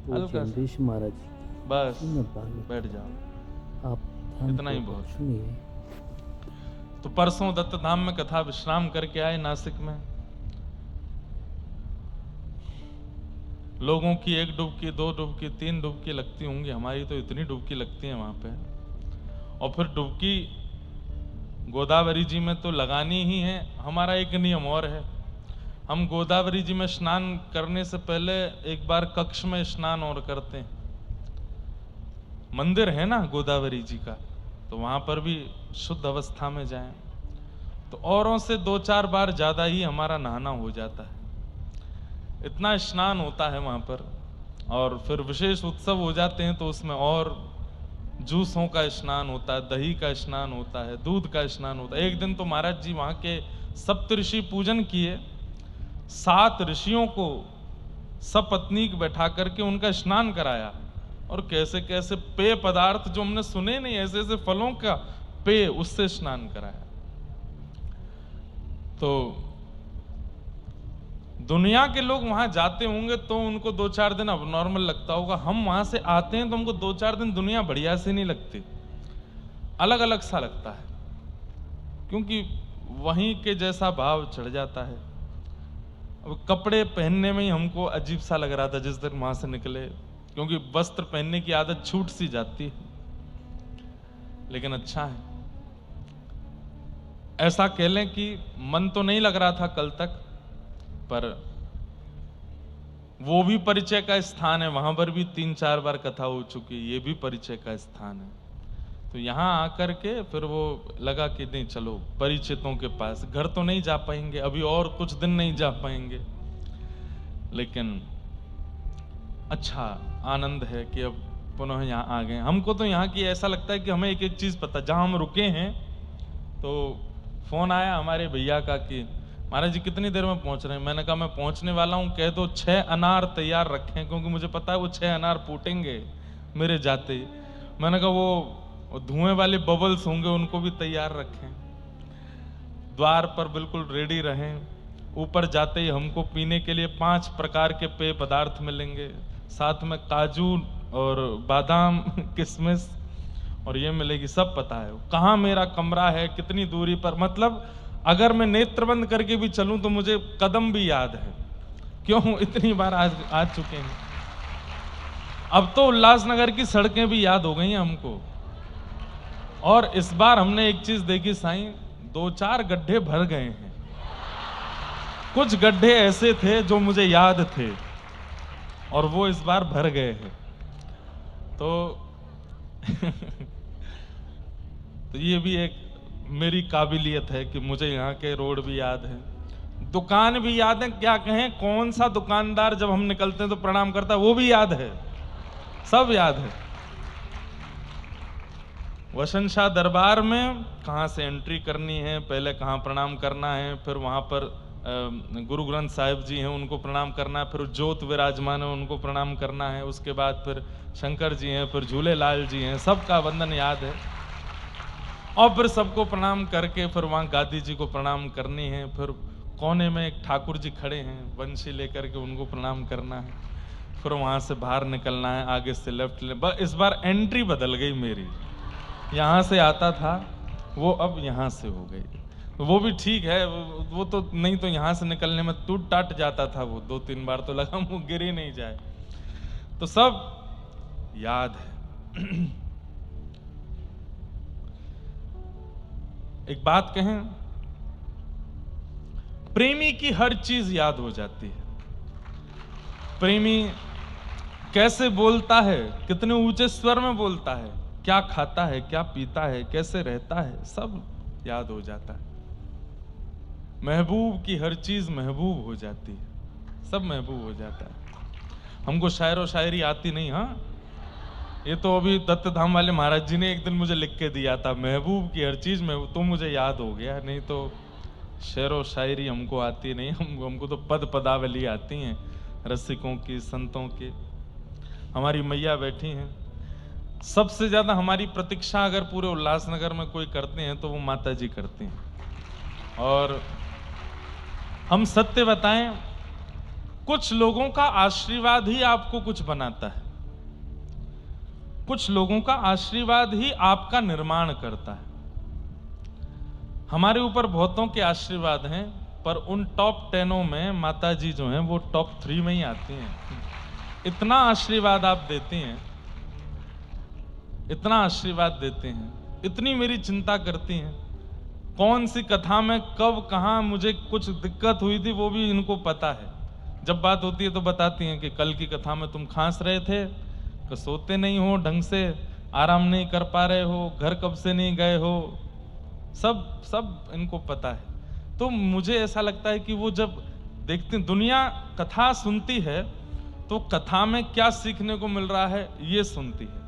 हल्का सा ऋषि महाराज जी बस सुनिए बात, बैठ जाओ, आप ध्यान इतना ही पूर्वक बहुत। सुनिए। तो परसों दत्त धाम में कथा विश्राम करके आए नासिक में। लोगों की 1 डुबकी 2 डुबकी 3 डुबकी लगती होंगी, हमारी तो इतनी डुबकी लगती है वहां पे। और फिर डुबकी गोदावरी जी में तो लगानी ही है। हमारा एक नियम और है, हम गोदावरी जी में स्नान करने से पहले एक बार कक्ष में स्नान और करते हैं। मंदिर है ना गोदावरी जी का, तो वहां पर भी शुद्ध अवस्था में जाएं। तो औरों से 2-4 बार ज्यादा ही हमारा नहाना हो जाता है, इतना स्नान होता है वहां पर। और फिर विशेष उत्सव हो जाते हैं तो उसमें और जूसों का स्नान होता है, दही का स्नान होता है, दूध का स्नान होता है। एक दिन तो महाराज जी वहां के सप्तऋषि पूजन किए, 7 ऋषियों को सपत्नीक बैठा करके उनका स्नान कराया। और कैसे कैसे पेय पदार्थ जो हमने सुने नहीं, ऐसे ऐसे फलों का पेय, उससे स्नान कराया। तो दुनिया के लोग वहां जाते होंगे तो उनको 2-4 दिन अब नॉर्मल लगता होगा, हम वहां से आते हैं तो हमको 2-4 दिन दुनिया बढ़िया से नहीं लगती, अलग अलग सा लगता है, क्योंकि वहीं के जैसा भाव चढ़ जाता है। अब कपड़े पहनने में ही हमको अजीब सा लग रहा था जिस दिन वहां से निकले, क्योंकि वस्त्र पहनने की आदत छूट सी जाती है। लेकिन अच्छा है, ऐसा कह लें कि मन तो नहीं लग रहा था कल तक, पर वो भी परिचय का स्थान है, वहां पर भी 3-4 बार कथा हो चुकी, ये भी परिचय का स्थान है। तो यहां आकर के फिर वो लगा कि नहीं चलो परिचितों के पास। घर तो नहीं जा पाएंगे अभी, और कुछ दिन नहीं जा पाएंगे, लेकिन अच्छा आनंद है कि अब पुनः यहाँ आ गए। हमको तो यहाँ की ऐसा लगता है कि हमें एक एक चीज पता। जहां हम रुके हैं तो फोन आया हमारे भैया का कि महाराज जी कितनी देर में पहुंच रहे हैं। मैंने कहा मैं पहुंचने वाला हूं, कह दो 6 अनार तैयार रखें, क्योंकि मुझे पता है वो 6 अनार फूटेंगे मेरे जाते ही। मैंने कहा वो धुएं वाले बबल्स होंगे, उनको भी तैयार रखें, द्वार पर बिल्कुल रेडी रहें। ऊपर जाते ही हमको पीने के लिए 5 प्रकार के पेय पदार्थ मिलेंगे, साथ में काजू और बादाम किशमिश और ये मिलेगी, सब पता है। कहाँ मेरा कमरा है, कितनी दूरी पर, मतलब अगर मैं नेत्र बंद करके भी चलूं तो मुझे कदम भी याद है, क्यों इतनी बार आ चुके हैं। अब तो उल्लासनगर की सड़कें भी याद हो गई हैं हमको। और इस बार हमने एक चीज देखी साईं, 2-4 गड्ढे भर गए हैं। कुछ गड्ढे ऐसे थे जो मुझे याद थे और वो इस बार भर गए हैं। तो तो ये भी एक मेरी काबिलियत है कि मुझे यहाँ के रोड भी याद है, दुकान भी याद है। क्या कहें, कौन सा दुकानदार जब हम निकलते हैं तो प्रणाम करता है वो भी याद है, सब याद है। वसंत शाह दरबार में कहाँ से एंट्री करनी है, पहले कहाँ प्रणाम करना है, फिर वहाँ पर गुरु ग्रंथ साहिब जी हैं उनको प्रणाम करना है, फिर ज्योत विराजमान है उनको प्रणाम करना है, उसके बाद फिर शंकर जी हैं, फिर झूलेलाल जी हैं, सबका वंदन याद है। और फिर सबको प्रणाम करके फिर वहाँ गादी जी को प्रणाम करनी है। फिर कोने में एक ठाकुर जी खड़े हैं बंशी लेकर के, उनको प्रणाम करना है। फिर वहाँ से बाहर निकलना है, आगे से लेफ्ट इस बार एंट्री बदल गई मेरी, यहाँ से आता था वो अब यहाँ से हो गई। वो भी ठीक है, वो तो नहीं तो यहाँ से निकलने में टूट टाट जाता था वो, 2-3 बार तो लगा वो गिर ही नहीं जाए। तो सब याद है। एक बात कहें, प्रेमी की हर चीज याद हो जाती है। प्रेमी कैसे बोलता है, कितने ऊंचे स्वर में बोलता है, क्या खाता है, क्या पीता है, कैसे रहता है, सब याद हो जाता है। महबूब की हर चीज महबूब हो जाती है, सब महबूब हो जाता है। हमको शायर और शायरी आती नहीं, हाँ, ये तो अभी दत्त धाम वाले महाराज जी ने एक दिन मुझे लिख के दिया था, महबूब की हर चीज महबूब, तो मुझे याद हो गया। नहीं तो शेर और शायरी हमको आती नहीं, हमको तो पद पदावली आती हैं रसिकों की, संतों की। हमारी मैया बैठी हैं, सबसे ज्यादा हमारी प्रतीक्षा अगर पूरे उल्लासनगर में कोई करते हैं तो वो माता जी करती हैं। और हम सत्य बताएं कुछ लोगों का आशीर्वाद ही आपको कुछ बनाता है, कुछ लोगों का आशीर्वाद ही आपका निर्माण करता है। हमारे ऊपर बहुतों के आशीर्वाद हैं, पर उन टॉप 10 में माता जी जो हैं वो टॉप 3 में ही आती हैं। इतना आशीर्वाद आप देती हैं, इतना आशीर्वाद देते हैं, इतनी मेरी चिंता करती हैं। कौन सी कथा में कब कहां मुझे कुछ दिक्कत हुई थी वो भी इनको पता है। जब बात होती है तो बताती हैं कि कल की कथा में तुम खांस रहे थे, तो सोते नहीं हो ढंग से, आराम नहीं कर पा रहे हो, घर कब से नहीं गए हो, सब इनको पता है। तो मुझे ऐसा लगता है कि वो जब देखते, दुनिया कथा सुनती है तो कथा में क्या सीखने को मिल रहा है ये सुनती है,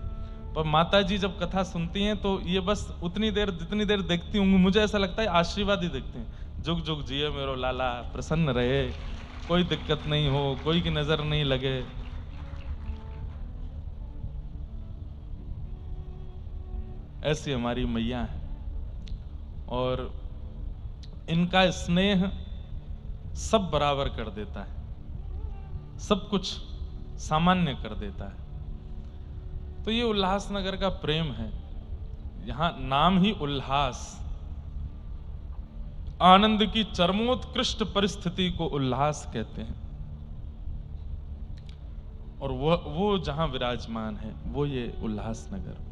पर माता जी जब कथा सुनती हैं तो ये बस उतनी देर जितनी देर देखती होंगी, मुझे ऐसा लगता है आशीर्वाद ही देखती हैं। जुग जुग जिए मेरो लाला, प्रसन्न रहे, कोई दिक्कत नहीं हो, कोई की नजर नहीं लगे। ऐसी हमारी मैया है और इनका स्नेह सब बराबर कर देता है, सब कुछ सामान्य कर देता है। तो ये उल्लासनगर का प्रेम है। यहां नाम ही उल्लास, आनंद की चरमोत्कृष्ट परिस्थिति को उल्लास कहते हैं। और वो जहां विराजमान है वो ये उल्लासनगर।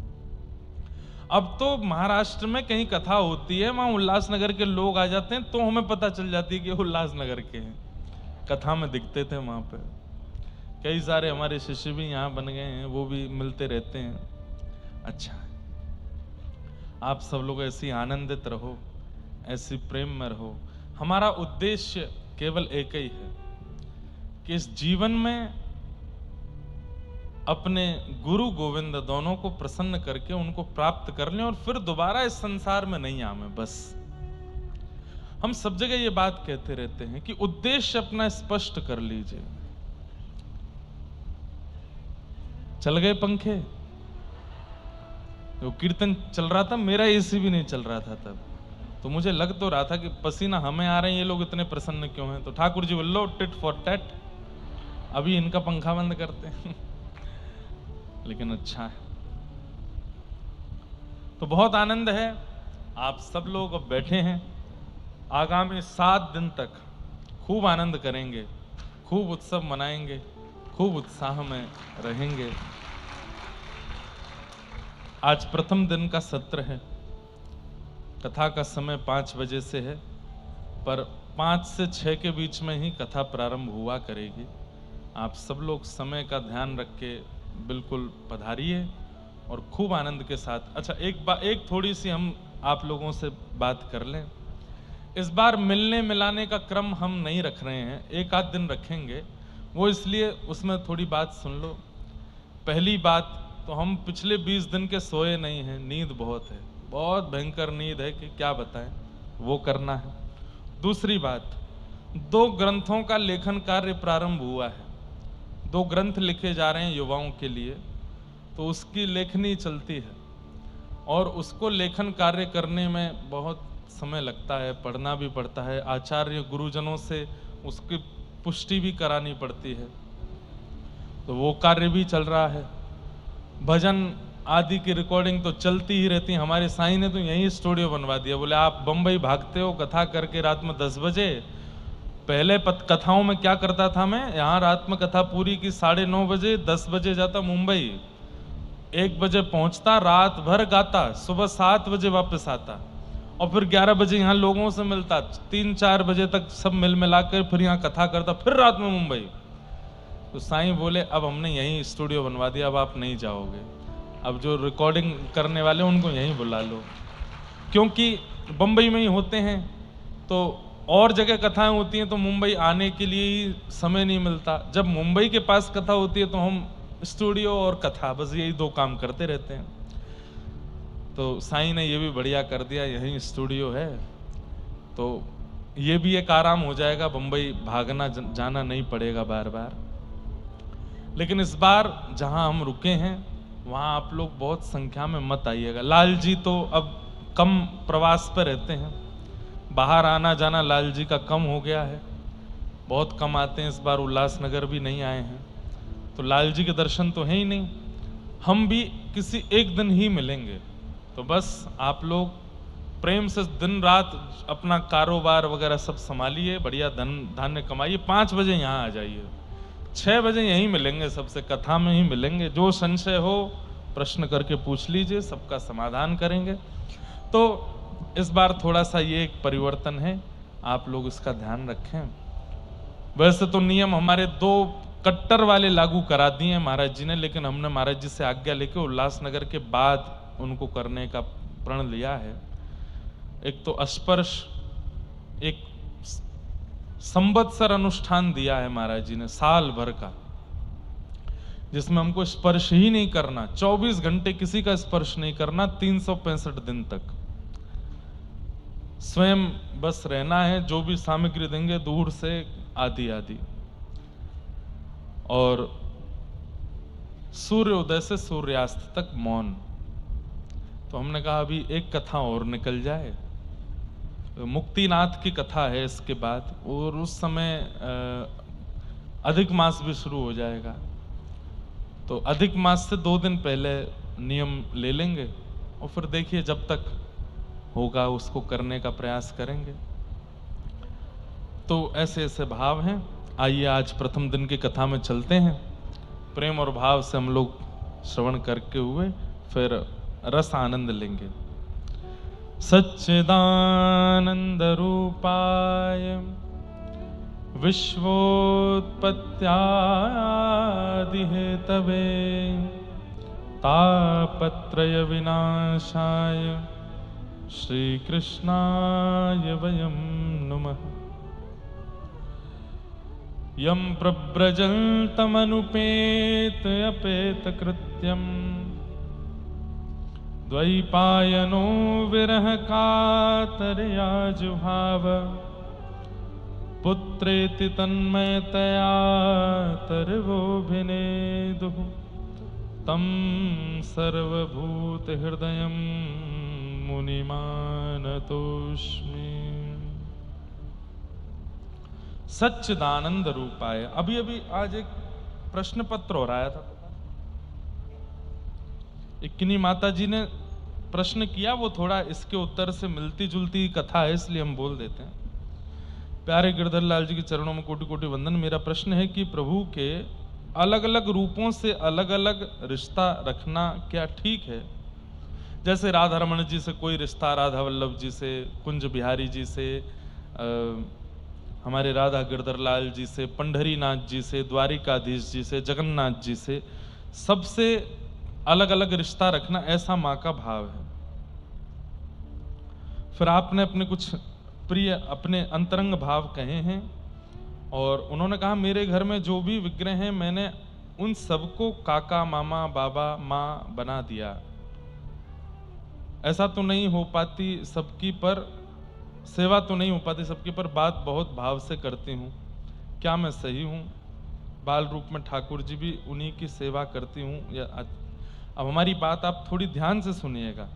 अब तो महाराष्ट्र में कहीं कथा होती है, वहां उल्लासनगर के लोग आ जाते हैं तो हमें पता चल जाती है कि उल्लासनगर के हैं। कथा में दिखते थे वहां पे, कई सारे हमारे शिष्य भी यहाँ बन गए हैं, वो भी मिलते रहते हैं। अच्छा, आप सब लोग ऐसी आनंदित रहो, ऐसी प्रेम में रहो। हमारा उद्देश्य केवल एक ही है कि इस जीवन में अपने गुरु गोविंद दोनों को प्रसन्न करके उनको प्राप्त कर लें और फिर दोबारा इस संसार में नहीं आवे। बस हम सब जगह ये बात कहते रहते हैं कि उद्देश्य अपना स्पष्ट कर लीजिए। चल गए पंखे, वो कीर्तन चल रहा था, मेरा एसी भी नहीं चल रहा था तब, तो मुझे लग तो रहा था कि पसीना हमें आ रहे हैं, ये लोग इतने प्रसन्न क्यों हैं। तो ठाकुर जी बोलो टिट फॉर टैट, अभी इनका पंखा बंद करते हैं। लेकिन अच्छा है, तो बहुत आनंद है। आप सब लोग अब बैठे हैं, आगामी 7 दिन तक खूब आनंद करेंगे, खूब उत्सव मनाएंगे, खूब उत्साह में रहेंगे। आज प्रथम दिन का सत्र है, कथा का समय 5 बजे से है, पर 5 से 6 के बीच में ही कथा प्रारंभ हुआ करेगी। आप सब लोग समय का ध्यान रख के बिल्कुल पधारिए और खूब आनंद के साथ। अच्छा, एक थोड़ी सी हम आप लोगों से बात कर लें। इस बार मिलने मिलाने का क्रम हम नहीं रख रहे हैं, एक आध दिन रखेंगे, वो इसलिए उसमें थोड़ी बात सुन लो। पहली बात तो हम पिछले 20 दिन के सोए नहीं हैं, नींद बहुत है, बहुत भयंकर नींद है कि क्या बताएं, वो करना है। दूसरी बात, 2 ग्रंथों का लेखन कार्य प्रारंभ हुआ है, 2 ग्रंथ लिखे जा रहे हैं युवाओं के लिए, तो उसकी लेखनी चलती है और उसको लेखन कार्य करने में बहुत समय लगता है, पढ़ना भी पड़ता है, आचार्य गुरुजनों से उसकी पुष्टि भी करानी पड़ती है, तो वो कार्य भी चल रहा है। भजन आदि की रिकॉर्डिंग तो चलती ही रहती है। हमारे साईं ने तो यही स्टूडियो बनवा दिया, बोले आप बम्बई भागते हो कथा करके रात में 10 बजे। पहले कथाओं में क्या करता था मैं, यहाँ रात में कथा पूरी की 9:30 बजे, 10 बजे जाता मुंबई, 1 बजे पहुंचता, रात भर गाता, सुबह 7 बजे वापस आता और फिर 11 बजे यहाँ लोगों से मिलता, 3-4 बजे तक सब मिल मिलाकर फिर यहाँ कथा करता, फिर रात में मुंबई। तो साईं बोले अब हमने यहीं स्टूडियो बनवा दिया, अब आप नहीं जाओगे, अब जो रिकॉर्डिंग करने वाले उनको यहीं बुला लो, क्योंकि बम्बई में ही होते हैं तो और जगह कथाएं होती हैं तो मुंबई आने के लिए ही समय नहीं मिलता। जब मुंबई के पास कथा होती है तो हम स्टूडियो और कथा, बस यही 2 काम करते रहते हैं। तो साईं ने ये भी बढ़िया कर दिया, यहीं स्टूडियो है तो ये भी एक आराम हो जाएगा, बम्बई भागना जाना नहीं पड़ेगा बार बार। लेकिन इस बार जहां हम रुके हैं वहां आप लोग बहुत संख्या में मत आइएगा। लाल जी तो अब कम प्रवास पर रहते हैं, बाहर आना जाना लाल जी का कम हो गया है, बहुत कम आते हैं, इस बार उल्लासनगर भी नहीं आए हैं, तो लाल जी के दर्शन तो हैं ही नहीं। हम भी किसी एक दिन ही मिलेंगे, तो बस आप लोग प्रेम से दिन रात अपना कारोबार वगैरह सब संभालिए, बढ़िया धन धान्य कमाइए, 5 बजे यहाँ आ जाइए, 6 बजे यहीं मिलेंगे, सबसे कथा में ही मिलेंगे। जो संशय हो प्रश्न करके पूछ लीजिए, सबका समाधान करेंगे। तो इस बार थोड़ा सा ये एक परिवर्तन है, आप लोग इसका ध्यान रखें। वैसे तो नियम हमारे 2 कट्टर वाले लागू करा दिए हैं महाराज जी ने, लेकिन हमने महाराज जी से आज्ञा लेके उल्लासनगर के बाद उनको करने का प्रण लिया है। एक तो स्पर्श, एक संवत्सर अनुष्ठान दिया है महाराज जी ने साल भर का, जिसमें हमको स्पर्श ही नहीं करना, 24 घंटे किसी का स्पर्श नहीं करना, 365 दिन तक स्वयं बस रहना है। जो भी सामग्री देंगे दूर से आदि आदि, और सूर्योदय से सूर्यास्त तक मौन। तो हमने कहा अभी एक कथा और निकल जाए, मुक्तिनाथ की कथा है इसके बाद, और उस समय अधिक मास भी शुरू हो जाएगा, तो अधिक मास से 2 दिन पहले नियम ले लेंगे, और फिर देखिए जब तक होगा उसको करने का प्रयास करेंगे। तो ऐसे ऐसे भाव हैं। आइए आज प्रथम दिन की कथा में चलते हैं। प्रेम और भाव से हम लोग श्रवण करके हुए फिर रस आनंद लेंगे। सच्चिदानंद रूपाय विश्वोत्पत्त्यादि हेतवे तापत्रय विनाशाय श्री कृष्णाय वयं नुमः। यं प्रव्रजन्तमनुपेत अपेतकृत्यं द्वैपायनो विरह कातरया जुहाव पुत्रेति तन्मयतया तर्वोऽभिनेदुः तं सर्वभूतहृदयं मुनिमानतोऽस्मि। सच्चिदानंद रूपाय। अभी अभी आज एक प्रश्न पत्र और आया था, एक किन्हीं माता जी ने प्रश्न किया, वो थोड़ा इसके उत्तर से मिलती जुलती कथा है, इसलिए हम बोल देते हैं। प्यारे गिरधर लाल जी के चरणों में कोटि कोटि वंदन। मेरा प्रश्न है कि प्रभु के अलग अलग रूपों से अलग अलग रिश्ता रखना क्या ठीक है? जैसे राधा रमण जी से कोई रिश्ता, राधा वल्लभ जी से, कुंज बिहारी जी से, हमारे राधा गिरधर लाल जी से, पंढरीनाथ जी से, द्वारिकाधीश जी से, जगन्नाथ जी से, सबसे अलग अलग रिश्ता रखना, ऐसा माँ का भाव है। फिर आपने अपने कुछ प्रिय, अपने अंतरंग भाव कहे हैं, और उन्होंने कहा मेरे घर में जो भी विग्रह हैं मैंने उन सबको काका, मामा, बाबा, माँ बना दिया। ऐसा तो नहीं हो पाती सबकी, पर सेवा तो नहीं हो पाती सबकी, पर बात बहुत भाव से करती हूँ। क्या मैं सही हूँ? बाल रूप में ठाकुर जी भी उन्हीं की सेवा करती हूँ या? अब हमारी बात आप थोड़ी ध्यान से सुनिएगा।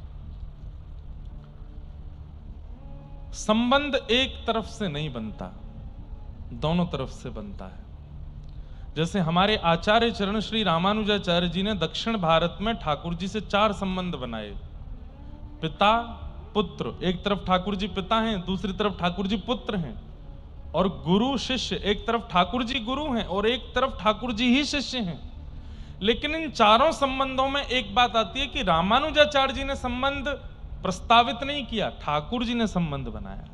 संबंध एक तरफ से नहीं बनता, दोनों तरफ से बनता है। जैसे हमारे आचार्य चरण श्री रामानुजाचार्य जी ने दक्षिण भारत में ठाकुर जी से 4 संबंध बनाए। पिता पुत्र, एक तरफ ठाकुर जी पिता हैं, दूसरी तरफ ठाकुर जी पुत्र हैं, और गुरु शिष्य, एक तरफ ठाकुर जी गुरु हैं और एक तरफ ठाकुर जी ही शिष्य हैं। लेकिन इन चारों संबंधों में एक बात आती है कि रामानुजाचार्य जी ने संबंध प्रस्तावित नहीं किया, ठाकुर जी ने संबंध बनाया।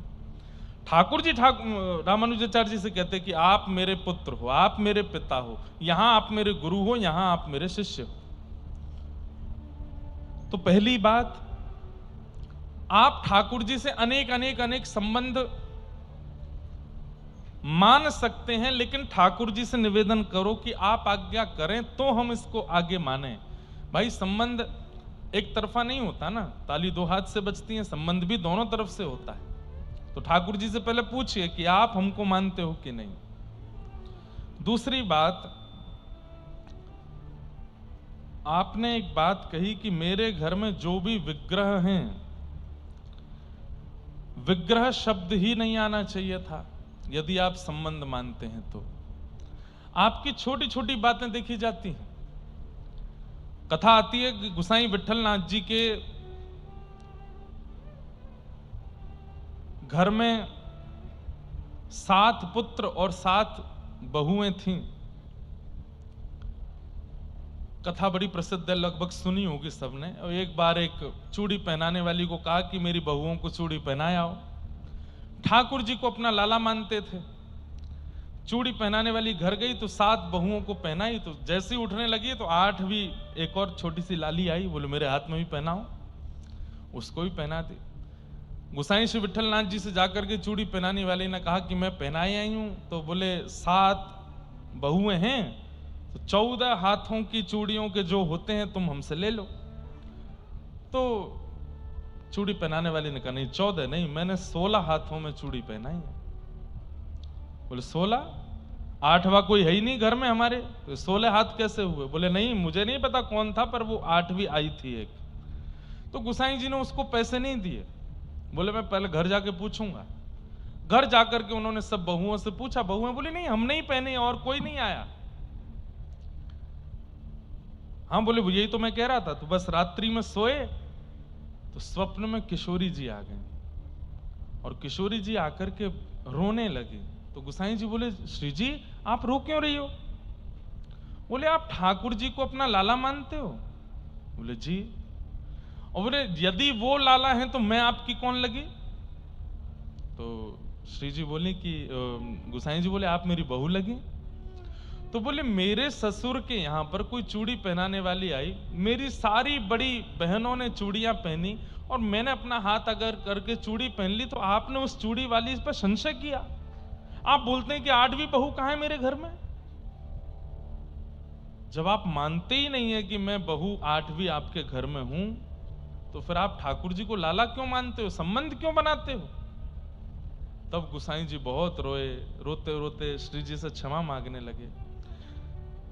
ठाकुर जी रामानुजाचार्य जी से कहते कि आप मेरे पुत्र हो, आप मेरे पिता हो, यहां आप मेरे गुरु हो, यहां आप मेरे शिष्य हो। तो पहली बात, आप ठाकुर जी से अनेक अनेक अनेक संबंध मान सकते हैं, लेकिन ठाकुर जी से निवेदन करो कि आप आज्ञा करें तो हम इसको आगे माने। भाई संबंध एक तरफा नहीं होता ना, ताली 2 हाथ से बजती है, संबंध भी दोनों तरफ से होता है। तो ठाकुर जी से पहले पूछिए कि आप हमको मानते हो कि नहीं। दूसरी बात, आपने एक बात कही कि मेरे घर में जो भी विग्रह हैं, विग्रह शब्द ही नहीं आना चाहिए था। यदि आप संबंध मानते हैं तो आपकी छोटी छोटी बातें देखी जाती हैं। कथा आती है कि गुसाई विठलनाथ जी के घर में 7 पुत्र और 7 बहुएं थीं। कथा बड़ी प्रसिद्ध है, लगभग सुनी होगी सबने। और एक बार एक चूड़ी पहनाने वाली को कहा कि मेरी बहुओं को चूड़ी पहनाया हो। ठाकुर जी को अपना लाला मानते थे। चूड़ी पहनाने वाली घर गई तो 7 बहुओं को पहनाई, तो जैसे ही उठने लगी तो 8वीं एक और छोटी सी लाली आई, बोले मेरे हाथ में भी पहनाओ। उसको भी पहना दी। गुसाई श्री विठलनाथ जी से जाकर के चूड़ी पहनाने वाले ने कहा कि मैं पहनाई आई हूं, तो बोले 7 बहुएं हैं तो 14 हाथों की चूड़ियों के जो होते हैं तुम हमसे ले लो। तो चूड़ी पहनाने वाले ने कहा नहीं 14 नहीं, मैंने 16 हाथों में चूड़ी पहनाई है। बोले 16? 8वां कोई है ही नहीं घर में हमारे, तो 16 हाथ कैसे हुए? बोले नहीं मुझे नहीं पता कौन था, पर वो 8वीं आई थी एक। तो गुसाई जी ने उसको पैसे नहीं दिए। बोले मैं पहले घर जाके पूछूंगा। घर जाकर के उन्होंने सब बहुओं से पूछा। बहुएं बोली नहीं हमने ही पहने और कोई नहीं आया। हाँ बोले यही तो मैं कह रहा था। तो बस रात्रि में सोए तो स्वप्न में किशोरी जी आ गए और किशोरी जी आकर के रोने लगी। तो गुसाई जी बोले श्री जी आप रो क्यों रही हो? बोले आप ठाकुर जी को अपना लाला मानते हो? बोले जी। और बोले यदि वो लाला हैं तो मैं आपकी कौन लगी? तो श्री जी बोले कि गुसाई जी बोले आप मेरी बहू लगी। तो बोले मेरे ससुर के यहां पर कोई चूड़ी पहनाने वाली आई, मेरी सारी बड़ी बहनों ने चूड़ियां पहनी और मैंने अपना हाथ अगर करके चूड़ी पहन ली, तो आपने उस चूड़ी वाली पर संशय किया। आप बोलते हैं कि 8वीं बहू कहां है मेरे घर में? जब आप मानते ही नहीं है कि मैं बहू 8वीं आपके घर में हूं, तो फिर आप ठाकुर जी को लाला क्यों मानते हो? संबंध क्यों बनाते हो? तब गुसाई जी बहुत रोए। रोते रोते श्री जी से क्षमा मांगने लगे।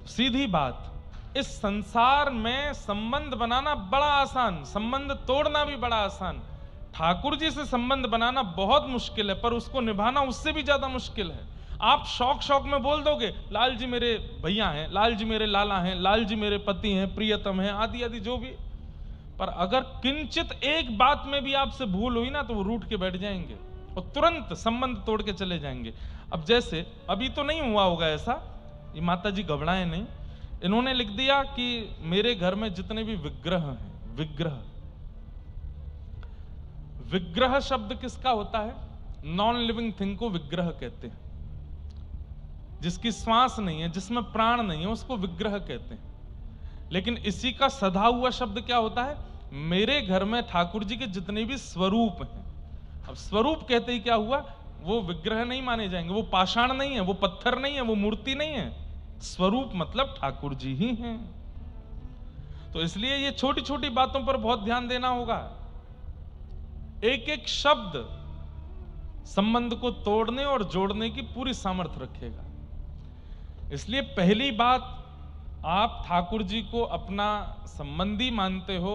सीधी बात, इस संसार में संबंध बनाना बड़ा आसान, संबंध तोड़ना भी बड़ा आसान। ठाकुर जी से संबंध बनाना बहुत मुश्किल है, पर उसको निभाना उससे भी ज्यादा मुश्किल है। आप शौक शौक में बोल दोगे लाल जी मेरे भैया हैं, लाल जी मेरे लाला हैं, लाल जी मेरे पति हैं, प्रियतम हैं, आदि आदि जो भी, पर अगर किंचित एक बात में भी आपसे भूल हुई ना तो वो रूठ के बैठ जाएंगे और तुरंत संबंध तोड़ के चले जाएंगे। अब जैसे अभी तो नहीं हुआ होगा ऐसा, ये माता जी घबराए नहीं, इन्होंने लिख दिया कि मेरे घर में जितने भी विग्रह हैं, विग्रह, विग्रह शब्द किसका होता है? नॉन लिविंग थिंग को विग्रह कहते हैं। जिसकी श्वास नहीं है, जिसमें प्राण नहीं है, उसको विग्रह कहते हैं। लेकिन इसी का सधा हुआ शब्द क्या होता है? मेरे घर में ठाकुर जी के जितने भी स्वरूप हैं। अब स्वरूप कहते ही क्या हुआ? वो विग्रह नहीं माने जाएंगे, वो पाषाण नहीं है, वो पत्थर नहीं है, वो मूर्ति नहीं है। स्वरूप मतलब ठाकुर जी ही हैं। तो इसलिए ये छोटी छोटी बातों पर बहुत ध्यान देना होगा। एक एक शब्द संबंध को तोड़ने और जोड़ने की पूरी सामर्थ्य रखेगा। इसलिए पहली बात, आप ठाकुर जी को अपना संबंधी मानते हो,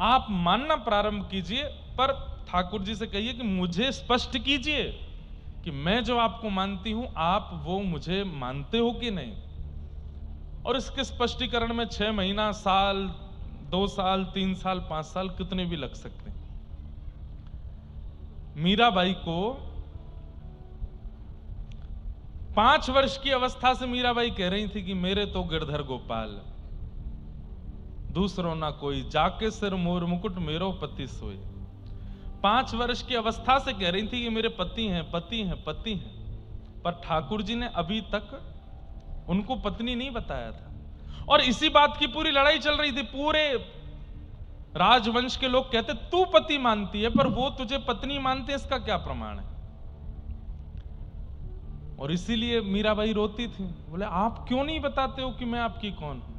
आप मानना प्रारंभ कीजिए, पर ठाकुर जी से कहिए कि मुझे स्पष्ट कीजिए कि मैं जो आपको मानती हूं आप वो मुझे मानते हो कि नहीं। और इसके स्पष्टीकरण में 6 महीना, साल, 2 साल, 3 साल, 5 साल कितने भी लग सकते हैं। मीराबाई को 5 वर्ष की अवस्था से मीराबाई कह रही थी कि मेरे तो गिरधर गोपाल, दूसरों ना कोई, जाके सिर मोर मुकुट मेरो पति सोए। 5 वर्ष की अवस्था से कह रही थी कि मेरे पति हैं, पति हैं, पति हैं, पर ठाकुर जी ने अभी तक उनको पत्नी नहीं बताया था। और इसी बात की पूरी लड़ाई चल रही थी। पूरे राजवंश के लोग कहते तू पति मानती है, पर वो तुझे पत्नी मानते, इसका क्या प्रमाण है? और इसीलिए मीराबाई रोती थी। बोले आप क्यों नहीं बताते हो कि मैं आपकी कौन हूं?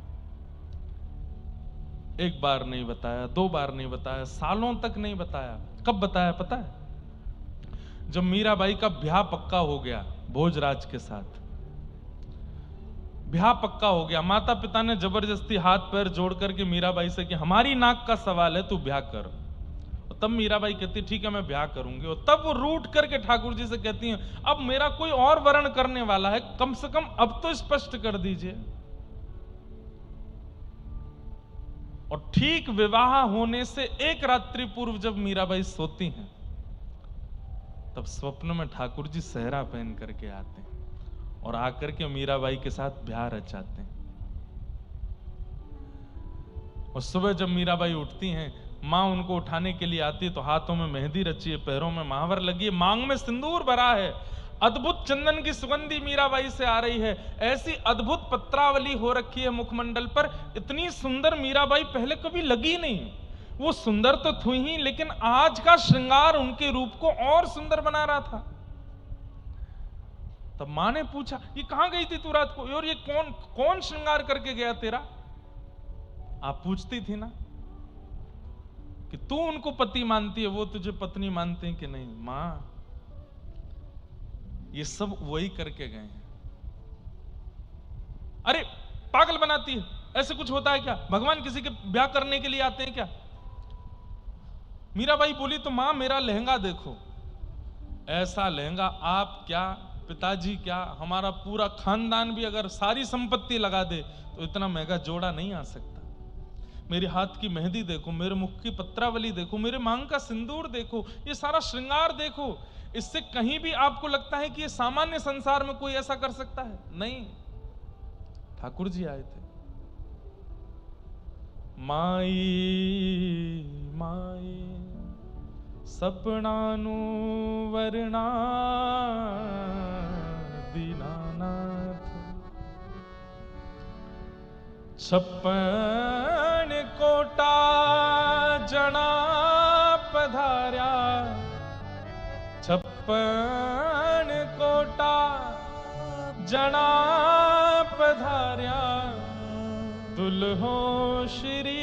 एक बार नहीं बताया, 2 बार नहीं बताया, सालों तक नहीं बताया। कब बताया पता है? जब मीराबाई का ब्याह पक्का हो गया भोजराज के साथ। ब्याह पक्का हो गया, माता पिता ने जबरदस्ती हाथ पैर जोड़ करके मीराबाई से कि हमारी नाक का सवाल है, तू ब्याह कर। तब मीराबाई कहती ठीक है मैं ब्याह करूंगी, और तब वो रूठ करके ठाकुर जी से कहती हैं अब मेरा कोई और वर्ण करने वाला है, कम से कम अब तो स्पष्ट कर दीजिए। और ठीक विवाह होने से एक रात्रि पूर्व जब मीराबाई सोती हैं, तब स्वप्न में ठाकुर जी सेहरा पहन करके आते हैं और आकर के मीराबाई के साथ ब्याह रचाते हैं। और सुबह जब मीराबाई उठती हैं, मां उनको उठाने के लिए आती है तो हाथों में मेहंदी रची है, पैरों में महावर लगी है, मांग में सिंदूर भरा है, अद्भुत चंदन की सुगंधी मीराबाई से आ रही है, ऐसी अद्भुत पत्रावली हो रखी है मुखमंडल पर, इतनी सुंदर मीराबाई पहले कभी लगी नहीं। वो सुंदर तो थी ही, लेकिन आज का श्रृंगार उनके रूप को और सुंदर बना रहा था। तब मां ने पूछा ये कहां गई थी तू रात को, और ये कौन कौन श्रृंगार करके गया तेरा? आप पूछती थी ना कि तू उनको पति मानती है, वो तुझे पत्नी मानते हैं कि नहीं? मां, ये सब वही करके गए हैं। अरे पागल बनाती है, ऐसे कुछ होता है क्या? भगवान किसी के ब्याह करने के लिए आते हैं क्या? मीराबाई बोली तो मां मेरा लहंगा देखो, ऐसा लहंगा आप क्या, पिताजी क्या, हमारा पूरा खानदान भी अगर सारी संपत्ति लगा दे तो इतना महंगा जोड़ा नहीं आ सकता। मेरे हाथ की मेहंदी देखो, मेरे मुख की पत्रावली देखो, मेरे मांग का सिंदूर देखो, ये सारा श्रृंगार देखो, इससे कहीं भी आपको लगता है कि ये सामान्य संसार में कोई ऐसा कर सकता है? नहीं, ठाकुर जी आए थे। माई माई सपनानु वरना दीनानाथ, छप्पन कोटा जना पधार्या, छप्पन कोटा जना पधार्या, दुल्हो श्री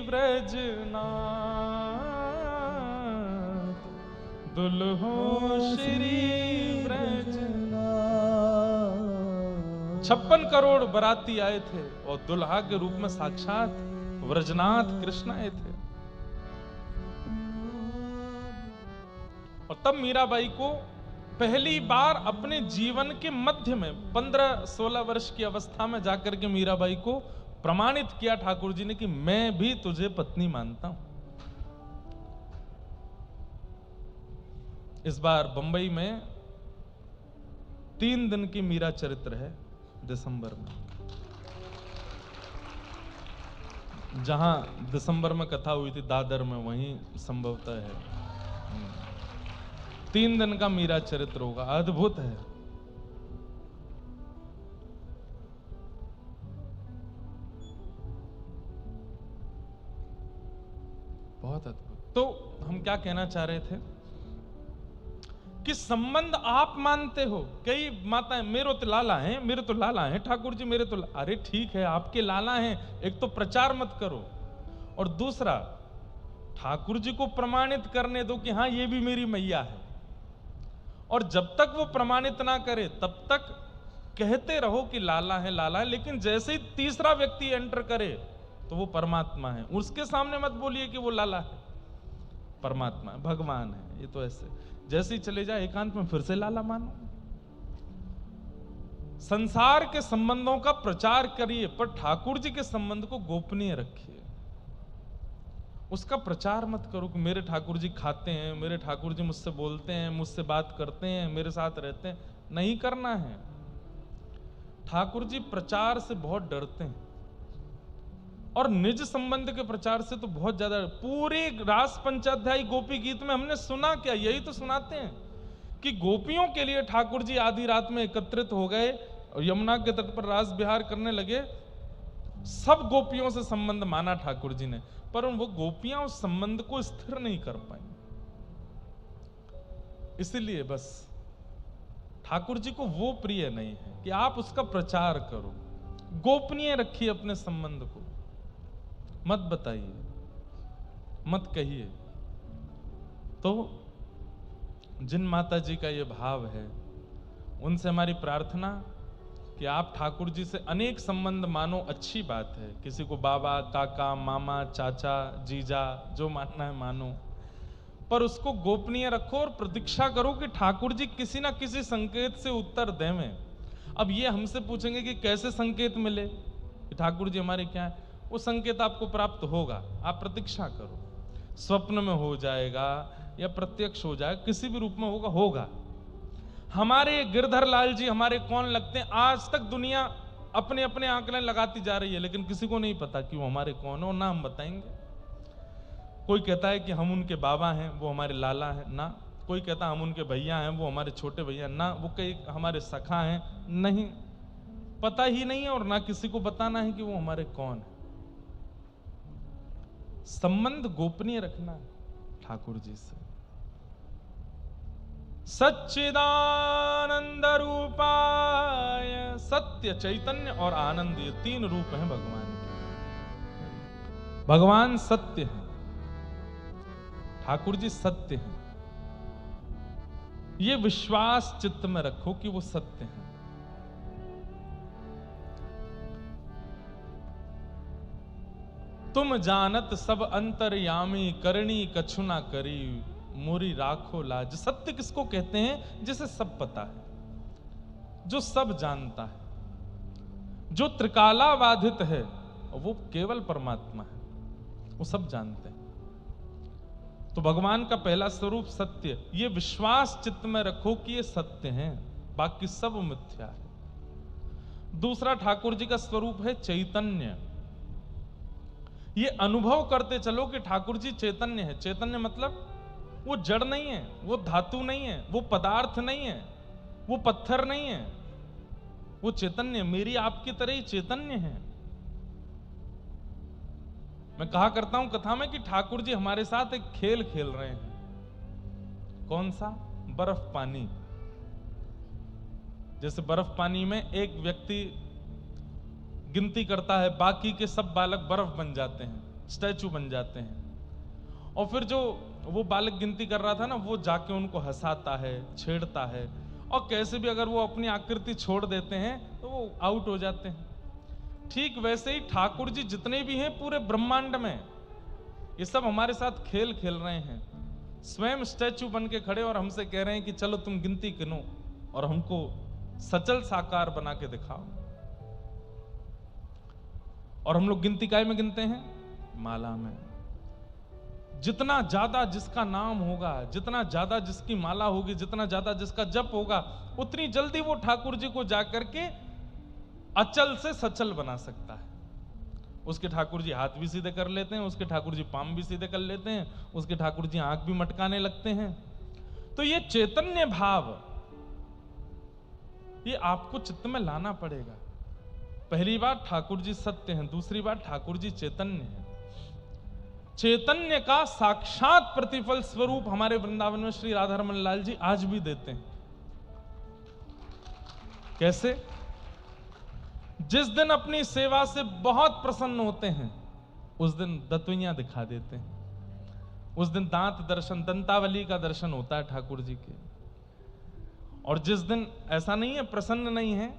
व्रजनाथ, दुल्हो श्री व्रजनाथ। 56 करोड़ बराती आए थे और दुल्हा के रूप में साक्षात व्रजनाथ कृष्ण आए थे। और तब मीराबाई को पहली बार अपने जीवन के मध्य में 15-16 वर्ष की अवस्था में जाकर के मीराबाई को प्रमाणित किया ठाकुर जी ने कि मैं भी तुझे पत्नी मानता हूं। इस बार बंबई में 3 दिन की मीरा चरित्र है दिसंबर में। जहां दिसंबर में कथा हुई थी दादर में, वहीं संभवतः है। 3 दिन का मीरा चरित्र होगा, अद्भुत है। बहुत अद्भुत। तो हम क्या कहना चाह रहे थे कि संबंध आप मानते हो। कई माताएं मेरे तो लाला हैं, मेरे तो लाला हैं ठाकुर जी, मेरे तो अरे ठीक है आपके लाला हैं, एक तो प्रचार मत करो, और दूसरा ठाकुर जी को प्रमाणित करने दो कि हाँ ये भी मेरी मैया है। और जब तक वो प्रमाणित ना करे तब तक कहते रहो कि लाला है लाला है, लेकिन जैसे ही तीसरा व्यक्ति एंटर करे तो वो परमात्मा है, उसके सामने मत बोलिए कि वो लाला है, परमात्मा है, भगवान है। ये तो ऐसे जैसे ही चले जाए एकांत में फिर से लाला मानो। संसार के संबंधों का प्रचार करिए, पर ठाकुर जी के संबंध को गोपनीय रखिए। उसका प्रचार मत करो कि मेरे ठाकुर जी खाते हैं, मेरे ठाकुर जी मुझसे बोलते हैं, मुझसे बात करते हैं, मेरे साथ रहते हैं। नहीं करना है। ठाकुर जी प्रचार से बहुत डरते हैं और निज संबंध के प्रचार से तो बहुत ज्यादा। पूरे रास पंचाध्यायी गोपी गीत में हमने सुना क्या? यही तो सुनाते हैं कि गोपियों के लिए ठाकुर जी आधी रात में एकत्रित हो गए और यमुना के तट पर रास विहार करने लगे। सब गोपियों से संबंध माना ठाकुर जी ने, पर वो गोपियां उस संबंध को स्थिर नहीं कर पाई। इसलिए बस ठाकुर जी को वो प्रिय नहीं है कि आप उसका प्रचार करो। गोपनीय रखिए अपने संबंध को, मत बताइए, मत कहिए। तो जिन माता जी का ये भाव है उनसे हमारी प्रार्थना कि आप ठाकुर जी से अनेक संबंध मानो, अच्छी बात है। किसी को बाबा, काका, मामा, चाचा, जीजा, जो मानना है मानो, पर उसको गोपनीय रखो और प्रतीक्षा करो कि ठाकुर जी किसी ना किसी संकेत से उत्तर देवें। अब ये हमसे पूछेंगे कि कैसे संकेत मिले कि ठाकुर जी हमारे क्या है, वो संकेत आपको प्राप्त होगा, आप प्रतीक्षा करो। स्वप्न में हो जाएगा या प्रत्यक्ष हो जाएगा, किसी भी रूप में होगा। हमारे गिरधर लाल जी हमारे कौन लगते हैं? आज तक दुनिया अपने अपने आंकड़े लगाती जा रही है, लेकिन किसी को नहीं पता कि वो हमारे कौन हो, ना हम बताएंगे। कोई कहता है कि हम उनके बाबा हैं, वो हमारे लाला हैं, ना। कोई कहता है हम उनके भैया हैं, वो हमारे छोटे भैया, ना। वो कई हमारे सखा हैं, नहीं, पता ही नहीं है, और ना किसी को बताना है कि वो हमारे कौन है। संबंध गोपनीय रखना है ठाकुर जी से। सच्चिदानंद रूपाय, सत्य, चैतन्य और आनंद, ये तीन रूप हैं भगवान के। भगवान सत्य है, ठाकुर जी सत्य हैं। ये विश्वास चित्त में रखो कि वो सत्य हैं। तुम जानत सब अंतर्यामी, करनी कछु ना करी, मोरी राखो लाज। सत्य किसको कहते हैं? जिसे सब पता है, जो सब जानता है, जो त्रिकालाबाधित है, वो केवल परमात्मा है, वो सब जानते हैं। तो भगवान का पहला स्वरूप सत्य, ये विश्वास चित्त में रखो कि ये सत्य हैं, बाकी सब मिथ्या है। दूसरा ठाकुर जी का स्वरूप है चैतन्य। ये अनुभव करते चलो कि ठाकुर जी चैतन्य है। चैतन्य मतलब वो जड़ नहीं है, वो धातु नहीं है, वो पदार्थ नहीं है, वो पत्थर नहीं है, वो चैतन्य, मेरी आपकी तरह ही चैतन्य है। मैं कहा करता हूं कथा में कि ठाकुर जी हमारे साथ एक खेल खेल रहे हैं। कौन सा? बर्फ पानी। जैसे बर्फ पानी में एक व्यक्ति गिनती करता है, बाकी के सब बालक बर्फ बन जाते हैं, स्टैचू बन जाते हैं, और फिर जो वो बालक गिनती कर रहा था ना, वो जाके उनको हंसाता है, छेड़ता है, और कैसे भी अगर वो अपनी आकृति छोड़ देते हैं तो वो आउट हो जाते हैं। ठीक वैसे ही ठाकुर जी जितने भी हैं पूरे ब्रह्मांड में, ये सब हमारे साथ खेल खेल रहे हैं। स्वयं स्टैचू बन के खड़े और हमसे कह रहे हैं कि चलो तुम गिनती गिनो और हमको सचल साकार बना के दिखाओ। और हम लोग गिनती काय में गिनते हैं? माला में। जितना ज्यादा जिसका नाम होगा, जितना ज्यादा जिसकी माला होगी, जितना ज्यादा जिसका जप होगा, उतनी जल्दी वो ठाकुर जी को जाकर के अचल से सचल बना सकता है। उसके ठाकुर जी हाथ भी सीधे कर लेते हैं, उसके ठाकुर जी पांव भी सीधे कर लेते हैं, उसके ठाकुर जी आंख भी मटकाने लगते हैं। तो ये चैतन्य भाव, ये आपको चित्त में लाना पड़ेगा। पहली बात ठाकुर जी सत्य हैं, दूसरी बात ठाकुर जी चैतन्य हैं। चैतन्य का साक्षात प्रतिफल स्वरूप हमारे वृंदावन में श्री राधारमण लाल जी आज भी देते हैं। कैसे? जिस दिन अपनी सेवा से बहुत प्रसन्न होते हैं, उस दिन दतुइयां दिखा देते हैं। उस दिन दांत दर्शन, दंतावली का दर्शन होता है ठाकुर जी के। और जिस दिन ऐसा नहीं है, प्रसन्न नहीं है,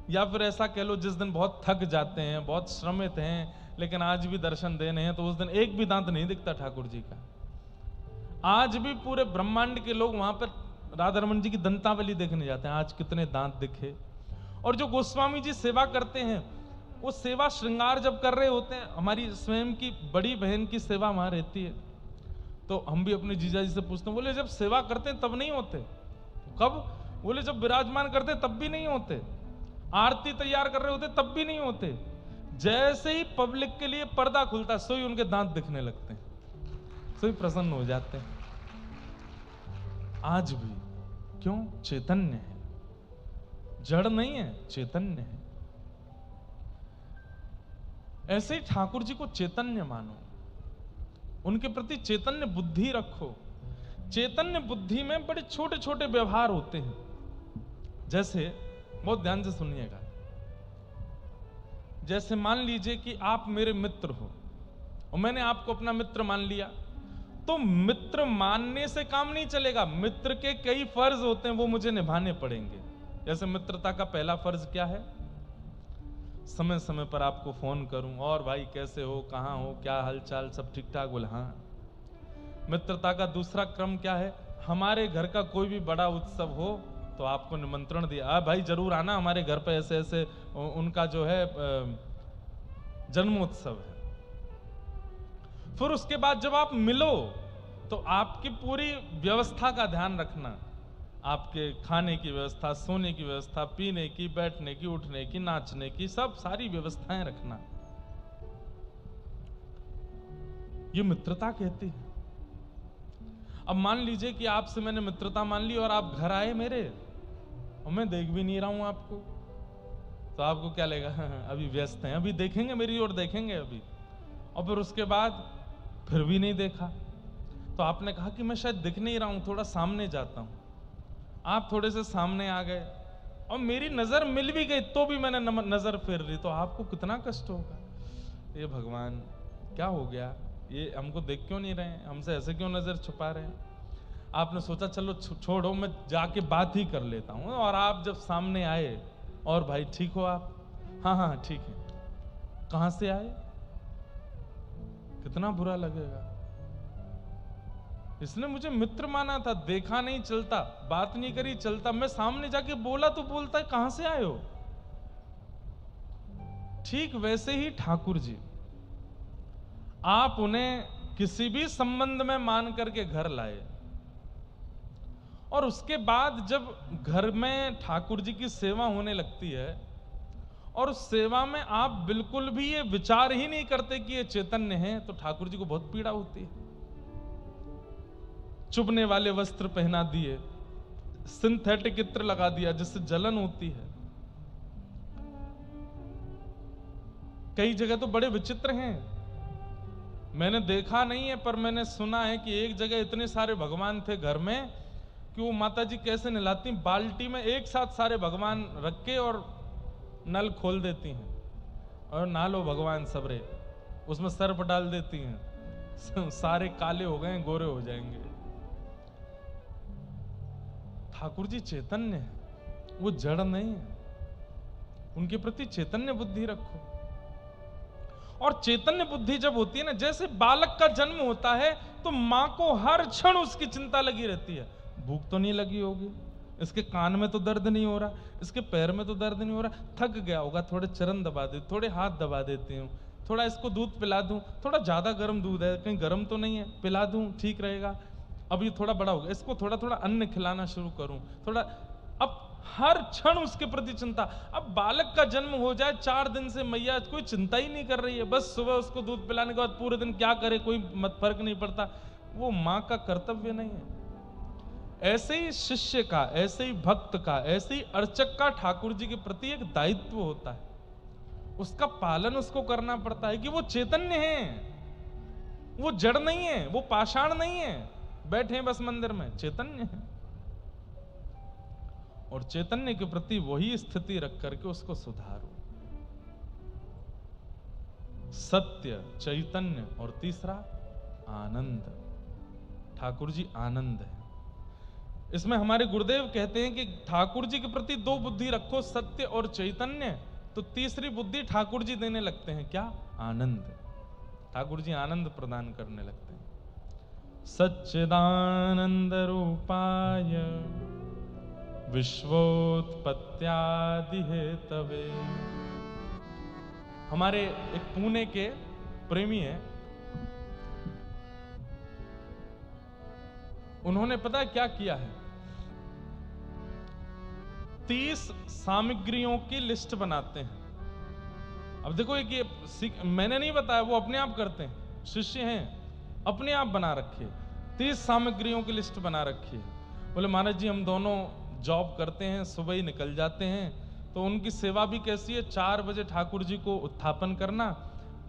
या फिर ऐसा कह लो जिस दिन बहुत थक जाते हैं, बहुत श्रमित हैं, लेकिन आज भी दर्शन देने हैं, तो उस दिन एक भी दांत नहीं दिखता ठाकुर जी का। आज भी पूरे ब्रह्मांड के लोग वहां पर राधारमण जी की दंतावली देखने जाते हैं, आज कितने दांत दिखे। और जो गोस्वामी जी सेवा करते हैं, वो सेवा श्रृंगार जब कर रहे होते हैं, हमारी स्वयं की बड़ी बहन की सेवा वहां रहती है, तो हम भी अपने जीजा जी से पूछते हैं, बोले जब सेवा करते हैं तब नहीं होते? कब? बोले जब विराजमान करते तब भी नहीं होते, आरती तैयार कर रहे होते तब भी नहीं होते। जैसे ही पब्लिक के लिए पर्दा खुलता, सोई उनके दांत दिखने लगते हैं, सोई प्रसन्न हो जाते हैं। आज भी क्यों? चैतन्य है, जड़ नहीं है, चैतन्य है। ऐसे ही ठाकुर जी को चैतन्य मानो, उनके प्रति चैतन्य बुद्धि रखो। चैतन्य बुद्धि में बड़े छोटे छोटे व्यवहार होते हैं। जैसे, बहुत ध्यान से सुनिएगा, जैसे मान लीजिए कि आप मेरे मित्र हो और मैंने आपको अपना मित्र मान लिया, तो मित्र मानने से काम नहीं चलेगा। मित्र के कई फर्ज होते हैं, वो मुझे निभाने पड़ेंगे। जैसे मित्रता का पहला फर्ज क्या है? समय समय पर आपको फोन करूं, और भाई कैसे हो, कहां हो, क्या हालचाल, सब ठीक ठाक? बोले हाँ। मित्रता का दूसरा क्रम क्या है? हमारे घर का कोई भी बड़ा उत्सव हो तो आपको निमंत्रण दिया, भाई जरूर आना हमारे घर पे, ऐसे ऐसे उनका जो है जन्मोत्सव है। फिर उसके बाद जब आप मिलो तो आपकी पूरी व्यवस्था का ध्यान रखना, आपके खाने की व्यवस्था, सोने की व्यवस्था, पीने की, बैठने की, उठने की, नाचने की, सब सारी व्यवस्थाएं रखना। ये मित्रता कहती है। अब मान लीजिए कि आपसे मैंने मित्रता मान ली और आप घर आए मेरे और मैं देख भी नहीं रहा हूं आपको, तो आपको क्या लगेगा? अभी व्यस्त हैं, अभी देखेंगे, मेरी ओर देखेंगे अभी। और फिर उसके बाद फिर भी नहीं देखा, तो आपने कहा कि मैं शायद दिख नहीं रहा हूं, थोड़ा सामने जाता हूं। आप थोड़े से सामने आ गए और मेरी नजर मिल भी गई तो भी मैंने नजर फेर ली, तो आपको कितना कष्ट होगा? ये भगवान क्या हो गया, ये हमको देख क्यों नहीं रहे हैं, हमसे ऐसे क्यों नजर छुपा रहे हैं? आपने सोचा चलो छोड़ो, मैं जाके बात ही कर लेता हूं। और आप जब सामने आए, और भाई ठीक हो आप? हाँ हाँ ठीक है। कहां से आए? कितना बुरा लगेगा। इसने मुझे मित्र माना था, देखा नहीं चलता, बात नहीं करी चलता, मैं सामने जाके बोला तो बोलता है कहां से आए हो? ठीक वैसे ही ठाकुर जी, आप उन्हें किसी भी संबंध में मान करके घर लाए और उसके बाद जब घर में ठाकुर जी की सेवा होने लगती है और उस सेवा में आप बिल्कुल भी ये विचार ही नहीं करते कि ये चैतन्य है, तो ठाकुर जी को बहुत पीड़ा होती है। चुभने वाले वस्त्र पहना दिए, सिंथेटिक इत्र लगा दिया जिससे जलन होती है। कई जगह तो बड़े विचित्र हैं, मैंने देखा नहीं है पर मैंने सुना है कि एक जगह इतने सारे भगवान थे घर में कि वो माता जी कैसे नहलाती, बाल्टी में एक साथ सारे भगवान रख के और नल खोल देती हैं और नहा लो भगवान सबरे, उसमें सर्फ डाल देती हैं, सारे काले हो गए गोरे हो जाएंगे। ठाकुर जी चैतन्य है, वो जड़ नहीं है, उनके प्रति चैतन्य बुद्धि रखो। और चैतन्य बुद्धि जब होती है ना, जैसे बालक का जन्म होता है तो मां को हर क्षण उसकी चिंता लगी रहती है, भूख तो नहीं लगी होगी, इसके कान में तो दर्द नहीं हो रहा, इसके पैर में तो दर्द नहीं हो रहा, थक गया होगा, थोड़े चरण दबा दे, थोड़े हाथ दबा देती हूँ, थोड़ा इसको दूध पिला दूं, थोड़ा ज्यादा गर्म दूध है, कहीं गर्म तो नहीं है, पिला दूं ठीक रहेगा, अब ये थोड़ा बड़ा हो गया, इसको थोड़ा थोड़ा अन्न खिलाना शुरू करूं, थोड़ा। अब हर क्षण उसके प्रति चिंता। अब बालक का जन्म हो जाए 4 दिन से मैया कोई चिंता ही नहीं कर रही है, बस सुबह उसको दूध पिलाने के बाद पूरे दिन क्या करे कोई फर्क नहीं पड़ता, वो मां का कर्तव्य नहीं है। ऐसे ही शिष्य का, ऐसे ही भक्त का, ऐसे ही अर्चक का ठाकुर जी के प्रति एक दायित्व होता है, उसका पालन उसको करना पड़ता है कि वो चैतन्य है, वो जड़ नहीं है, वो पाषाण नहीं है, बैठे हैं बस मंदिर में, चैतन्य है। और चैतन्य के प्रति वही स्थिति रख करके उसको सुधारो। सत्य, चैतन्य और तीसरा आनंद। ठाकुर जी आनंद है। इसमें हमारे गुरुदेव कहते हैं कि ठाकुर जी के प्रति 2 बुद्धि रखो, सत्य और चैतन्य, तो तीसरी बुद्धि ठाकुर जी देने लगते हैं, क्या? आनंद। ठाकुर जी आनंद प्रदान करने लगते हैं। सच्चिदानंद रूपाय विश्वोत्पत्त्यादि हेतवे। हमारे एक पुणे के प्रेमी हैं, उन्होंने पता क्या किया है, 30 सामग्रियों की लिस्ट बनाते हैं। अब देखो एक ये मैंने नहीं बताया, वो अपने आप करते हैं, शिष्य हैं, अपने आप बना रखे, 30 सामग्रियों की लिस्ट बना रखी है। बोले महाराज जी हम दोनों जॉब करते हैं, सुबह ही निकल जाते हैं, तो उनकी सेवा भी कैसी है, 4 बजे ठाकुर जी को उत्थापन करना,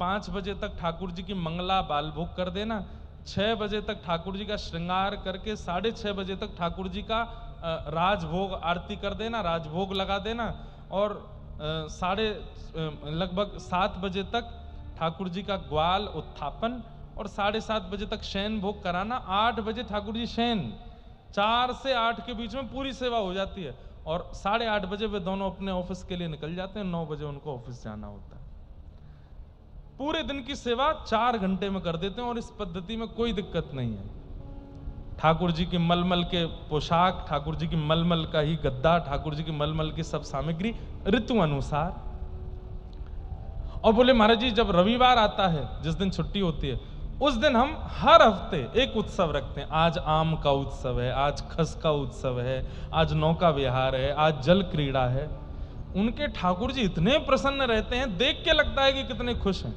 5 बजे तक ठाकुर जी की मंगला बाल भोग कर देना, 6 बजे तक ठाकुर जी का श्रृंगार करके 6:30 बजे तक ठाकुर जी का राजभोग आरती कर देना, राजभोग लगा देना, और लगभग 7 बजे तक ठाकुर जी का ग्वाल उत्थापन और 7:30 बजे तक शयन भोग कराना, 8 बजे ठाकुर जी शयन, 4 से 8 के बीच में पूरी सेवा हो जाती है, और 8:30 बजे वे दोनों अपने ऑफिस के लिए निकल जाते हैं, 9 बजे उनको ऑफिस जाना होता है। पूरे दिन की सेवा 4 घंटे में कर देते हैं और इस पद्धति में कोई दिक्कत नहीं है। ठाकुर जी की मलमल के पोशाक, ठाकुर जी की मलमल का ही गद्दा, ठाकुर जी की मलमल की सब सामग्री ऋतु अनुसार। और बोले महाराज जी जब रविवार आता है, जिस दिन छुट्टी होती है, उस दिन हम हर हफ्ते एक उत्सव रखते हैं। आज आम का उत्सव है, आज खस का उत्सव है, आज नौका विहार है, आज जल क्रीड़ा है। उनके ठाकुर जी इतने प्रसन्न रहते हैं, देख के लगता है कि कितने खुश हैं।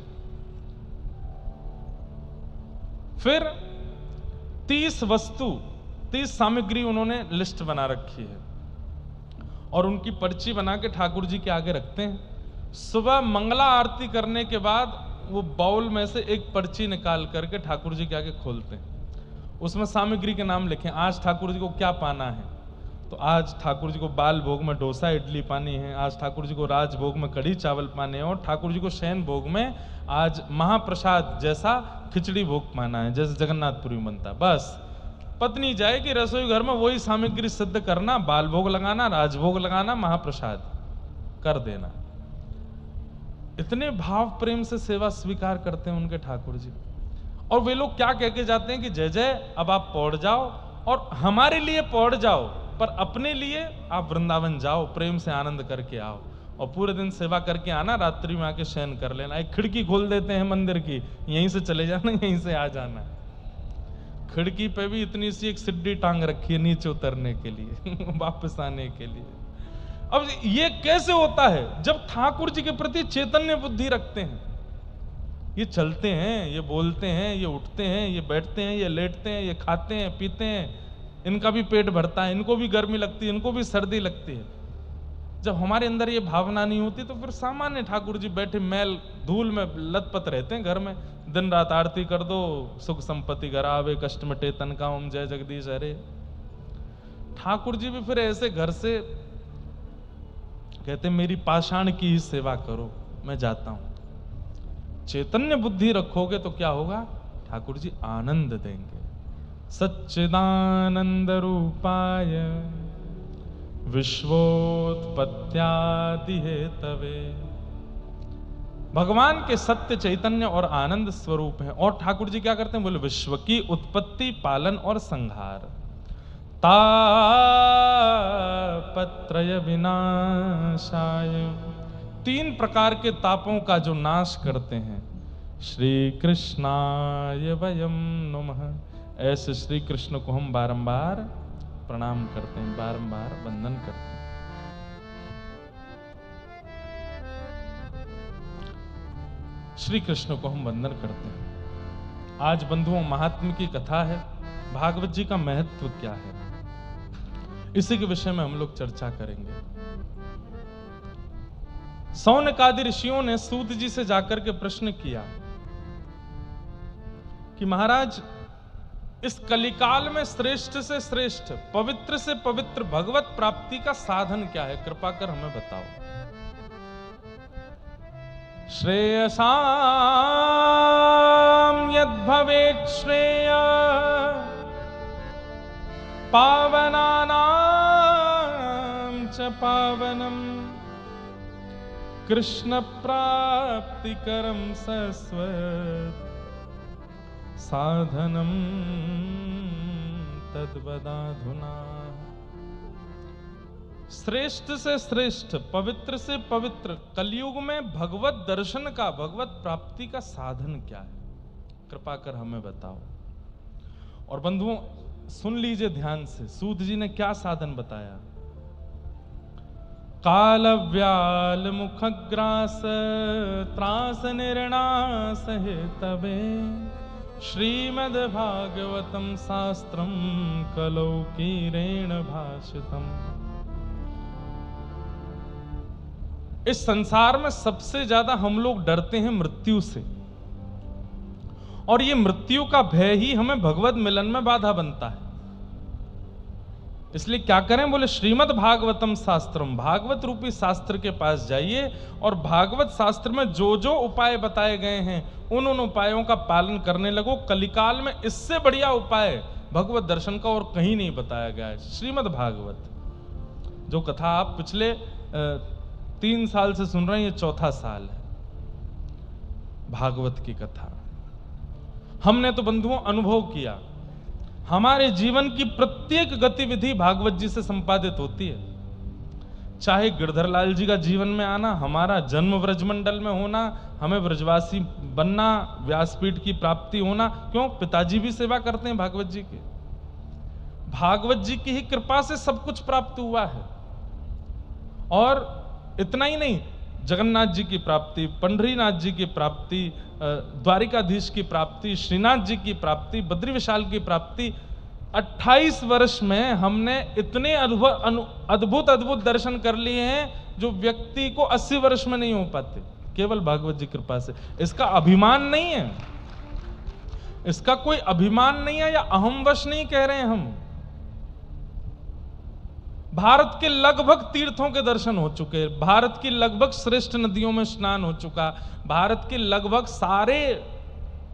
फिर 30 सामग्री उन्होंने लिस्ट बना रखी है और उनकी पर्ची बना के ठाकुर जी के आगे रखते हैं। सुबह मंगला आरती करने के बाद वो बाउल में से एक पर्ची निकाल करके ठाकुर जी के आगे खोलते हैं। उसमें सामग्री के नाम लिखें, आज ठाकुर जी को क्या पाना है। तो आज ठाकुर जी को बाल भोग में डोसा इडली पानी है, आज ठाकुर जी को राज भोग में कढ़ी चावल पाने हैं, और ठाकुर जी को शयन भोग में आज महाप्रसाद जैसा खिचड़ी भोग पाना है, जैसे जगन्नाथपुरी में बनता है। बस पत्नी जाएगी रसोई घर में, वही सामग्री सिद्ध करना, बाल भोग लगाना, राजभोग लगाना, महाप्रसाद कर देना। इतने भाव प्रेम से सेवा स्वीकार करते हैं उनके ठाकुर जी। और वे लोग क्या कह के जाते हैं कि जय जय अब आप पौड़ जाओ, और हमारे लिए पौड़ जाओ, पर अपने लिए आप वृंदावन जाओ, प्रेम से आनंद करके आओ, और पूरे दिन सेवा करके आना, रात्रि में आके शयन कर लेना। एक खिड़की खोल देते हैं मंदिर की, यहीं से चले जाना, यहीं से आ जाना। खिड़की पे भी इतनी सी एक सिड्डी टांग रखी है नीचे उतरने के लिए वापस आने के लिए। अब ये कैसे होता है? जब ठाकुर जी के प्रति चैतन्य बुद्धि रखते हैं। ये चलते हैं, ये बोलते हैं, ये उठते हैं, ये बैठते हैं, ये लेटते हैं, ये खाते हैं, पीते हैं, इनका भी पेट भरता है, इनको भी गर्मी लगती है, इनको भी सर्दी लगती है। जब हमारे अंदर ये भावना नहीं होती तो फिर सामान्य ठाकुर जी बैठे मैल धूल में लथपथ रहते हैं घर में, दिन रात आरती कर दो, सुख संपत्ति घर आवे, कष्ट मिटे तन का, ओम जय जगदीश हरे। ठाकुर जी भी फिर ऐसे घर से कहते मेरी पाषाण की ही सेवा करो, मैं जाता हूं। चैतन्य बुद्धि रखोगे तो क्या होगा? ठाकुर जी आनंद देंगे। सच्चिदानंद रूपाय विश्वोत्पत्त्यादि हेतवे। भगवान के सत्य चैतन्य और आनंद स्वरूप है। और ठाकुर जी क्या करते हैं? बोले विश्व की उत्पत्ति, पालन और संहार। तापत्रय विनाशाय, 3 प्रकार के तापों का जो नाश करते हैं। श्री कृष्णाय वयम नमः। ऐसे श्री कृष्ण को हम बारंबार प्रणाम करते हैं, बारंबार वंदन करते हैं। श्री कृष्ण को हम वंदन करते हैं। आज बंधुओं महात्म्य की कथा है, भागवत जी का महत्व क्या है, इसी के विषय में हम लोग चर्चा करेंगे। सौनकादि ऋषियों ने सूत जी से जाकर के प्रश्न किया कि महाराज इस कलिकाल में श्रेष्ठ से श्रेष्ठ, पवित्र से पवित्र भगवत प्राप्ति का साधन क्या है, कृपा कर हमें बताओ। श्रेयसाम यद भवेत् श्रेय पावनानां च पावनम कृष्ण प्राप्तिकरं सस्वत् साधनम तद्वदाधुना। श्रेष्ठ से श्रेष्ठ, पवित्र से पवित्र कलयुग में भगवत दर्शन का, भगवत प्राप्ति का साधन क्या है, कृपा कर हमें बताओ। और बंधुओं सुन लीजिए ध्यान से, सूत जी ने क्या साधन बताया। काल व्याल मुखग्रास त्रास निर्णास हेतवे श्रीमद् भागवतम शास्त्रम कलौकीरेण भाषितम। इस संसार में सबसे ज्यादा हम लोग डरते हैं मृत्यु से, और ये मृत्यु का भय ही हमें भगवत मिलन में बाधा बनता है। इसलिए क्या करें? बोले श्रीमद् भागवतम शास्त्रम, भागवत रूपी शास्त्र के पास जाइए और भागवत शास्त्र में जो जो उपाय बताए गए हैं उन उपायों का पालन करने लगो। कलिकाल में इससे बढ़िया उपाय भगवत दर्शन का और कहीं नहीं बताया गया है। श्रीमद् भागवत, जो कथा आप पिछले 3 साल से सुन रहे हैं, ये 4था साल है भागवत की कथा। हमने तो बंधुओं अनुभव किया हमारे जीवन की प्रत्येक गतिविधि भागवत जी से संपादित होती है। चाहे गिरधर लाल जी का जीवन में आना, हमारा जन्म ब्रजमंडल में होना, हमें ब्रजवासी बनना, व्यासपीठ की प्राप्ति होना, क्यों? पिताजी भी सेवा करते हैं भागवत जी की। भागवत जी की ही कृपा से सब कुछ प्राप्त हुआ है। और इतना ही नहीं, जगन्नाथ जी की प्राप्ति, पंढरीनाथ जी की प्राप्ति, द्वारिकाधीश की प्राप्ति, श्रीनाथ जी की प्राप्ति, बद्री विशाल की प्राप्ति, 28 वर्ष में हमने इतने अद्भुत अद्भुत दर्शन कर लिए हैं जो व्यक्ति को 80 वर्ष में नहीं हो पाते, केवल भागवत जी कृपा से। इसका अभिमान नहीं है, इसका कोई अभिमान नहीं है या अहमवश नहीं कह रहे हैं हम। भारत के लगभग तीर्थों के दर्शन हो चुके, भारत की लगभग श्रेष्ठ नदियों में स्नान हो चुका, भारत के लगभग सारे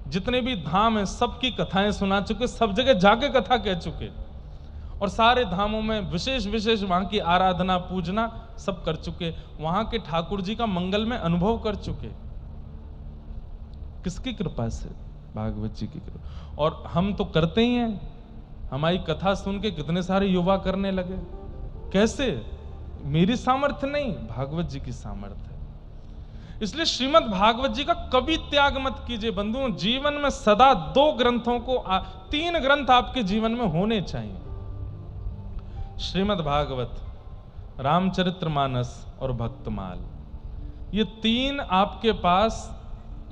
जितने भी धाम हैं सबकी कथाएं सुना चुके, सब जगह जाके कथा कह चुके, और सारे धामों में विशेष विशेष वहां की आराधना पूजना सब कर चुके, वहां के ठाकुर जी का मंगल में अनुभव कर चुके। किसकी कृपा से? भागवत जी की कृपा। और हम तो करते ही हैं। हमारी कथा सुन के कितने सारे युवा करने लगे। कैसे? मेरी सामर्थ्य नहीं, भागवत जी की सामर्थ्य है। इसलिए श्रीमद् भागवत जी का कभी त्याग मत कीजिए बंधुओं। जीवन में सदा 2 ग्रंथों को 3 ग्रंथ आपके जीवन में होने चाहिए। श्रीमद् भागवत, रामचरितमानस और भक्तमाल, ये 3 आपके पास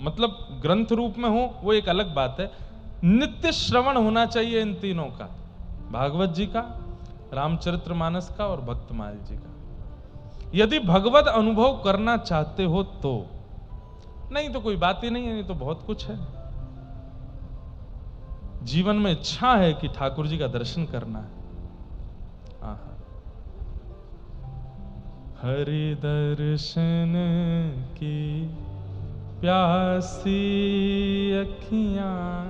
मतलब ग्रंथ रूप में हो वो एक अलग बात है, नित्य श्रवण होना चाहिए इन तीनों का, भागवत जी का, रामचरितमानस का और भक्तमाल जी का। यदि भगवत अनुभव करना चाहते हो तो, नहीं तो कोई बात ही नहीं है, नहीं तो बहुत कुछ है। जीवन में इच्छा है कि ठाकुर जी का दर्शन करना है। हरि दर्शन की प्यासी अखियां,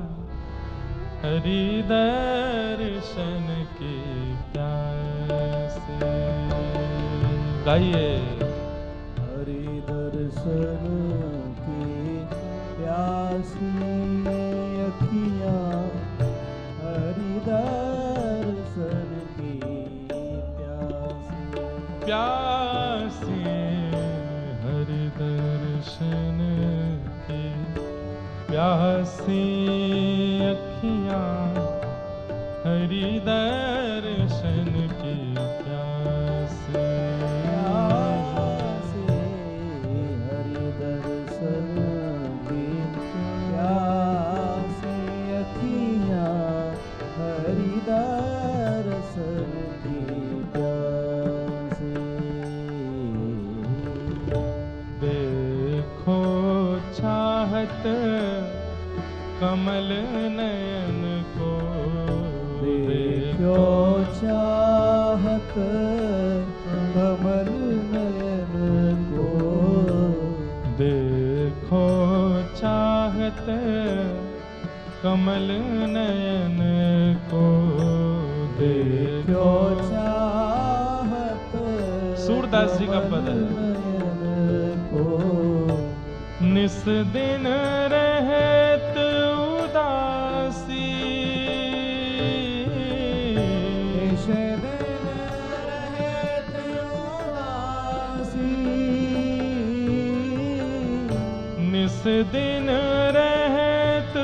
हरि दर्शन की प्यासी। गाइए। हरि दर्शन की प्यासी अखियां, हरि दर्शन की प्यासी, हरि दर्शन की प्यासी अखियां, हरि दर्शन की प्यासी। हरि दर्शन की प्यासी अखियां, हरि दर्शन की प्यासी। देखो चाहत कमल नयन को, देखो चाहत कमल नयन को, देखो चाहत कमल नयन को, देखो चाहत सूरदास जी का पद है। निस दिन रहत उदासी, निस दिन रहत उदासी, निस दिन रहत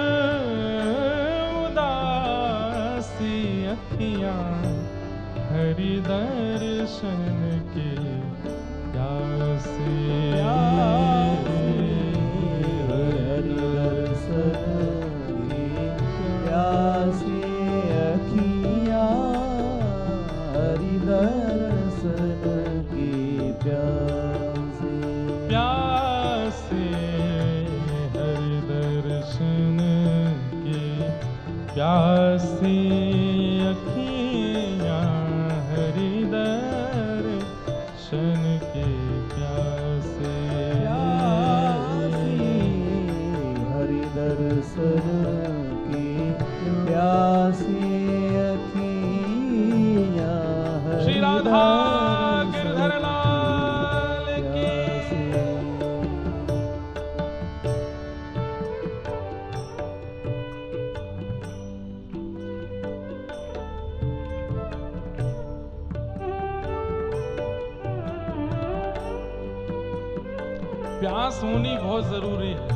उदासी अखियां, हरि दर्शन की प्यासी। हरि दर्शन की प्यासी अखियां, हरि दर्शन की प्यासी। प्यासी, हरि दर्शन की प्यासी अखियां, हरि दर्शन की प्यासी। हरि दर्शन की प्यासी अखियां, श्री राधा गिरधर लाल की। प्यास होनी बहुत जरूरी है।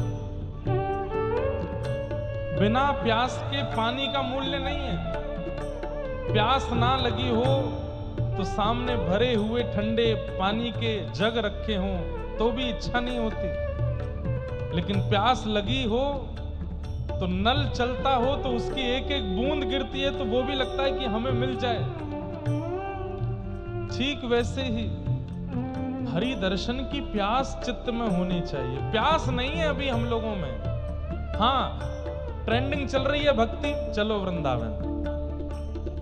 बिना प्यास के पानी का मूल्य नहीं है। प्यास ना लगी हो तो सामने भरे हुए ठंडे पानी के जग रखे हों तो भी इच्छा नहीं होती, लेकिन प्यास लगी हो तो नल चलता हो तो उसकी एक एक बूंद गिरती है तो वो भी लगता है कि हमें मिल जाए। ठीक वैसे ही हरि दर्शन की प्यास चित्त में होनी चाहिए। प्यास नहीं है अभी हम लोगों में। हाँ, ट्रेंडिंग चल रही है भक्ति, चलो वृंदावन।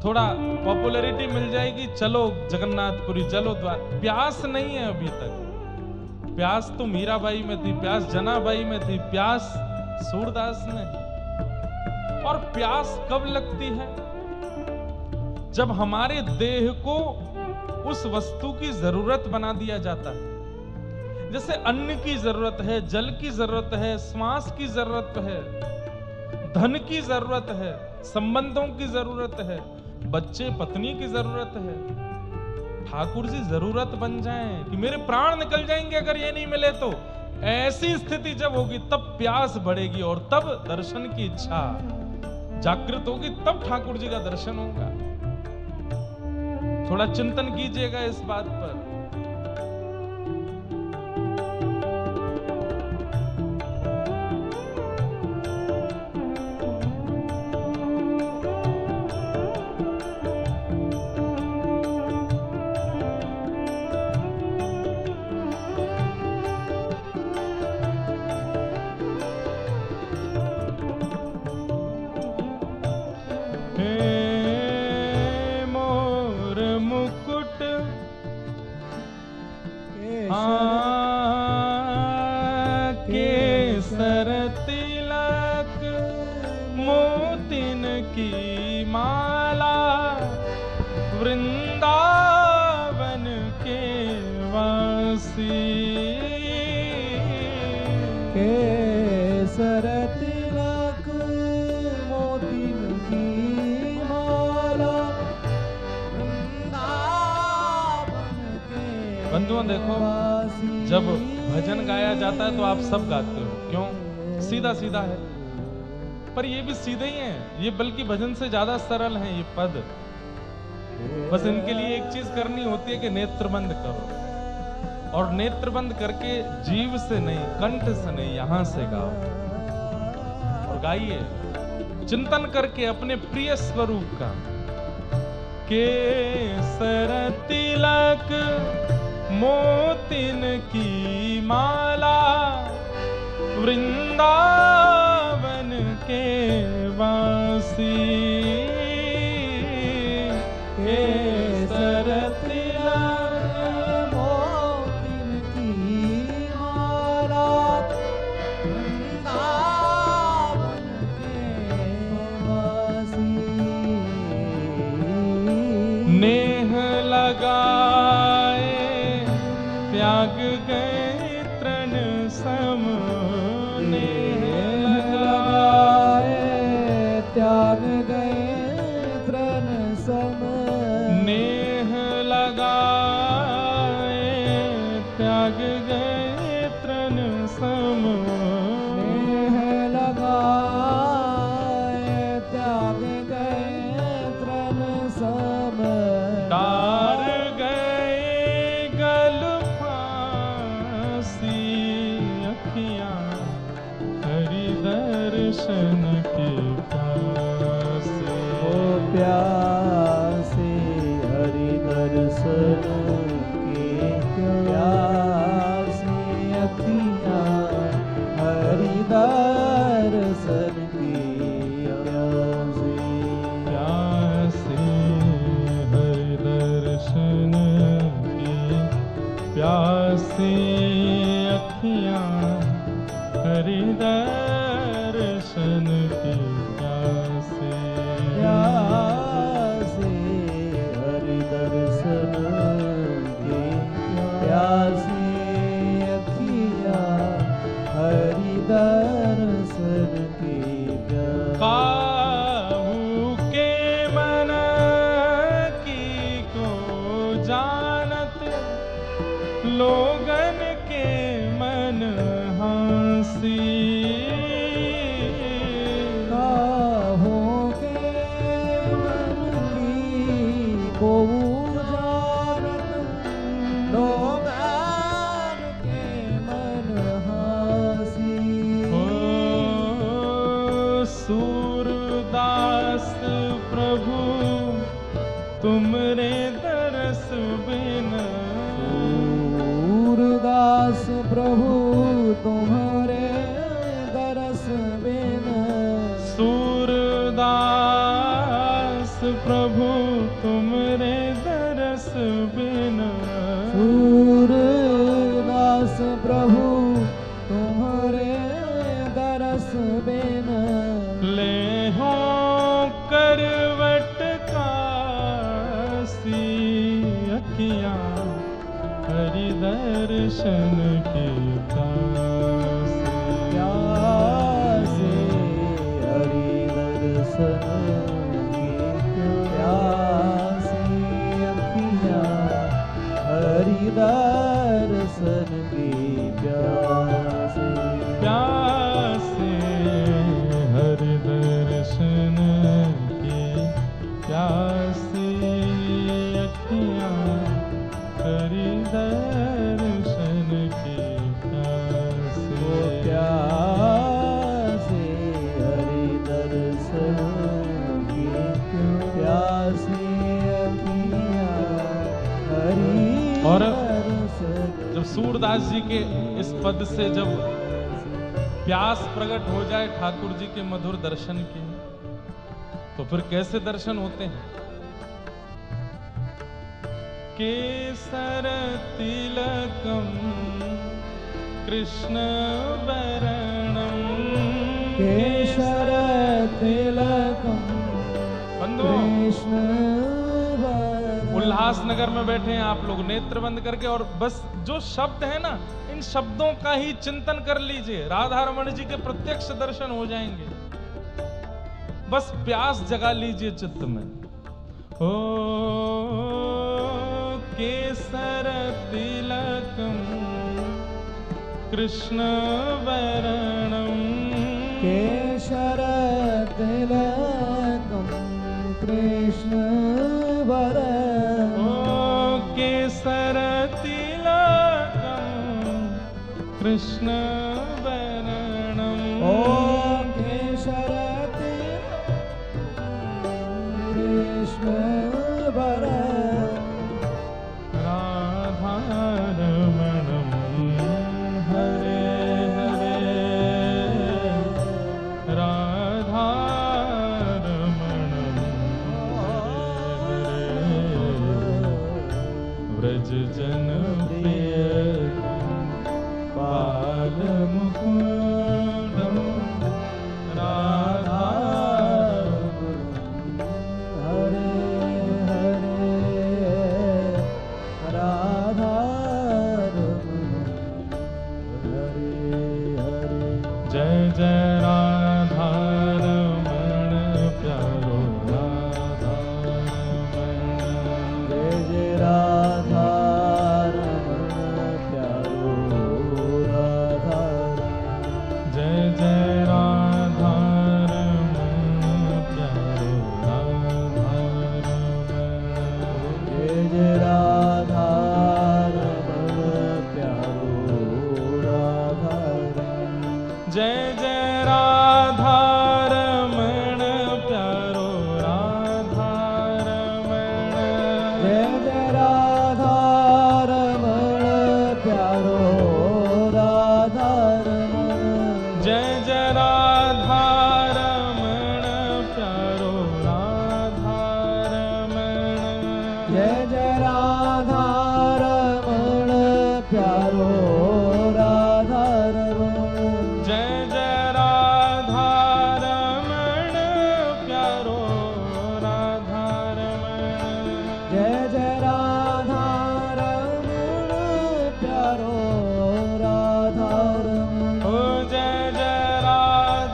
थोड़ा पॉपुलैरिटी मिल जाएगी, चलो जगन्नाथपुरी, चलो द्वार। प्यास नहीं है अभी तक। प्यास तो मीराबाई में थी, प्यास जनाबाई में थी, प्यास सूरदास में। और प्यास कब लगती है? जब हमारे देह को उस वस्तु की जरूरत बना दिया जाता है। जैसे अन्न की जरूरत है, जल की जरूरत है, श्वास की जरूरत है, धन की जरूरत है, संबंधों की जरूरत है, बच्चे पत्नी की जरूरत है। ठाकुर जी जरूरत बन जाएं कि मेरे प्राण निकल जाएंगे अगर ये नहीं मिले तो। ऐसी स्थिति जब होगी तब प्यास बढ़ेगी और तब दर्शन की इच्छा जागृत होगी, तब ठाकुर जी का दर्शन होगा। थोड़ा चिंतन कीजिएगा इस बात पर। केसर तिलक मोतिन की माला वृंदावन के वासी। केसर तिलक मोतिन की माला वृंदावन के। बंधुओं देखो, जब भजन गाया जाता है तो आप सब गाते हो, क्यों? सीधा सीधा है, पर ये भी सीधे ही हैं। ये बल्कि भजन से ज्यादा सरल हैं ये पद। बस इनके लिए एक चीज करनी होती है कि नेत्र बंद करो, और नेत्र बंद करके जीव से नहीं, कंठ से नहीं, यहां से गाओ और गाइए चिंतन करके अपने प्रिय स्वरूप का। केसर तिलक मोतिन की माला वृंदावन के वासी। केसर तिलक मोतिन की माला वृंदावन के वासी। नेह लगाए त्याग गए तृण सम। नेह लगाए त्याग गए तृण सम। नेह लगाए त्याग गए तृण सम। नेह लगाए त्याग गए तृण सम। डार गए गल फांसी अखियां हरि दर्शन के प्यासे। ओ प्यासे हरि दर्शन के प्यासे अखियां हरि दर्शन की प्यासे। प्यासे हरि दर्शन की प्यासे अखियां हरि दर्शन की प्यासे। प्यासे हरि दर्शन के प्यासे अखियां हरि दर्शन की तुम्हारे दरस बिन। सूरदास प्रभु तुमरे दरस बिन। सूरदास प्रभु तुम्हारे दरस बिन। ले हो करवट कासी अखियाँ हरि दर्शन की प्यासी। प्यासे हरि दर्शन की प्यासी अखियाँ हरि दर्शन की प्यासी। प्यासे हरि दर्शन की प्यासी अखियाँ हरि दर्शन की प्यासी। प्यासे हरि दर्शन की प्यासी अखियाँ हरि और दर्शन। जब सूरदास जी के इस पद से जब प्यास प्रकट हो जाए ठाकुर जी के मधुर दर्शन के, तो फिर कैसे दर्शन होते हैं? केसर तिलकम कृष्ण वरणम। केशर तिलकम बंधु कृष्ण वरणम। उल्लासनगर में बैठे हैं आप लोग, नेत्र बंद करके, और बस जो शब्द है ना, इन शब्दों का ही चिंतन कर लीजिए, राधा रमण जी के प्रत्यक्ष दर्शन हो जाएंगे। बस प्यास जगा लीजिए चित्त में। ओ केसर तिलकम कृष्ण वरणम। केशर तिलकम कृष्ण वरणम। ओ केसर तिलकम कृष्ण वरणम। ओ केशर तिलकम कृष्ण वरणम। राधारमणम हरे हरे राधारमणम हरे हरे। व्रज जन प्रिय बाल मुकुंदम राधारमणम हरे हरे राधारमण हरे हरे। जय जय राधारमण प्यारो राधारमण। जय जय राधारमण प्यारो राधारमण। जय जय राधारमण प्यारो राधारमण। जय जय राधारमण प्यारो राधारमण। जय जय राधारमण प्यारो राधारमण। जय जय राधारमण प्यारो राधारमण। जय जय राधारमण प्यारो राधारमण। जय जय राधारमण प्यारो राधारमण। जय जय राधारमण प्यारो राधारमण। जय जय राधारमण प्यारो राधारमण। ओ जय जय राधारमण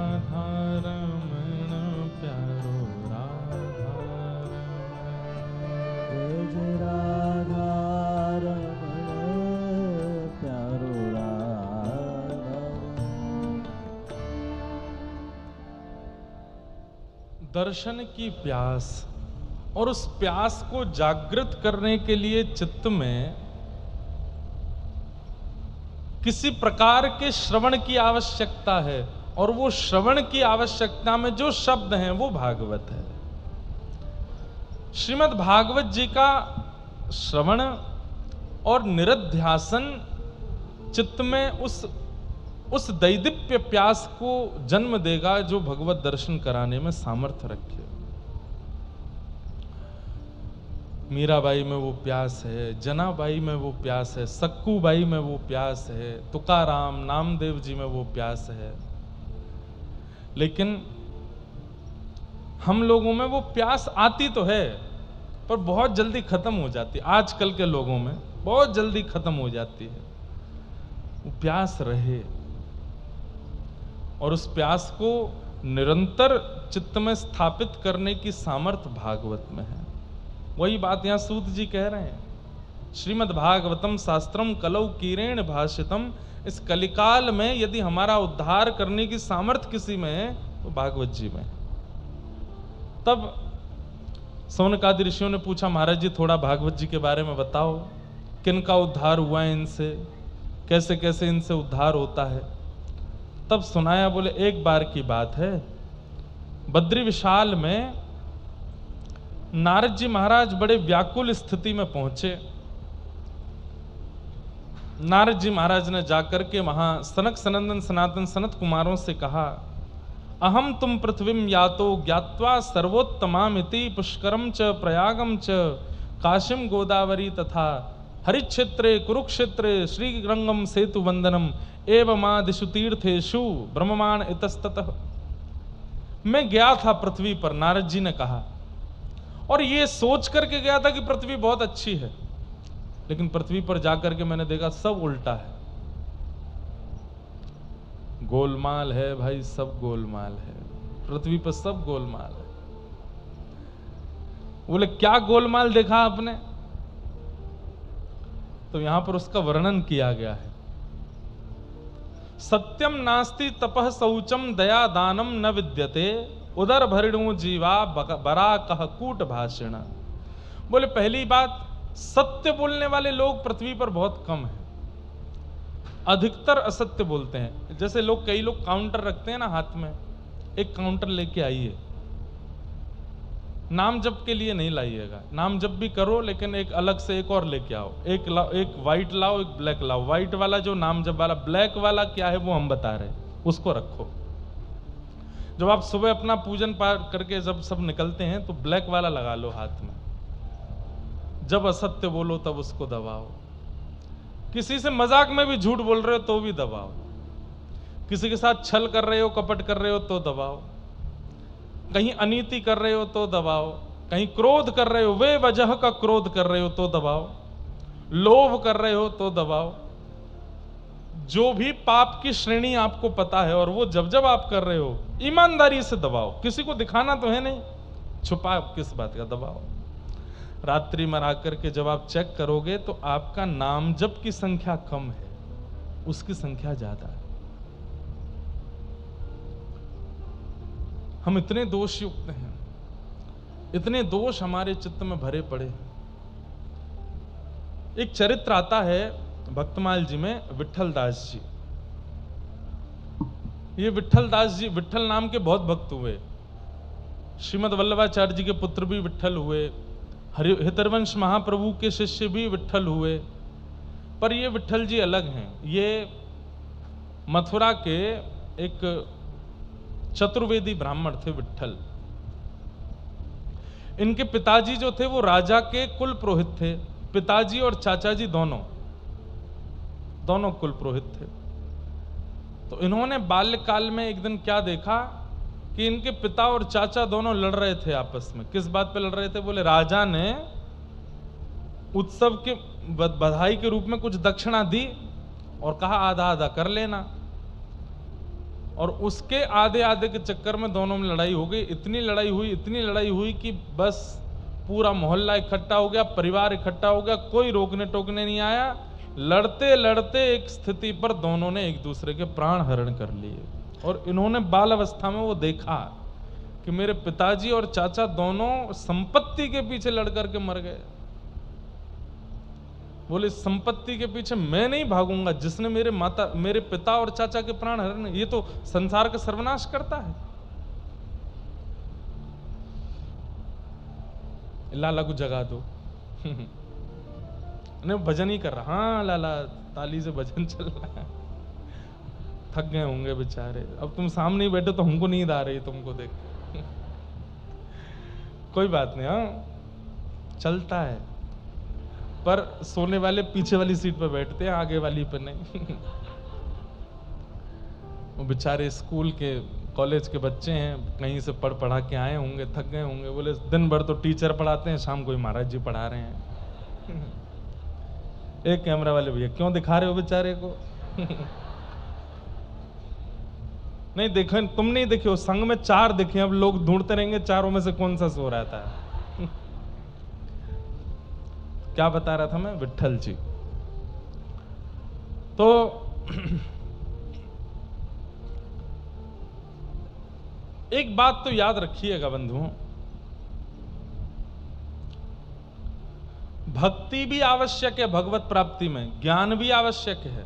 राधा रमण प्यारो राधा जय जय राधा रमण प्यारो राधा। दर्शन की प्यास, और उस प्यास को जागृत करने के लिए चित्त में किसी प्रकार के श्रवण की आवश्यकता है, और वो श्रवण की आवश्यकता में जो शब्द हैं वो भागवत है। श्रीमद् भागवत जी का श्रवण और निरध्यासन चित्त में उस दैदिप्य प्यास को जन्म देगा जो भगवत दर्शन कराने में सामर्थ्य रखे। मीराबाई में वो प्यास है, जनाबाई में वो प्यास है, सक्कूबाई में वो प्यास है, तुकाराम नामदेव जी में वो प्यास है। लेकिन हम लोगों में वो प्यास आती तो है, पर बहुत जल्दी खत्म हो जाती है। आजकल के लोगों में बहुत जल्दी खत्म हो जाती है। वो प्यास रहे, और उस प्यास को निरंतर चित्त में स्थापित करने की सामर्थ्य भागवत में है। वही बात यहां सूत जी कह रहे हैं, श्रीमद् भागवतम शास्त्रम कलौ कीरेण भाषितम। इस कलिकाल में यदि हमारा उद्धार करने की सामर्थ्य किसी में है तो भागवत जी में। तब सौनकादि ऋषियों ने पूछा, महाराज जी थोड़ा भागवत जी के बारे में बताओ, किनका उद्धार हुआ है इनसे, कैसे कैसे इनसे उद्धार होता है। तब सुनाया, बोले एक बार की बात है, बद्री विशाल में नारद जी महाराज बड़े व्याकुल स्थिति में पहुंचे। नारद जी महाराज ने जाकर के वहां सनक सनंदन सनातन सनत कुमारों से कहा, अहम तुम पृथ्वीम यातो ज्ञात्वा सर्वोत्तमामिति पुष्करम च प्रयागम च काशिम गोदावरी तथा हरिक्षेत्रे कुरुक्षेत्रे श्रीरंगम सेतु वंदनम एवमादिषु तीर्थेषु ब्रह्ममाण इतस्ततः। मैं गया था पृथ्वी पर, नारद जी ने कहा, और ये सोच करके गया था कि पृथ्वी बहुत अच्छी है, लेकिन पृथ्वी पर जाकर के मैंने देखा सब उल्टा है, गोलमाल है भाई, सब गोलमाल है, पृथ्वी पर सब गोलमाल है। बोले क्या गोलमाल देखा आपने? तो यहां पर उसका वर्णन किया गया है, सत्यम नास्ति तपः शौचम दया दानम न विद्यते उदर भरिणु जीवा बरा कह कूट भाषण। बोले पहली बात, सत्य बोलने वाले लोग पृथ्वी पर बहुत कम हैं, अधिकतर असत्य बोलते हैं। जैसे लोग, कई लोग काउंटर रखते हैं ना हाथ में, एक काउंटर लेके आइए, नाम जप के लिए नहीं लाइएगा, नाम जप भी करो लेकिन एक अलग से एक और लेके आओ, एक व्हाइट लाओ, एक ब्लैक लाओ। व्हाइट वाला जो नाम जप वाला, ब्लैक वाला क्या है वो हम बता रहे, उसको रखो। जब आप सुबह अपना पूजन पाठ करके जब सब निकलते हैं तो ब्लैक वाला लगा लो हाथ में। जब असत्य बोलो तब उसको दबाओ, किसी से मजाक में भी झूठ बोल रहे हो तो भी दबाओ, किसी के साथ छल कर रहे हो, कपट कर रहे हो तो दबाओ, कहीं अनीति कर रहे हो तो दबाओ, कहीं क्रोध कर रहे हो, वे वजह का क्रोध कर रहे हो तो दबाओ, लोभ कर रहे हो तो दबाओ। जो भी पाप की श्रेणी आपको पता है और वो जब जब आप कर रहे हो ईमानदारी से दबाओ, किसी को दिखाना तो है नहीं, छुपा किस बात का, दबाओ। रात्रि में आकर के जब आप चेक करोगे तो आपका नाम जप की संख्या कम है, उसकी संख्या ज्यादा है। हम इतने दोष युक्त हैं, इतने दोष हमारे चित्त में भरे पड़े। एक चरित्र आता है भक्तमाल जी में, विट्ठल दास जी। ये विट्ठल दास जी विट्ठल नाम के बहुत भक्त हुए। श्रीमद् वल्लभाचार्य जी के पुत्र भी विट्ठल हुए, हितरवंश महाप्रभु के शिष्य भी विट्ठल हुए। पर ये विट्ठल जी अलग हैं। ये मथुरा के एक चतुर्वेदी ब्राह्मण थे विट्ठल। इनके पिताजी जो थे वो राजा के कुल पुरोहित थे। पिताजी और चाचा जी दोनों कुल पुरोहित थे। तो इन्होंने बाल्यकाल में एक दिन क्या देखा कि इनके पिता और चाचा दोनों लड़ रहे थे आपस में। किस बात पे लड़ रहे थे? बोले राजा ने उत्सव के बधाई के रूप में कुछ दक्षिणा दी और कहा आधा आधा कर लेना। और उसके आधे आधे के चक्कर में दोनों में लड़ाई हो गई। इतनी लड़ाई हुई कि बस पूरा मोहल्ला इकट्ठा हो गया, परिवार इकट्ठा हो गया, कोई रोकने टोकने नहीं आया। लड़ते लड़ते एक स्थिति पर दोनों ने एक दूसरे के प्राण हरण कर लिए। और इन्होंने बाल अवस्था में वो देखा कि मेरे पिताजी और चाचा दोनों संपत्ति के पीछे लड़ करके मर गए। बोले संपत्ति के पीछे मैं नहीं भागूंगा, जिसने मेरे पिता और चाचा के प्राण हरण, ये तो संसार का सर्वनाश करता है। लाला को जगा दो। नहीं भजन ही कर रहा। हाँ लाला ताली से भजन चल रहा है। थक गए होंगे बेचारे, अब तुम सामने ही बैठे तो हमको नींद आ रही तुमको देख। कोई बात नहीं, हाँ चलता है, पर सोने वाले पीछे वाली सीट पर बैठते हैं, आगे वाली पर नहीं। वो बेचारे स्कूल के कॉलेज के बच्चे हैं, कहीं से पढ़ा के आए होंगे, थक गए होंगे। बोले दिन भर तो टीचर पढ़ाते हैं, शाम को ही महाराज जी पढ़ा रहे हैं। एक कैमरा वाले भैया क्यों दिखा रहे हो बेचारे को? नहीं देखे, तुम नहीं देखे हो, संग में 4 दिखे, अब लोग ढूंढते रहेंगे चारों में से कौन सा सो रहा था। क्या बता रहा था मैं? विट्ठल जी। तो एक बात तो याद रखिएगा बंधुओं, भक्ति भी आवश्यक है भगवत प्राप्ति में, ज्ञान भी आवश्यक है,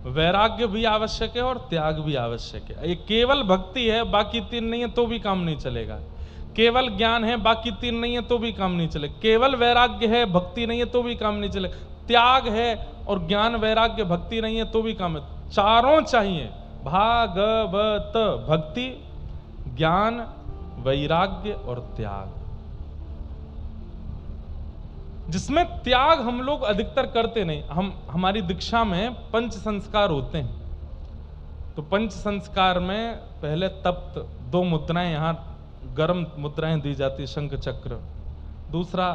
वैराग्य भी आवश्यक है और त्याग भी आवश्यक है। ये केवल भक्ति है, बाकी 3 नहीं है तो भी काम नहीं चलेगा। केवल ज्ञान है, बाकी 3 नहीं है तो भी काम नहीं चलेगा। केवल वैराग्य है, भक्ति नहीं है तो भी काम नहीं चलेगा। त्याग है और ज्ञान वैराग्य भक्ति नहीं है तो भी काम है। चारों चाहिए, भागवत, भक्ति, ज्ञान, वैराग्य और त्याग। जिसमें त्याग हम लोग अधिकतर करते नहीं। हमारी दीक्षा में 5 संस्कार होते हैं। तो 5 संस्कार में पहले तप्त 2 मुद्राएं, यहां गर्म मुद्राएं दी जाती, शंख चक्र। दूसरा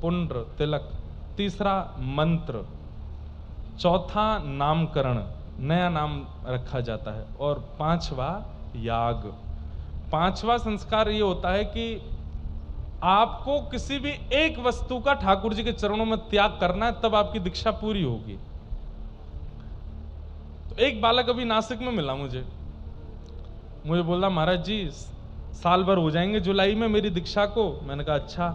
पुंड्र तिलक, तीसरा मंत्र, चौथा नामकरण, नया नाम रखा जाता है, और 5वां याग। 5वां संस्कार ये होता है कि आपको किसी भी एक वस्तु का ठाकुर जी के चरणों में त्याग करना है, तब आपकी दीक्षा पूरी होगी। तो एक बालक अभी नासिक में मिला मुझे बोला महाराज जी साल भर हो जाएंगे जुलाई में मेरी दीक्षा को। मैंने कहा अच्छा,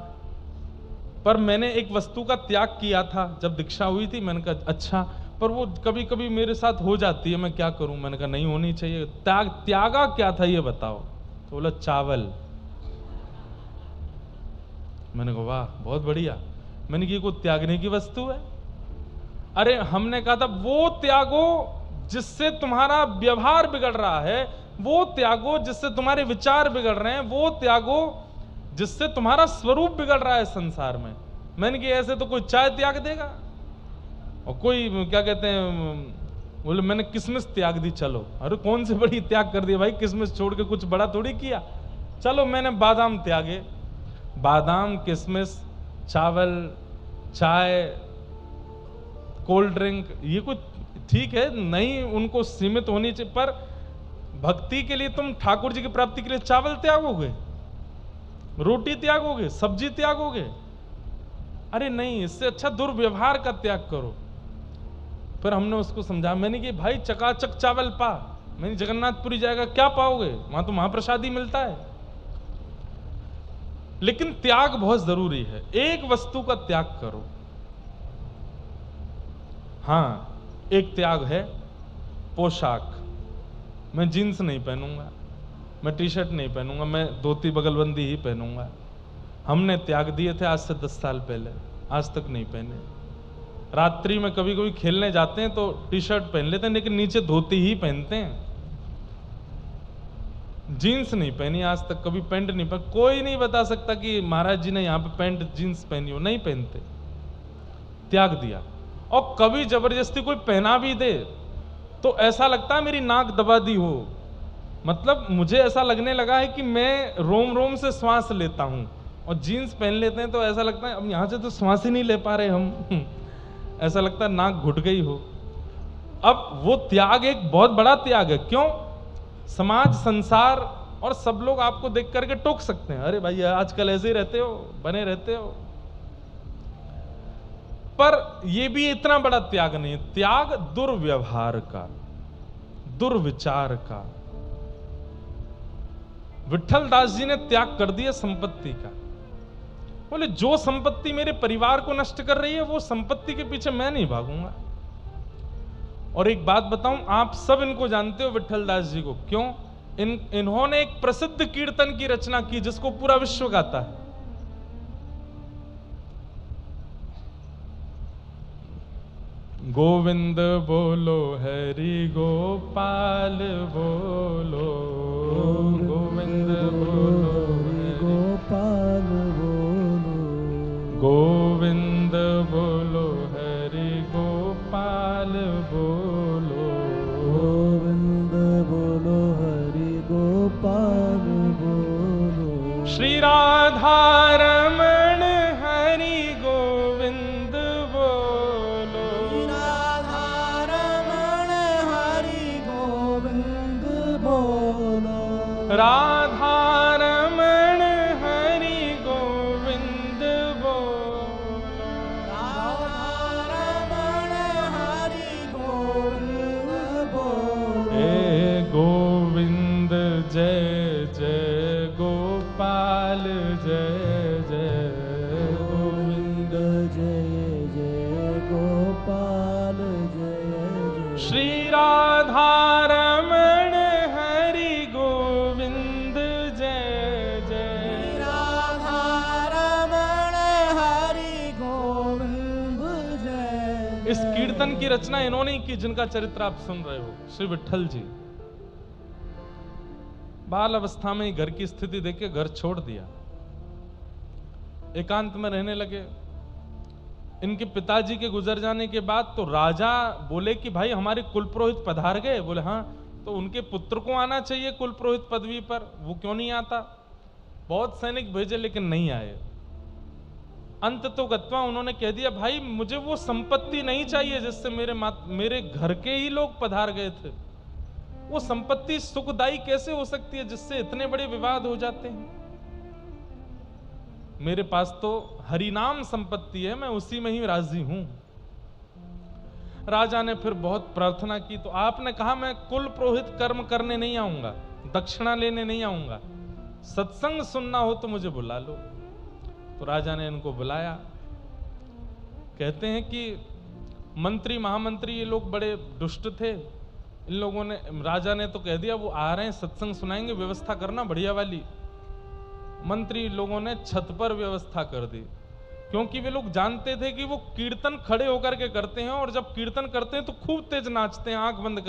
पर मैंने एक वस्तु का त्याग किया था जब दीक्षा हुई थी। मैंने कहा अच्छा, पर वो कभी कभी मेरे साथ हो जाती है, मैं क्या करूं? मैंने कहा नहीं होनी चाहिए। त्यागा क्या था ये बताओ? तो बोला चावल। मैंने कहा वाह बहुत बढ़िया। मैंने कहा कोई त्यागने की वस्तु है? अरे हमने कहा था वो त्यागो जिससे तुम्हारा व्यवहार बिगड़ रहा है, वो त्यागो जिससे तुम्हारे विचार बिगड़ रहे हैं, वो त्यागो जिससे तुम्हारा स्वरूप बिगड़ रहा है संसार में। मैंने कहा ऐसे तो कोई चाय त्याग देगा और कोई क्या कहते हैं, बोले मैंने किसमिस त्याग दी। चलो, अरे कौन सी बड़ी त्याग कर दी भाई, किसमिस छोड़ के कुछ बड़ा थोड़ी किया। चलो मैंने बादाम त्यागे। बादाम, किसमिस, चावल, चाय, कोल्ड ड्रिंक, ये कुछ ठीक है, नहीं उनको सीमित होनी चाहिए, पर भक्ति के लिए तुम ठाकुर जी की प्राप्ति के लिए चावल त्यागोगे, रोटी त्यागोगे, सब्जी त्यागोगे? अरे नहीं, इससे अच्छा दुर्व्यवहार का त्याग करो। फिर हमने उसको समझा। मैंने कि भाई चकाचक चावल पा। मैंने जगन्नाथपुरी जाएगा क्या पाओगे, वहां तो महाप्रसादी मिलता है। लेकिन त्याग बहुत जरूरी है। एक वस्तु का त्याग करो। हां, एक त्याग है पोशाक। मैं जीन्स नहीं पहनूंगा, मैं टी शर्ट नहीं पहनूंगा, मैं धोती बगलबंदी ही पहनूंगा। हमने त्याग दिए थे आज से 10 साल पहले, आज तक नहीं पहने। रात्रि में कभी कभी खेलने जाते हैं तो टी शर्ट पहन लेते हैं, लेकिन नीचे धोती ही पहनते हैं। जीन्स नहीं पहनी आज तक, कभी पैंट नहीं पहनी। कोई नहीं बता सकता कि महाराज जी ने यहाँ पे पैंट जीन्स पहनी हो, नहीं पहनते, त्याग दिया। और कभी जबरदस्ती कोई पहना भी दे तो ऐसा लगता है मेरी नाक दबा दी हो। मतलब मुझे ऐसा लगने लगा है कि मैं रोम रोम से श्वास लेता हूं, और जीन्स पहन लेते हैं तो ऐसा लगता है अब यहां से तो श्वास ही नहीं ले पा रहे हम। ऐसा लगता है नाक घुट गई हो। अब वो त्याग एक बहुत बड़ा त्याग है। क्यों? समाज, संसार और सब लोग आपको देख करके टोक सकते हैं, अरे भाई आजकल ऐसे ही रहते हो, बने रहते हो। पर ये भी इतना बड़ा त्याग नहीं है। त्याग दुर्व्यवहार का, दुर्विचार का। विठल दास जी ने त्याग कर दिया संपत्ति का। बोले जो संपत्ति मेरे परिवार को नष्ट कर रही है वो संपत्ति के पीछे मैं नहीं भागूंगा। और एक बात बताऊं, आप सब इनको जानते हो विठल दास जी को। क्यों? इन्होंने एक प्रसिद्ध कीर्तन की रचना की जिसको पूरा विश्व गाता है। गोविंद बोलो हरि गोपाल बोलो, गोविंद बोलो हरि गोपाल बोलो, गोविंद बोलो हरि गोपाल बोलो, गोविंद बोलो हरि गोपाल बोलो। श्री राधा रमण हरि गोविंद बोलो, राधा रमण हरि गोविंद बोलो, राधा रमण हरि गोविंद बोलो, राधा रमण हरि गोविंद बोलो। हे गोविंद जय जय गोपाल जय जय गोविंद जय जय गोपाल जय जय। श्री राधा रमण हरि गोविंद जय जय। राधा रमण हरि गोविंद जय। इस कीर्तन की रचना इन्होंने ही की जिनका चरित्र आप सुन रहे हो, श्री विठल जी। बाल अवस्था में ही घर की स्थिति देख के घर छोड़ दिया, एकांत में रहने लगे। इनके पिताजी के गुजर जाने के बाद तो राजा बोले कि भाई हमारे कुल पुरोहित पधार गए। बोले हाँ, तो उनके पुत्र को आना चाहिए कुल पुरोहित पदवी पर, वो क्यों नहीं आता? बहुत सैनिक भेजे लेकिन नहीं आए। अंत तो गत्वा उन्होंने कह दिया भाई मुझे वो संपत्ति नहीं चाहिए जिससे मेरे घर के ही लोग पधार गए थे। वो संपत्ति सुखदायी कैसे हो सकती है जिससे इतने बड़े विवाद हो जाते हैं? मेरे पास तो हरिनाम संपत्ति है, मैं उसी में ही राजी हूं। राजा ने फिर बहुत प्रार्थना की तो आपने कहा मैं कुल पुरोहित कर्म करने नहीं आऊंगा, दक्षिणा लेने नहीं आऊंगा, सत्संग सुनना हो तो मुझे बुला लो। तो राजा ने इनको बुलाया। कहते हैं कि मंत्री महामंत्री ये लोग बड़े दुष्ट थे। इन लोगों ने, राजा ने तो कह दिया वो आ रहे हैं सत्संग सुनाएंगे, व्यवस्था करना बढ़िया वाली। मंत्री लोगों ने छत पर व्यवस्था कर दी, क्योंकि वे लोग जानते थे कि वो कीर्तन खड़े होकर के करते हैं और जब कीर्तन करते हैं तो खूब तेज नाचते हैं, आंख बंद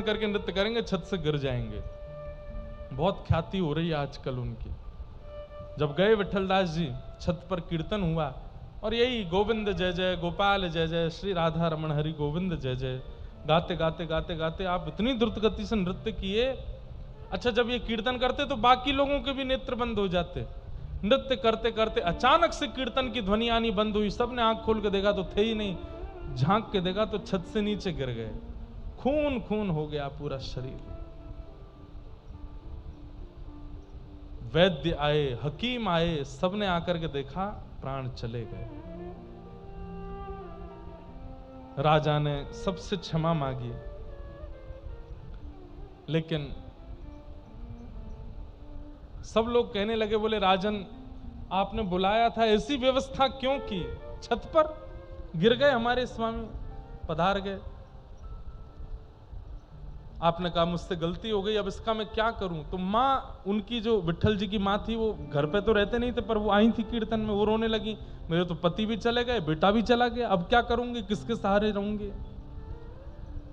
करके नृत्य करेंगे, छत से गिर जाएंगे। बहुत ख्याति हो रही है आजकल उनकी। जब गए विठलदास जी, छत पर कीर्तन हुआ और यही गोविंद जय जय गोपाल जय जय श्री राधा रमण हरि गोविंद जय जय गाते गाते गाते गाते आप इतनी द्रुत गति से नृत्य किए। अच्छा, जब ये कीर्तन करते तो बाकी लोगों के भी नेत्र बंद हो जाते। नृत्य करते करते अचानक से कीर्तन की ध्वनि आनी बंद हुई। सबने आंख खोल के देखा तो थे ही नहीं, झांक के देखा तो छत से नीचे गिर गए। खून खून हो गया पूरा शरीर। वैद्य आए, हकीम आए, सबने आकर के देखा प्राण चले गए। राजा ने सबसे क्षमा मांगी, लेकिन सब लोग कहने लगे, बोले राजन आपने बुलाया था, ऐसी व्यवस्था क्यों की? छत पर गिर गए हमारे स्वामी, पधार गए। आपने कहा मुझसे गलती हो गई, अब इसका मैं क्या करूं? तो माँ, उनकी जो विठल जी की माँ थी, वो घर पे तो रहते नहीं थे, पर वो आई थी कीर्तन में। वो रोने लगी, मेरे तो पति भी चले गए, बेटा भी चला गया, अब क्या करूंगी, किसके सहारे रहूंगी?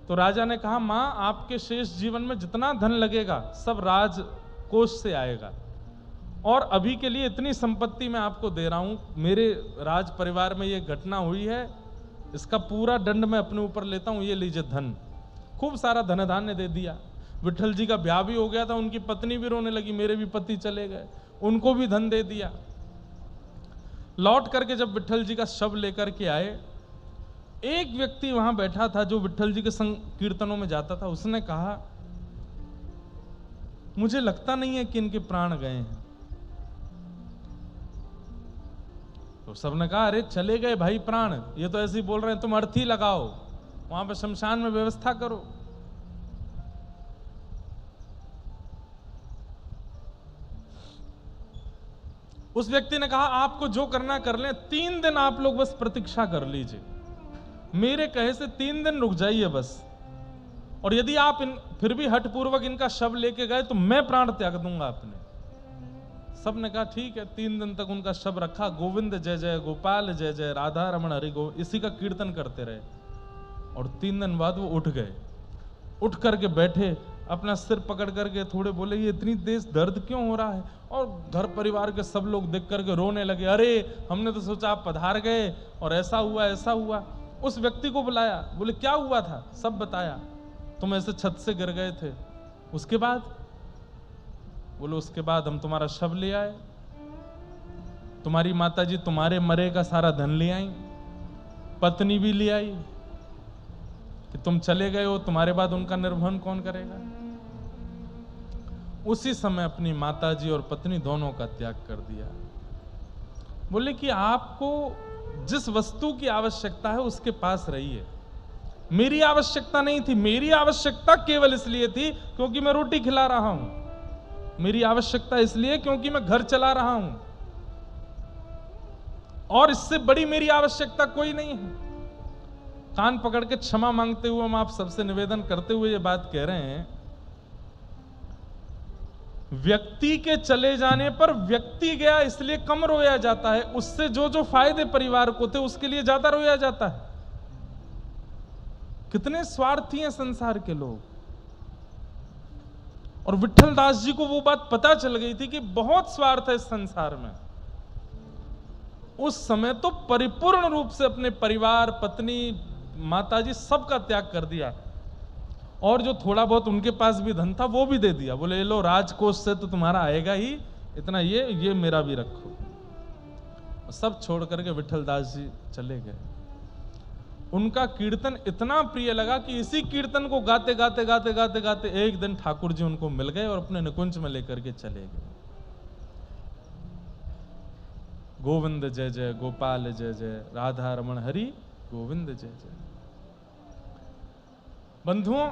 तो राजा ने कहा माँ, आपके शेष जीवन में जितना धन लगेगा सब राजकोष से आएगा, और अभी के लिए इतनी संपत्ति मैं आपको दे रहा हूं। मेरे राज परिवार में ये घटना हुई है, इसका पूरा दंड मैं अपने ऊपर लेता हूं, ये लीजिए धन। खूब सारा धन धान्य दे दिया। विठल जी का ब्याह भी हो गया था, उनकी पत्नी भी रोने लगी, मेरे भी पति चले गए, उनको भी धन दे दिया। लौट करके जब विठल जी का शव लेकर के आए एक व्यक्ति वहां बैठा था जो विट्ठल जी के संग कीर्तनों में जाता था। उसने कहा, मुझे लगता नहीं है कि इनके प्राण गए हैं। तो सबने कहा, अरे चले गए भाई प्राण, ये तो ऐसे ही बोल रहे हैं, तुम अर्थी लगाओ, वहां पे शमशान में व्यवस्था करो। उस व्यक्ति ने कहा, आपको जो करना कर लें, 3 दिन आप लोग बस प्रतीक्षा कर लीजिए, मेरे कहे से 3 दिन रुक जाइए बस, और यदि आप फिर भी हठपूर्वक इनका शव लेके गए तो मैं प्राण त्याग दूंगा अपने। सबने कहा ठीक है। 3 दिन तक उनका शव रखा, गोविंद जय जय, गोपाल जय जय, राधा रमण हरि गो, इसी का कीर्तन करते रहे। और 3 दिन बाद वो उठ गए, उठ करके बैठे, अपना सिर पकड़ करके थोड़े बोले, ये इतनी तेज दर्द क्यों हो रहा है? और घर परिवार के सब लोग देख करके रोने लगे, अरे हमने तो सोचा आप पधार गए और ऐसा हुआ ऐसा हुआ। उस व्यक्ति को बुलाया, बोले क्या हुआ था? सब बताया, तुम ऐसे छत से गिर गए थे, उसके बाद? बोले उसके बाद हम तुम्हारा शव ले आए, तुम्हारी माताजी तुम्हारे मरे का सारा धन ले आई, पत्नी भी ले आई, कि तुम चले गए हो, तुम्हारे बाद उनका निर्वहन कौन करेगा? उसी समय अपनी माताजी और पत्नी दोनों का त्याग कर दिया। बोले कि आपको जिस वस्तु की आवश्यकता है उसके पास रहिए, मेरी आवश्यकता नहीं थी। मेरी आवश्यकता केवल इसलिए थी क्योंकि मैं रोटी खिला रहा हूं, मेरी आवश्यकता इसलिए क्योंकि मैं घर चला रहा हूं, और इससे बड़ी मेरी आवश्यकता कोई नहीं है। कान पकड़ के क्षमा मांगते हुए हम आप सबसे निवेदन करते हुए ये बात कह रहे हैं, व्यक्ति के चले जाने पर व्यक्ति गया इसलिए कम रोया जाता है, उससे जो जो फायदे परिवार को थे उसके लिए ज्यादा रोया जाता है। कितने स्वार्थी हैं संसार के लोग। और विट्ठल दास जी को वो बात पता चल गई थी कि बहुत स्वार्थ है इस संसार में। उस समय तो परिपूर्ण रूप से अपने परिवार, पत्नी, माताजी सबका त्याग कर दिया, और जो थोड़ा बहुत उनके पास भी धन था वो भी दे दिया। बोले लो, राजकोष से तो तुम्हारा आएगा ही इतना, ये मेरा भी रखो। सब छोड़ करके विट्ठल दास जी चले गए। उनका कीर्तन इतना प्रिय लगा कि इसी कीर्तन को गाते गाते गाते गाते गाते एक दिन ठाकुर जी उनको मिल गए और अपने निकुंज में लेकर के चले गए। गोविंद जय जय, गोपाल जय जय, राधा रमण हरि गोविंद जय जय। बंधुओं,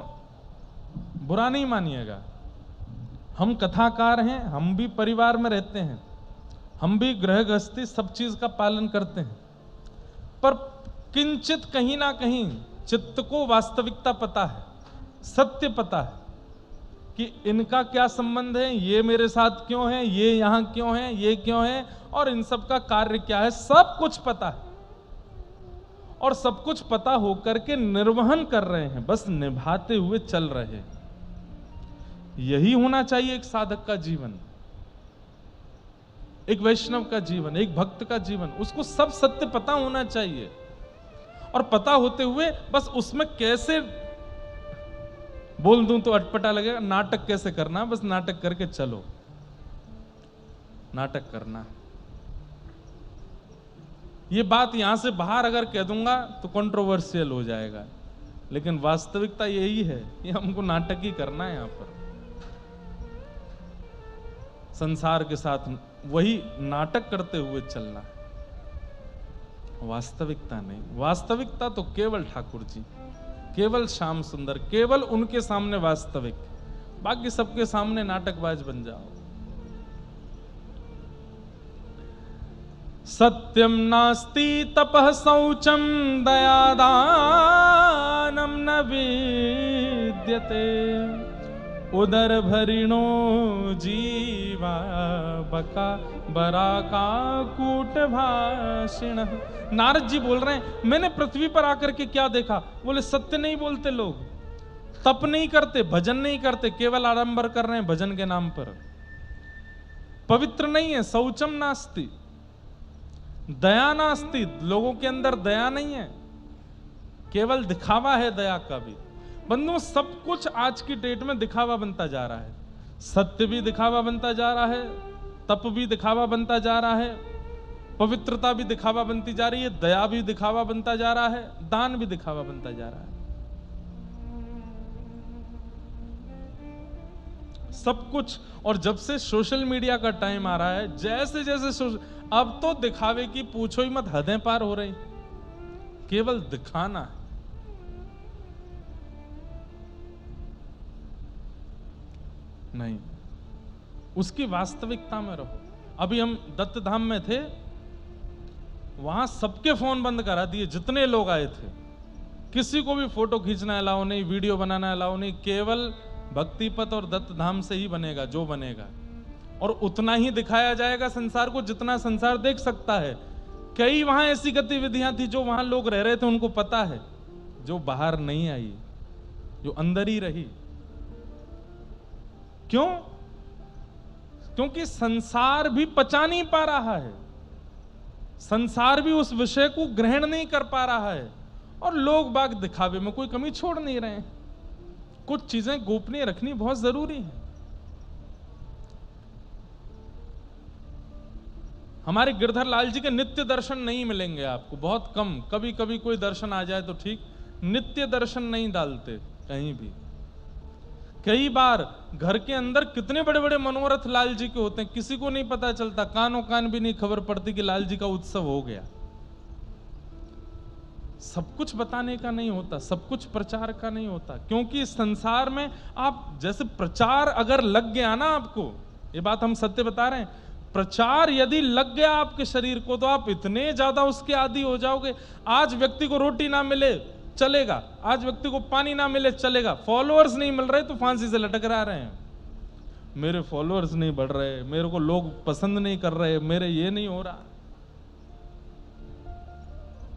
बुरा नहीं मानिएगा, हम कथाकार हैं, हम भी परिवार में रहते हैं, हम भी गृह गृहस्थी सब चीज का पालन करते हैं, पर किंचित कहीं ना कहीं चित्त को वास्तविकता पता है, सत्य पता है कि इनका क्या संबंध है, ये मेरे साथ क्यों है, ये यहां क्यों है, ये क्यों है, और इन सब का कार्य क्या है, सब कुछ पता है। और सब कुछ पता होकर के निर्वहन कर रहे हैं, बस निभाते हुए चल रहे हैं। यही होना चाहिए एक साधक का जीवन, एक वैष्णव का जीवन, एक भक्त का जीवन। उसको सब सत्य पता होना चाहिए, और पता होते हुए बस उसमें कैसे बोल दूं तो अटपटा लगेगा, नाटक कैसे करना, बस नाटक करके चलो, नाटक करना। ये बात यहां से बाहर अगर कह दूंगा तो कंट्रोवर्शियल हो जाएगा, लेकिन वास्तविकता यही है कि हमको नाटक ही करना है। यहां पर संसार के साथ वही नाटक करते हुए चलना है, वास्तविकता नहीं। वास्तविकता तो केवल ठाकुर जी, केवल श्याम सुंदर, केवल उनके सामने वास्तविक, बाकी सबके सामने नाटकबाज बन जाओ। सत्यम नास्ति तपः शौचम दयादानम न विद्यते, उदर भरिणो जीवा बका बराका कूट भाषिण। नारद जी बोल रहे हैं, मैंने पृथ्वी पर आकर के क्या देखा? बोले सत्य नहीं बोलते लोग, तप नहीं करते, भजन नहीं करते, केवल आडंबर कर रहे हैं भजन के नाम पर, पवित्र नहीं है। शौचम नास्ति, दया नास्ति, लोगों के अंदर दया नहीं है, केवल दिखावा है दया का भी। बंधुओं, सब कुछ आज की डेट में दिखावा बनता जा रहा है। सत्य भी दिखावा बनता जा रहा है, तप भी दिखावा बनता जा रहा है, पवित्रता भी दिखावा बनती जा रही है, दया भी दिखावा बनता जा रहा है, दान भी दिखावा बनता जा रहा है। सब कुछ। और जब से सोशल मीडिया का टाइम आ रहा है, जैसे जैसे अब तो दिखावे की पूछो ही मत, हदें पार हो रही। केवल दिखाना है। नहीं, उसकी वास्तविकता में रहो। अभी हम दत्त धाम में थे, वहां सबके फोन बंद करा दिए जितने लोग आए थे। किसी को भी फोटो खींचना अलाउ नहीं, वीडियो बनाना अलाउ नहीं, केवल भक्ति पथ और दत्त धाम से ही बनेगा जो बनेगा, और उतना ही दिखाया जाएगा संसार को जितना संसार देख सकता है। कई वहां ऐसी गतिविधियां थी जो वहां लोग रह रहे थे उनको पता है, जो बाहर नहीं आई, जो अंदर ही रही। क्यों? क्योंकि संसार भी पचा नहीं पा रहा है, संसार भी उस विषय को ग्रहण नहीं कर पा रहा है, और लोग बाग दिखावे में कोई कमी छोड़ नहीं रहे हैं। कुछ चीजें गोपनीय रखनी बहुत जरूरी है। हमारे गिरधर लाल जी के नित्य दर्शन नहीं मिलेंगे आपको, बहुत कम, कभी कभी कोई दर्शन आ जाए तो ठीक, नित्य दर्शन नहीं डालते कहीं भी। कई बार घर के अंदर कितने बड़े बड़े मनोरथ लाल जी के होते हैं, किसी को नहीं पता चलता, कानों कान भी नहीं खबर पड़ती कि लाल जी का उत्सव हो गया। सब कुछ बताने का नहीं होता, सब कुछ प्रचार का नहीं होता, क्योंकि संसार में आप जैसे प्रचार अगर लग गया ना आपको, ये बात हम सत्य बता रहे हैं, प्रचार यदि लग गया आपके शरीर को तो आप इतने ज्यादा उसके आदी हो जाओगे। आज व्यक्ति को रोटी ना मिले चलेगा, आज व्यक्ति को पानी ना मिले चलेगा, फॉलोअर्स नहीं मिल रहे तो फांसी से लटक रहे हैं, मेरे फॉलोअर्स नहीं बढ़ रहे, मेरे को लोग पसंद नहीं कर रहे, मेरे ये नहीं हो रहा।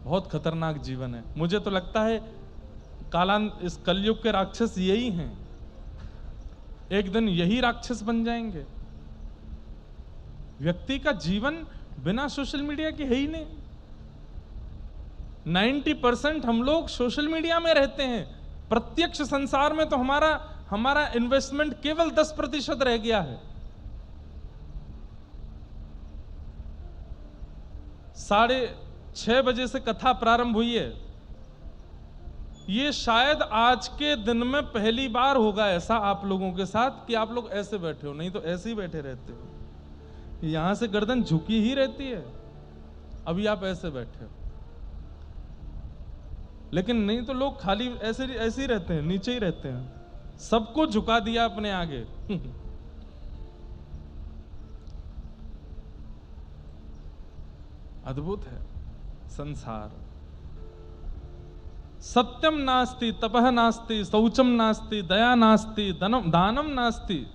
बहुत खतरनाक जीवन है। मुझे तो लगता है इस कलयुग के राक्षस यही हैं, एक दिन यही राक्षस बन जाएंगे। व्यक्ति का जीवन बिना सोशल मीडिया के है ही नहीं। 90% हम लोग सोशल मीडिया में रहते हैं, प्रत्यक्ष संसार में तो हमारा इन्वेस्टमेंट केवल 10% रह गया है। 6:30 बजे से कथा प्रारंभ हुई है, ये शायद आज के दिन में पहली बार होगा ऐसा आप लोगों के साथ कि आप लोग ऐसे बैठे हो, नहीं तो ऐसे ही बैठे रहते हो, यहां से गर्दन झुकी ही रहती है, अभी आप ऐसे बैठे हो। लेकिन नहीं तो लोग खाली ऐसे ही रहते हैं, नीचे ही रहते हैं, सबको झुका दिया अपने आगे। अद्भुत है संसार। सत्यम नास्ति, तपह नास्ति, शौचम नास्ति, दया नास्ति, दानम नास्ति।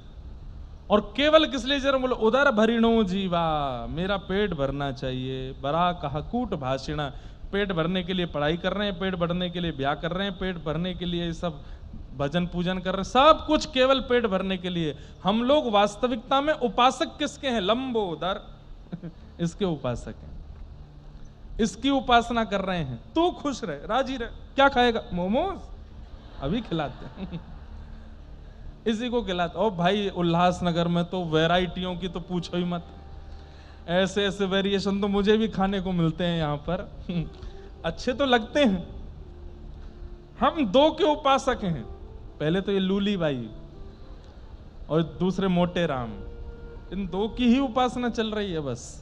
और केवल किस लिए जरा बोलो, उदर भरिणो जीवा, मेरा पेट भरना चाहिए। बरा कहा कूट भाषिणा, पेट भरने के लिए पढ़ाई कर रहे हैं, पेट भरने के लिए ब्याह कर रहे हैं, पेट भरने के लिए सब भजन पूजन कर रहे हैं, सब कुछ केवल पेट भरने के लिए। हम लोग वास्तविकता में उपासक किसके हैं? लंबोदर इसके उपासक हैं, इसकी उपासना कर रहे हैं। तू खुश रहे, राजी रहे। क्या खाएगा? मोमोज, अभी खिलाते हैं इसी को खिलाते। और भाई उल्लासनगर में तो वैरायटियों की तो पूछो ही मत, ऐसे ऐसे वेरिएशन तो मुझे भी खाने को मिलते हैं यहाँ पर अच्छे तो लगते हैं। हम दो के उपासक हैं, पहले तो ये लूली बाई और दूसरे मोटे राम, इन दो की ही उपासना चल रही है बस।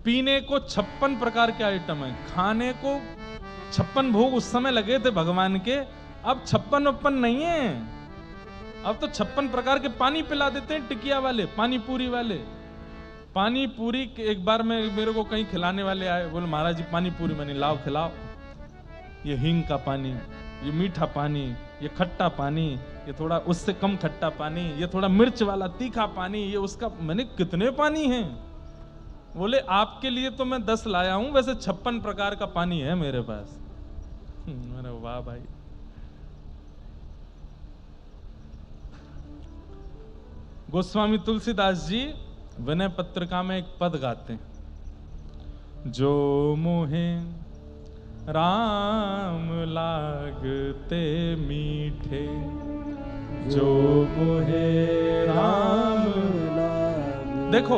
पीने को 56 प्रकार के आइटम है, खाने को 56 भोग उस समय लगे थे भगवान के, अब 56 नहीं है, अब तो 56 प्रकार के पानी पिला देते हैं टिकिया वाले, पानी पूरी वाले। पानी पूरी एक बार में मेरे को कहीं खिलाने वाले आए, बोले महाराज जी पानी पूरी, मैंने लाओ खिलाओ। ये हींग का पानी, ये मीठा पानी, ये खट्टा पानी, ये थोड़ा उससे कम खट्टा पानी, ये थोड़ा मिर्च वाला तीखा पानी, ये उसका। मैंने कितने पानी हैं? बोले आपके लिए तो मैं 10 लाया हूं, वैसे 56 प्रकार का पानी है मेरे पास। मैंने वाह भाई। गोस्वामी तुलसीदास जी विनय पत्रिका में एक पद गाते हैं, जो मोहे राम लागते मीठे, जो मोहे राम। देखो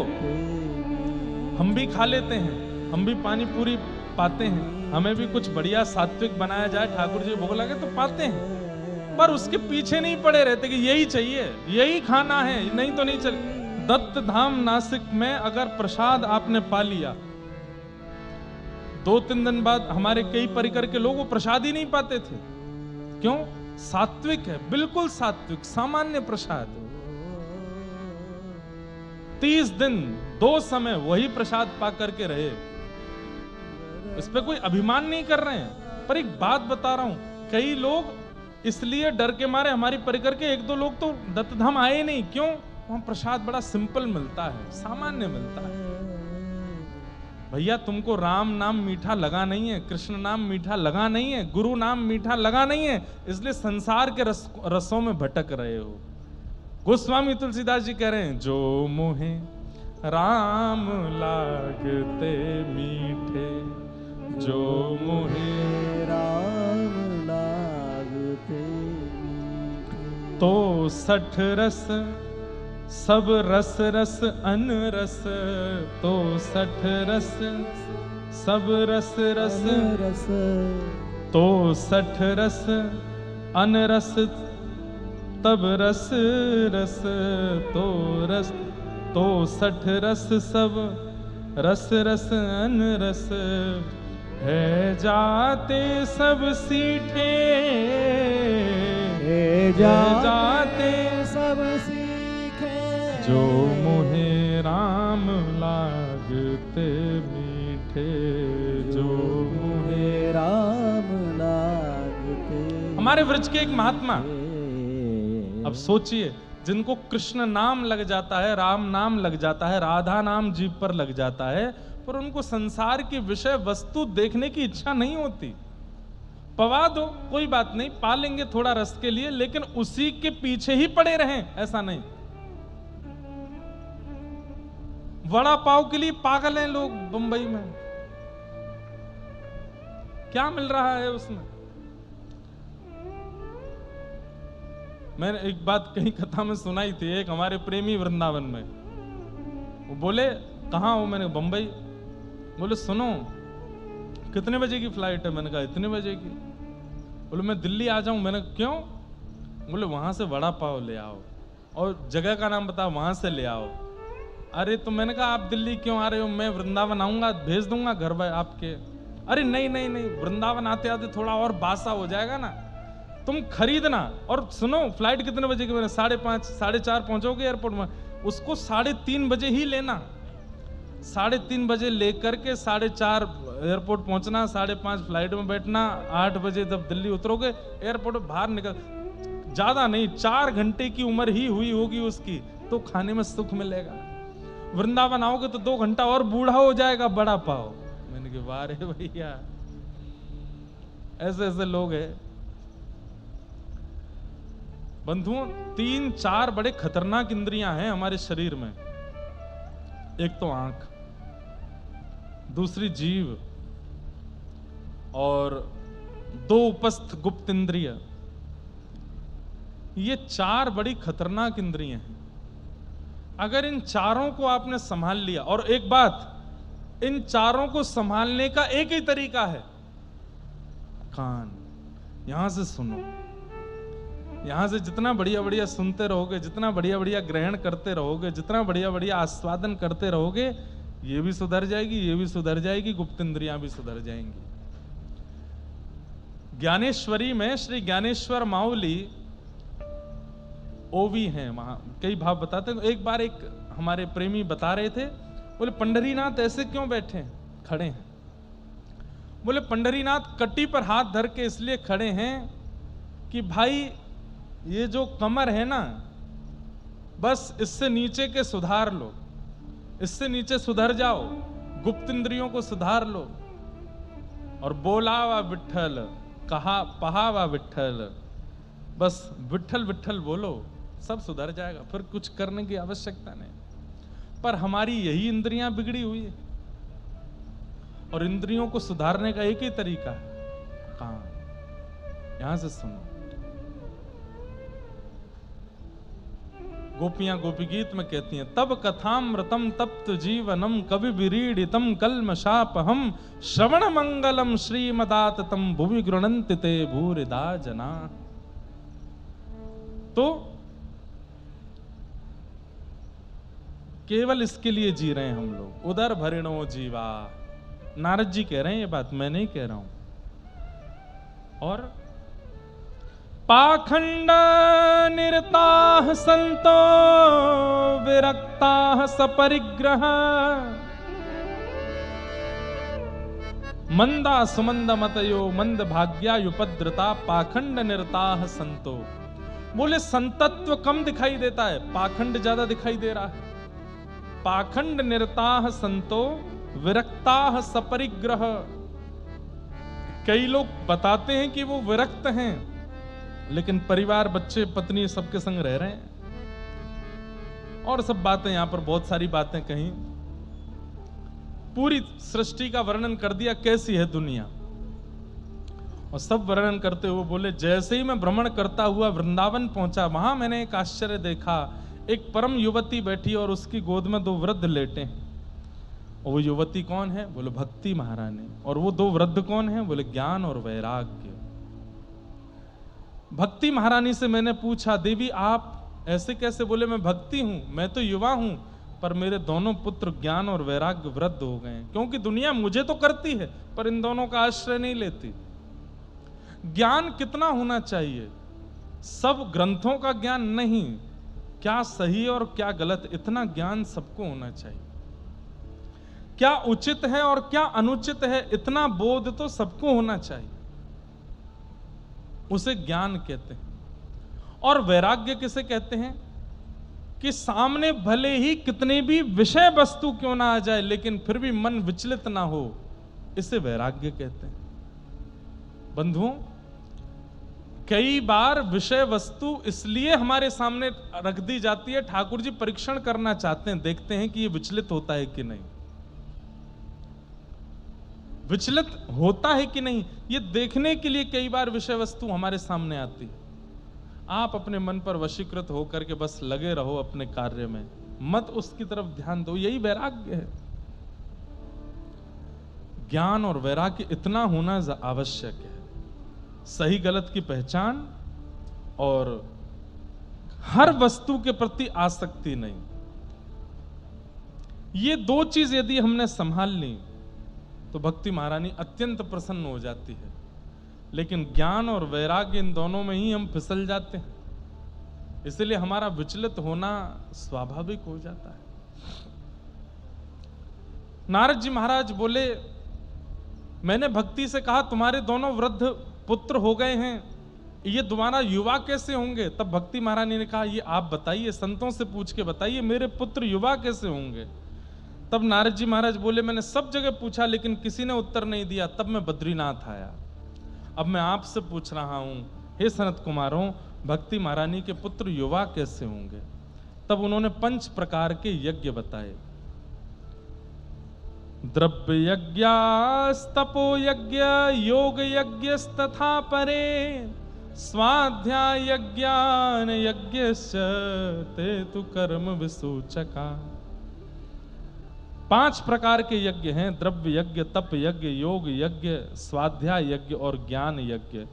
हम भी खा लेते हैं, हम भी पानी पूरी पाते हैं, हमें भी कुछ बढ़िया सात्विक बनाया जाए, ठाकुर जी भोग लगे तो पाते हैं, पर उसके पीछे नहीं पड़े रहते कि यही चाहिए, यही खाना है, नहीं तो नहीं चल। दत्त धाम नासिक में अगर प्रसाद आपने पा लिया, 2-3 दिन बाद हमारे कई परिकर के लोग वो प्रसाद ही नहीं पाते थे। क्यों? सात्विक है, बिल्कुल सात्विक, सामान्य प्रसाद। 30 दिन 2 समय वही प्रसाद पा करके रहे, इस पे कोई अभिमान नहीं कर रहे हैं। पर एक बात बता रहा हूं, कई लोग इसलिए डर के मारे, हमारी परिकर के 1-2 लोग तो दत्तधाम आए नहीं। क्यों? वहां प्रसाद बड़ा सिंपल मिलता है, सामान्य मिलता है। भैया तुमको राम नाम मीठा लगा नहीं है, कृष्ण नाम मीठा लगा नहीं है, गुरु नाम मीठा लगा नहीं है, इसलिए संसार के रसों में भटक रहे हो। गोस्वामी तुलसीदास जी कह रहे हैं, जो मोहे राम लागते मीठे, जो मोहे राम लागते मीठे, तो 60 रस सब रस रस अन रस, तो 60 रस सब रस रस, रस तो 60 रस अन रस तब रस रस, तो रस तो 60 रस सब रस रस अन रस, है जाते सब सीठे, हे जाते सब सीखे, जो मोहे राम लागते मीठे, जो मोहे। राम लागते। हमारे व्रज के एक महात्मा, अब सोचिए, जिनको कृष्ण नाम लग जाता है, राम नाम लग जाता है, राधा नाम जीभ पर लग जाता है, पर उनको संसार की विषय वस्तु देखने की इच्छा नहीं होती। पवा दो, कोई बात नहीं, पा लेंगे थोड़ा रस के लिए, लेकिन उसी के पीछे ही पड़े रहें, ऐसा नहीं। वड़ा पाव के लिए पागल हैं लोग बंबई में, क्या मिल रहा है उसमें? मैंने एक बात कहीं कथा में सुनाई थी, एक हमारे प्रेमी वृंदावन में, वो बोले कहाँ हो? मैंने बंबई। बोले सुनो कितने बजे की फ्लाइट है? मैंने कहा इतने बजे की। बोले मैं दिल्ली आ जाऊं। मैंने क्यों? बोले वहां से वड़ा पाव ले आओ और जगह का नाम बताओ, वहां से ले आओ। अरे तो मैंने कहा आप दिल्ली क्यों आ रहे हो? मैं वृंदावन आऊंगा, भेज दूंगा घर पर आपके। अरे नहीं नहीं नहीं, वृंदावन आते आते थोड़ा और बासा हो जाएगा ना, तुम खरीदना। और सुनो फ्लाइट कितने बजे की? मैंने 5:30 4:30 पहुंचोगे एयरपोर्ट में, उसको 3:30 बजे ही लेना। 3:30 बजे लेकर के 4:30 एयरपोर्ट पहुंचना, 5:30 फ्लाइट में बैठना, 8 बजे जब दिल्ली उतरोगे एयरपोर्ट बाहर निकल, ज्यादा नहीं 4 घंटे की उम्र ही हुई होगी उसकी, तो खाने में सुख मिलेगा। वृंदावन आओगे तो 2 घंटा और बूढ़ा हो जाएगा बड़ा पाव। मैंने कहा वाह रे भैया, ऐसे ऐसे लोग हैं। बंधुओं 3-4 बड़े खतरनाक इंद्रियां हैं हमारे शरीर में। एक तो आंख, दूसरी जीभ, और 2 उपस्थ गुप्त इंद्रिय। ये 4 बड़ी खतरनाक इंद्रियां हैं। अगर इन चारों को आपने संभाल लिया, और एक बात, इन चारों को संभालने का एक ही तरीका है, कान। यहां से सुनो, यहां से जितना बढ़िया बढ़िया सुनते रहोगे, जितना बढ़िया बढ़िया ग्रहण करते रहोगे, जितना बढ़िया बढ़िया आस्वादन करते रहोगे, ये भी सुधर जाएगी, ये भी सुधर जाएगी, गुप्त इंद्रियां भी सुधर जाएंगी। ज्ञानेश्वरी में श्री ज्ञानेश्वर माउली ओवी हैं, वहां कई भाव बताते हैं। एक बार एक हमारे प्रेमी बता रहे थे, बोले पंढरीनाथ ऐसे क्यों बैठे हैं, खड़े हैं? बोले पंढरीनाथ कट्टी पर हाथ धर के इसलिए खड़े हैं कि भाई ये जो कमर है ना, बस इससे नीचे के सुधार लो, इससे नीचे सुधर जाओ, गुप्त इंद्रियों को सुधार लो, और बोला वा विठ्ठल, कहा पहा वा विठ्ठल, बस विठ्ठल विठ्ठल बोलो, सब सुधर जाएगा, फिर कुछ करने की आवश्यकता नहीं। पर हमारी यही इंद्रियां बिगड़ी हुई है, और इंद्रियों को सुधारने का एक ही तरीका है, कान। यहां से सुनो, गोपियां गोपी गीत में कहती हैं, तब कथामृतम तप्त जीवनम कवि विरीडितम कल्मषापहम श्रवण मंगलम श्रीमदाततम भुवि गृणन्ति ते भूरिदा जना। तो केवल इसके लिए जी रहे हैं हम लोग। उदर भरिणो जीवा, नारद जी कह रहे हैं ये बात, मैं नहीं कह रहा हूं। और पाखंड निरताः संतो विरक्ताः सपरिग्रह मंदा सुमंद मतयो मंद भाग्यायुपद्रता पाखंड निरताः संतो। बोले संतत्व कम दिखाई देता है, पाखंड ज्यादा दिखाई दे रहा है। पाखंड निरताः संतो विरक्ताः सपरिग्रह। कई लोग बताते हैं कि वो विरक्त हैं, लेकिन परिवार बच्चे पत्नी सबके संग रह रहे हैं। और सब बातें यहां पर बहुत सारी बातें कही, पूरी सृष्टि का वर्णन कर दिया कैसी है दुनिया। और सब वर्णन करते हुए बोले, जैसे ही मैं भ्रमण करता हुआ वृंदावन पहुंचा, वहां मैंने एक आश्चर्य देखा। एक परम युवती बैठी और उसकी गोद में 2 वृद्ध लेटे हैं। और वो युवती कौन है? बोले भक्ति महारानी। और वो 2 वृद्ध कौन है? बोले ज्ञान और वैराग्य। भक्ति महारानी से मैंने पूछा, देवी आप ऐसे कैसे? बोले मैं भक्ति हूं, मैं तो युवा हूं, पर मेरे दोनों पुत्र ज्ञान और वैराग्य वृद्ध हो गए हैं। क्योंकि दुनिया मुझे तो करती है, पर इन दोनों का आश्रय नहीं लेती। ज्ञान कितना होना चाहिए? सब ग्रंथों का ज्ञान नहीं, क्या सही और क्या गलत, इतना ज्ञान सबको होना चाहिए। क्या उचित है और क्या अनुचित है, इतना बोध तो सबको होना चाहिए। उसे ज्ञान कहते हैं। और वैराग्य किसे कहते हैं? कि सामने भले ही कितने भी विषय वस्तु क्यों ना आ जाए, लेकिन फिर भी मन विचलित ना हो, इसे वैराग्य कहते हैं। बंधुओं, कई बार विषय वस्तु इसलिए हमारे सामने रख दी जाती है, ठाकुर जी परीक्षण करना चाहते हैं, देखते हैं कि ये विचलित होता है कि नहीं, विचलित होता है कि नहीं, ये देखने के लिए कई बार विषय वस्तु हमारे सामने आती है। आप अपने मन पर वशीकृत होकर के बस लगे रहो अपने कार्य में, मत उसकी तरफ ध्यान दो, यही वैराग्य है। ज्ञान और वैराग्य इतना होना आवश्यक है। सही गलत की पहचान और हर वस्तु के प्रति आसक्ति नहीं, ये 2 चीज यदि हमने संभाल ली तो भक्ति महारानी अत्यंत प्रसन्न हो जाती है। लेकिन ज्ञान और वैराग्य, इन दोनों में ही हम फिसल जाते हैं, इसलिए हमारा विचलित होना स्वाभाविक हो जाता है। नारद जी महाराज बोले, मैंने भक्ति से कहा तुम्हारे दोनों वृद्ध पुत्र हो गए हैं, ये दोबारा युवा कैसे होंगे? तब भक्ति महारानी ने कहा, ये आप बताइए, संतों से पूछ के बताइए, मेरे पुत्र युवा कैसे होंगे? तब नारद जी महाराज बोले, मैंने सब जगह पूछा लेकिन किसी ने उत्तर नहीं दिया। तब मैं बद्रीनाथ आया। अब मैं आपसे पूछ रहा हूं, हे सनत कुमारों, भक्ति महारानी के पुत्र युवा कैसे होंगे? तब उन्होंने 5 प्रकार के यज्ञ बताए। द्रव्य यज्ञस्तपो यज्ञ योग यज्ञस्तथा परे स्वाध्याय यज्ञान यज्ञश्च ते तु कर्म विसूचका। 5 प्रकार के यज्ञ हैं, द्रव्य यज्ञ, तप यज्ञ, योग यज्ञ, स्वाध्याय यज्ञ और ज्ञान यज्ञ।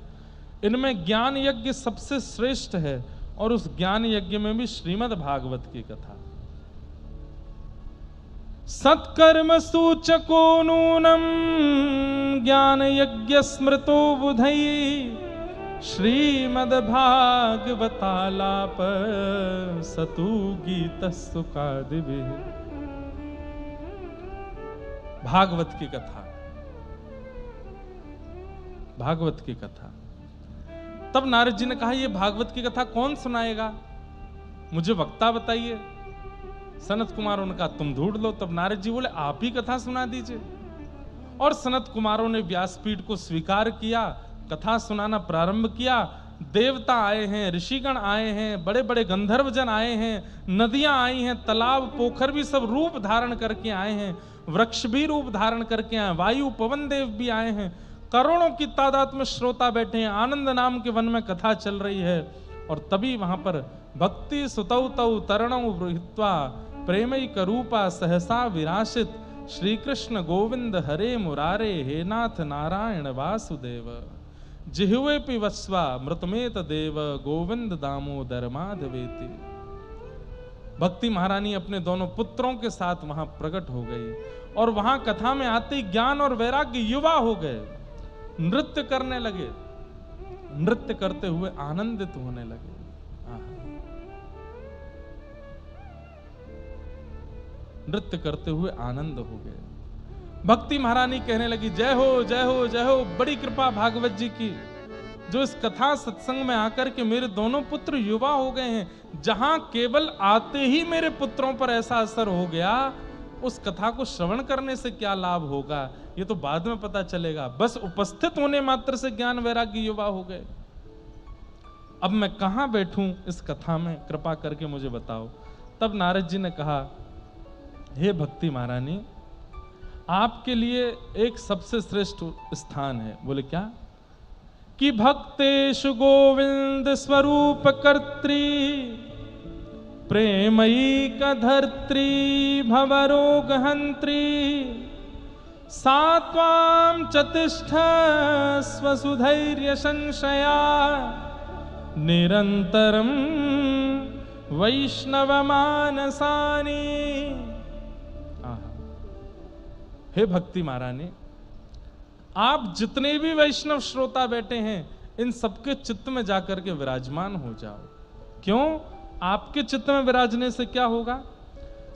इनमें ज्ञान यज्ञ सबसे श्रेष्ठ है और उस ज्ञान यज्ञ में भी श्रीमद् भागवत की कथा। सत्कर्म सूचको नूनम ज्ञान यज्ञ स्मृतो बुधई श्रीमद् भागवतालाप सतु गीत सुखादिभि। भागवत की कथा, भागवत की कथा। तब नारद जी ने कहा, ये भागवत की कथा कौन सुनाएगा? मुझे वक्ता बताइए। सनत कुमारों ने कहा, तुम ढूंढ लो। तब नारद जी बोले, आप ही कथा सुना दीजिए। और सनत कुमारों ने व्यासपीठ को स्वीकार किया, कथा सुनाना प्रारंभ किया। देवता आए हैं, ऋषिगण आए हैं, बड़े बड़े गंधर्वजन आए हैं, नदियां आई हैं, तालाब पोखर भी सब रूप धारण करके आए हैं, वृक्ष भी रूप धारण करके आए, वायु पवन देव भी आए हैं, करोड़ों की तादाद में श्रोता बैठे हैं। आनंद नाम के वन में कथा चल रही है और तभी वहां पर भक्ति सुतौ तौ तरणौ हित्वा प्रेमैक रूपा सहसा विराशित श्री कृष्ण गोविंद हरे मुरारे हे नाथ नारायण वासुदेव जिह्वे पिबस्वा मृतमेत देव गोविंद दामोदर माधवेति। भक्ति महारानी अपने दोनों पुत्रों के साथ वहां प्रकट हो गई और वहां कथा में आते ही ज्ञान और वैराग्य युवा हो गए, नृत्य करने लगे, नृत्य करते हुए आनंदित होने लगे। नृत्य करते हुए आनंद हो गए। भक्ति महारानी कहने लगी जय हो जय हो जय हो, बड़ी कृपा भागवत जी की, जो इस कथा सत्संग में आकर के मेरे दोनों पुत्र युवा हो गए हैं। जहां केवल आते ही मेरे पुत्रों पर ऐसा असर हो गया, उस कथा को श्रवण करने से क्या लाभ होगा ये तो बाद में पता चलेगा, बस उपस्थित होने मात्र से ज्ञान वैराग्य युवा हो गए। अब मैं कहां बैठूं इस कथा में, कृपा करके मुझे बताओ। तब नारद जी ने कहा हे भक्ति महारानी, आपके लिए एक सबसे श्रेष्ठ स्थान है। बोले क्या? कि भक्तेषु गोविंद स्वरूप कर्त्री प्रेमैक धर्त्री भवरोग हंत्री सात्वां चतिष्ठ स्वसुधैर्य संशया निरंतरम वैष्णव मानसानी। हे भक्ति महारानी, आप जितने भी वैष्णव श्रोता बैठे हैं इन सबके चित्त में जाकर के विराजमान हो जाओ। क्यों? आपके चित्त में विराजने से क्या होगा?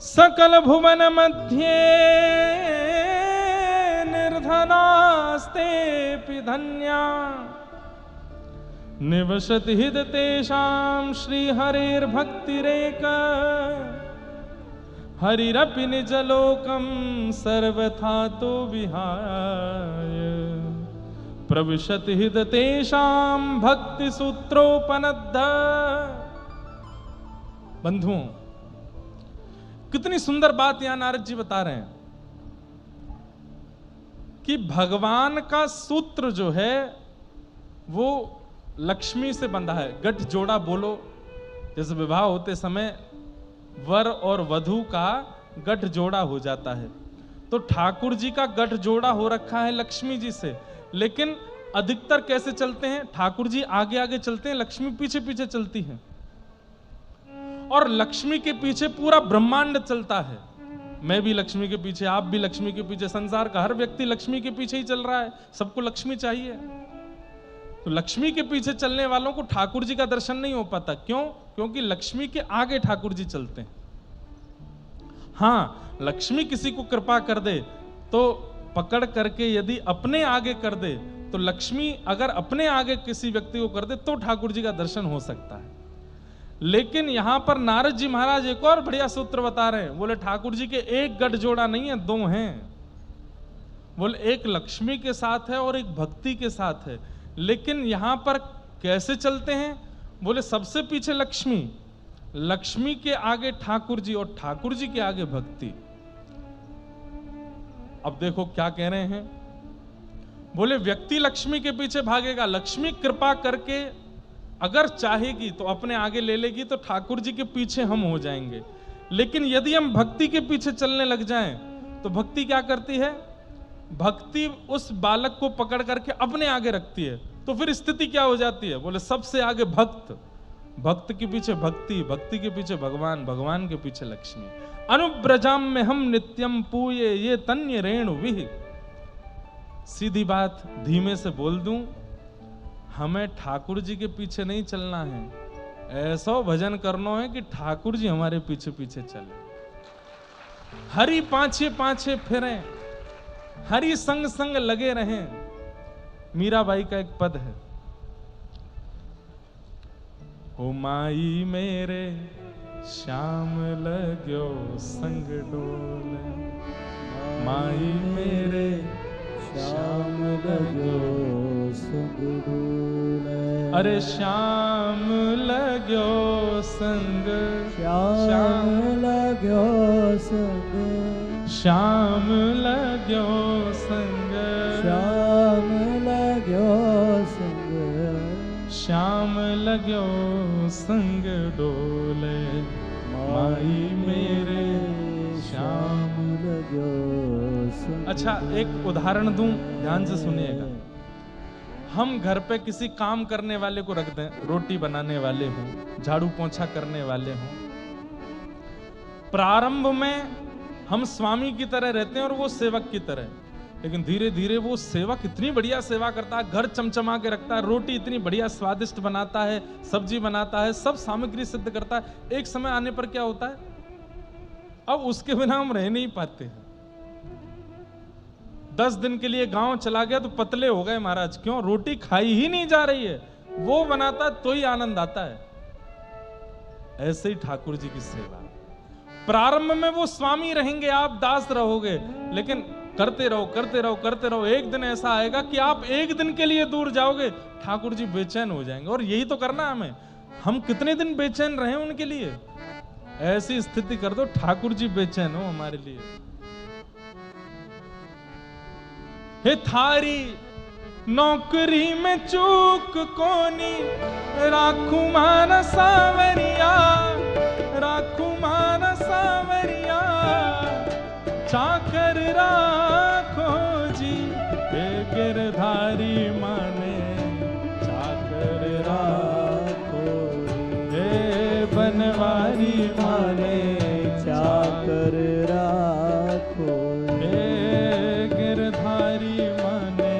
सकल भुवन मध्य निर्धनास्ते धन्या निवसति हृद तेषां श्री हरेर भक्तिरेक हरिरपि निजलोकं सर्वथा तो विहाय प्रविशति हृद तेषां भक्ति सूत्रोपनद्ध। बंधुओं, कितनी सुंदर बात यहां नारद जी बता रहे हैं कि भगवान का सूत्र जो है वो लक्ष्मी से बंधा है। गठ जोड़ा बोलो, जैसे विवाह होते समय वर और वधू का गठ जोड़ा हो जाता है, तो ठाकुर जी का गठ जोड़ा हो रखा है लक्ष्मी जी से। लेकिन अधिकतर कैसे चलते हैं? ठाकुर जी आगे आगे चलते हैं, लक्ष्मी पीछे पीछे चलती है, और लक्ष्मी के पीछे पूरा ब्रह्मांड चलता है। मैं भी लक्ष्मी के पीछे, आप भी लक्ष्मी के पीछे, संसार का हर व्यक्ति लक्ष्मी के पीछे ही चल रहा है, सबको लक्ष्मी चाहिए। तो लक्ष्मी के पीछे चलने वालों को ठाकुर जी का दर्शन नहीं हो पाता। क्यों? क्योंकि लक्ष्मी के आगे ठाकुर जी चलते हैं। हाँ, लक्ष्मी किसी को कृपा कर दे तो पकड़ करके यदि अपने आगे कर दे, तो लक्ष्मी अगर अपने आगे किसी व्यक्ति को कर दे तो ठाकुर जी का दर्शन हो सकता है। लेकिन यहां पर नारद जी महाराज एक और बढ़िया सूत्र बता रहे हैं। बोले ठाकुर जी के एक गठ जोड़ा नहीं है, दो हैं। बोले एक लक्ष्मी के साथ है और एक भक्ति के साथ है। लेकिन यहां पर कैसे चलते हैं? बोले सबसे पीछे लक्ष्मी, लक्ष्मी के आगे ठाकुर जी और ठाकुर जी के आगे भक्ति। अब देखो क्या कह रहे हैं। बोले व्यक्ति लक्ष्मी के पीछे भागेगा, लक्ष्मी कृपा करके अगर चाहेगी तो अपने आगे ले लेगी, तो ठाकुर जी के पीछे हम हो जाएंगे। लेकिन यदि हम भक्ति के पीछे चलने लग जाएं तो भक्ति क्या करती है? भक्ति उस बालक को पकड़ करके अपने आगे रखती है। तो फिर स्थिति क्या हो जाती है? बोले सबसे आगे भक्त, भक्त के पीछे भक्ति, भक्ति के पीछे भगवान, भगवान के पीछे लक्ष्मी। अनुब्रजाम में हम नित्यम पूये ये तन्य रेणु विह। सीधी बात धीमे से बोल दूं, हमें ठाकुर जी के पीछे नहीं चलना है, ऐसा भजन करना है कि ठाकुर जी हमारे पीछे पीछे चले। हरि पाछे पाछे फिरे, हरि संग संग लगे रहें। मीराबाई का एक पद है, ओ माई मेरे श्याम लग्यो संग डोले, माई मेरे श्याम लग्यो संग डोले। अरे श्याम लग्यो संग, श्याम लग्यो संग, श्याम लग्यो संग, श्याम लग्यो संग, श्याम लग्यो संग डोले, माई मेरे श्याम लग्यो संग। अच्छा, एक उदाहरण दूं, ध्यान से सुनिएगा। हम घर पे किसी काम करने वाले को रख दें, रोटी बनाने वाले हों, झाड़ू पोंछा करने वाले हों। प्रारंभ में हम स्वामी की तरह रहते हैं और वो सेवक की तरह, लेकिन धीरे धीरे वो सेवक इतनी बढ़िया सेवा करता है, घर चमचमा के रखता है, रोटी इतनी बढ़िया स्वादिष्ट बनाता है, सब्जी बनाता है, सब सामग्री सिद्ध करता है। एक समय आने पर क्या होता है, अब उसके बिना हम रह नहीं पाते हैं। 10 दिन के लिए गांव चला गया तो पतले हो गए महाराज, क्यों? रोटी खाई ही नहीं जा रही है, वो बनाता तो ही आनंद आता है। ऐसे ही ठाकुर जी की सेवा, प्रारंभ में वो स्वामी रहेंगे, आप दास रहोगे, लेकिन करते रहो करते रहो करते रहो। एक दिन ऐसा आएगा कि आप एक दिन के लिए दूर जाओगे, ठाकुर जी बेचैन हो जाएंगे। और यही तो करना है हमें, हम कितने दिन बेचैन रहे उनके लिए, ऐसी स्थिति कर दो ठाकुर जी बेचैन हो हमारे लिए। हे थारी नौकरी में चूक कोनी, राखू मान सावरिया, राखू मान सावरिया, चाकर राखो जी। हे गिरधारी माने चाकर राखो, हे बनवारी माने चाकर राखो, हे गिरधारी माने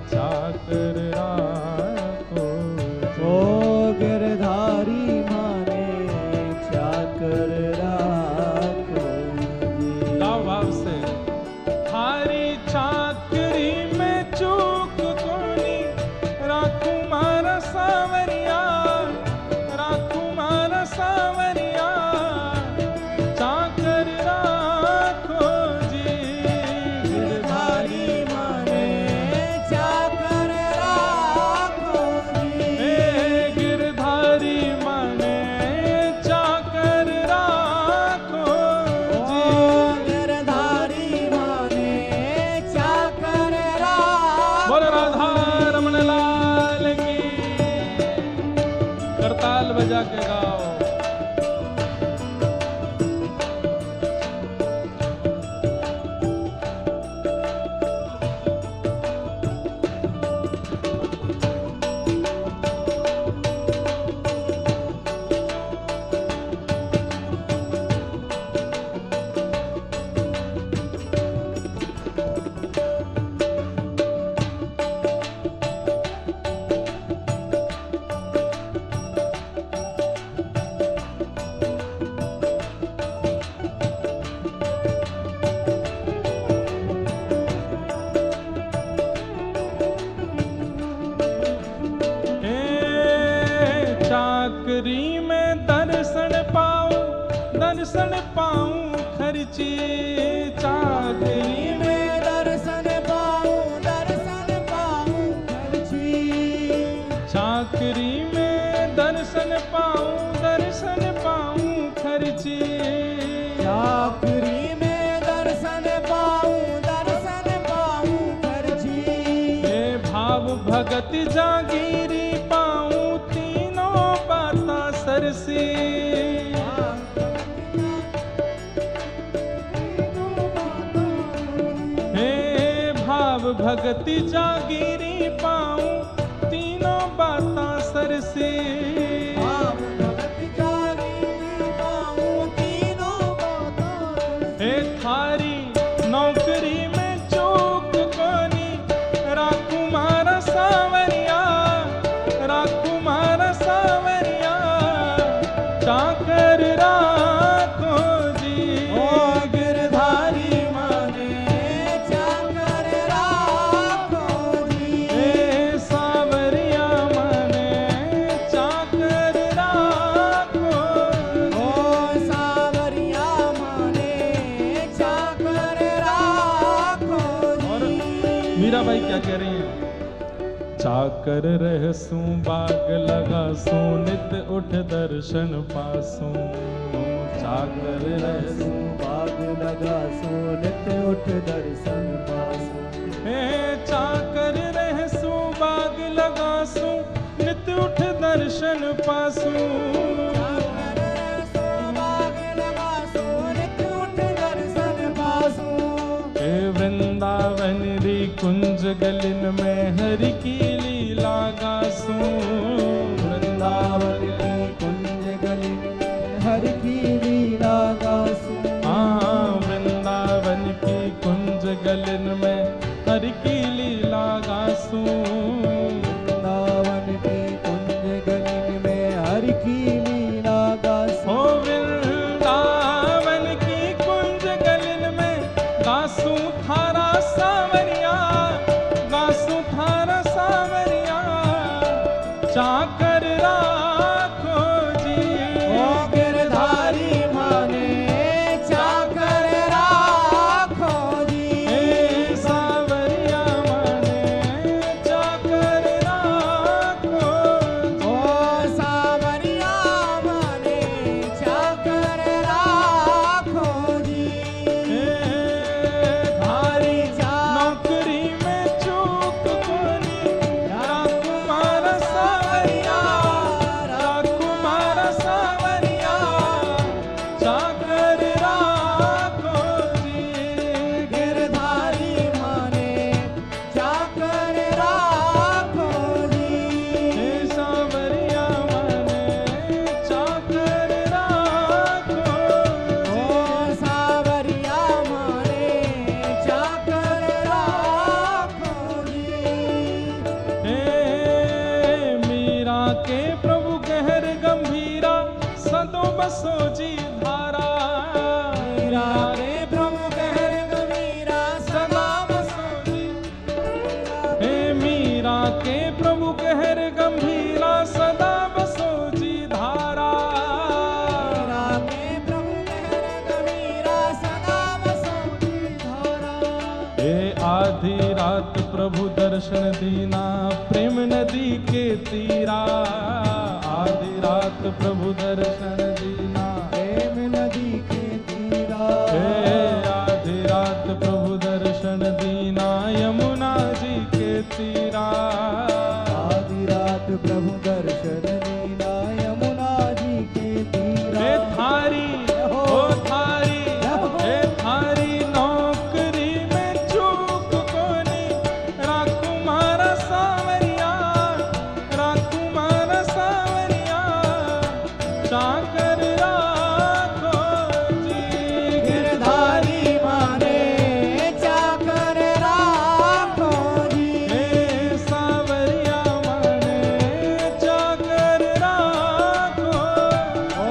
चाकर राखो। ओ गिरधारी माने चाकर राखो। गाओ भाव से। थारी चाकरी में चूक कोनी, राखू मारा सावरिया, राखू मारा सावरिया, चाकर राखो जी। गिरधारी माने चाकर राखो जी। हे गिरधारी माने चाकर राखो जी। गिरधारी माने चाकर राखो। बोल राधा रमण लाल की। करताल बजा के गाओ। चाकरी में दर्शन पाऊं खर्ची, चाकरी में दर्शन पाऊं खर्ची। चाकरी में दर्शन पाऊं खर्ची। चाकरी में दर्शन पाऊं खर्ची। हे भाव भगत जागीरी पाऊं तीनों बाता सरसी। हे भाव भगति जागीरी पाऊं तीनों बाता सरसी। हे थारी नौकरी में चूक कोनी, राखू मारा सावरिया, राखू मारा सावरिया, चाकर राखो जी। ओ गिरधारी माने चाकर राखो जी। हे सावरिया माने चाकर राखो। ओ सावरिया माने चाकर राखो जी। मीराबाई क्या कह रही हैं? चाकर रहसूं बाग लगासूं, नित उठ दर्शन पासूं। चाकर रहसूं बाग लगासूं, नित उठ दर्शन पासूं। हे चाकर रहसूं बाग लगासूं, नित नित उठ दर्शन पासू। हे वृंदावन री कुंज गलिन में हरि की लीला गासूं। वृंदावन की कुंज गलिन में हरि की लीला गासूं। हाँ, वृंदावन की कुंज गलिन में हरि की लीला गासूं। वृंदावन की कुंज गलिन में हरि की लीला गासूं। ओ वृंदावन की कुंज गलिन में गासूं थारा सावरिया, गासूं थारा सावरिया, चाकर राखो जी। ओ गिरधारी माने चाकर राखो जी। हे सावरिया माने चाकर राखो जी। ओ सावरिया माने चाकर राखो जी। हे धारी नौकरी में चूक कोनी, राकुमार सावरिया, राकुमार सावरिया, चाकर राखो जी। गिरधारी माने चाकर राखो जी। हे सावरिया माने चाकर राखो ओ सावरिया माने चाकर राखो जी। हे मीरा के प्रभु गहर गंभीरा, सदो बसो जी धारा। मीरा रे प्रभु गहर गंभीरा सदा बसो जी। हे मीरा के प्रभु गहर गंभीरा, सदा बसो जी धारा। मीरा के प्रभु गहर गंभीरा सदा बसो जी धारा। हे आधी रात प्रभु दर्शन दीना, प्रेम नदी के तीरा। आधी रात प्रभु दर्शन दीना, प्रेम नदी के तीरा। हे आधी रात प्रभु दर्शन दीना, यमुना जी के तीरा। आधी रात प्रभु दर्शन दीना यमुना जी के तीरा। हे थारी ओ थारी, हे थारी नौकरी में चूक कोनी, राकुमार सावरिया, राकुमार सावरिया, चाकर राखो जी। गिरधारी माने चाकर राखो जी। हे सावरिया माने चाकर राखो। ओ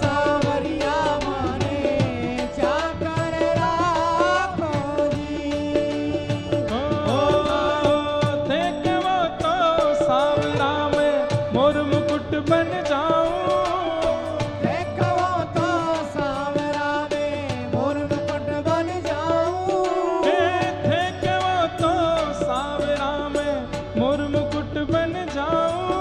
सावरिया माने चाकर राखो जी। ओ थे के वो तो सावरा में मोर मुकुट बन जाऊं। देखो तो सावरा में मोर मुकुट बन जाऊं। थे के वो तो सावरा में मोर मुकुट बन जाऊं।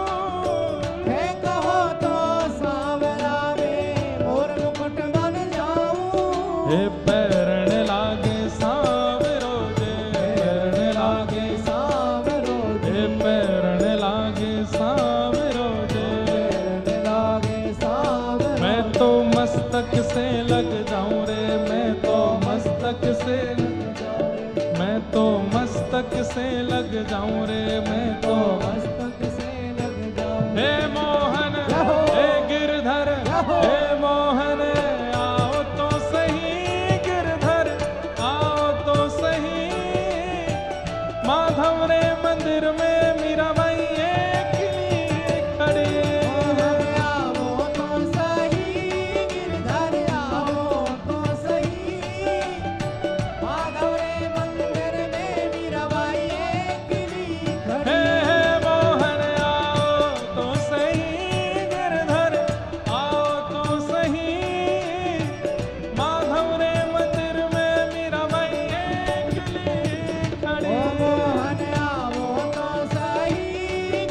देखो तो सावरा में मोर मुकुट बन जाऊं। हे पैरण लागे सावरो जे, पैरण लागे सावरो हे पैरण लागे सावरो जे। लागे सावरो। मैं तो मस्तक से लग जाऊं रे, मैं तो मस्तक से, मैं तो मस्तक से लग जाऊं रे, मैं तो मस्तक से लग जाऊं। हे मोहन, हे गिरधर, हे मोहन, आओ तो सही गिरधर, आओ तो सही। माधव रे मंदिर में मीराबाई अकेली खड़ी। आवो तो सही गिरधर आवो तो सही। माधव रे मंदिर में मीराबाई अकेली खड़ी। हे मोहन आओ तो सही गिरधर, आओ तो सही। माधव रे मंदिर में मीराबाई अकेली खड़ी। ओ मोहन आवो तो सही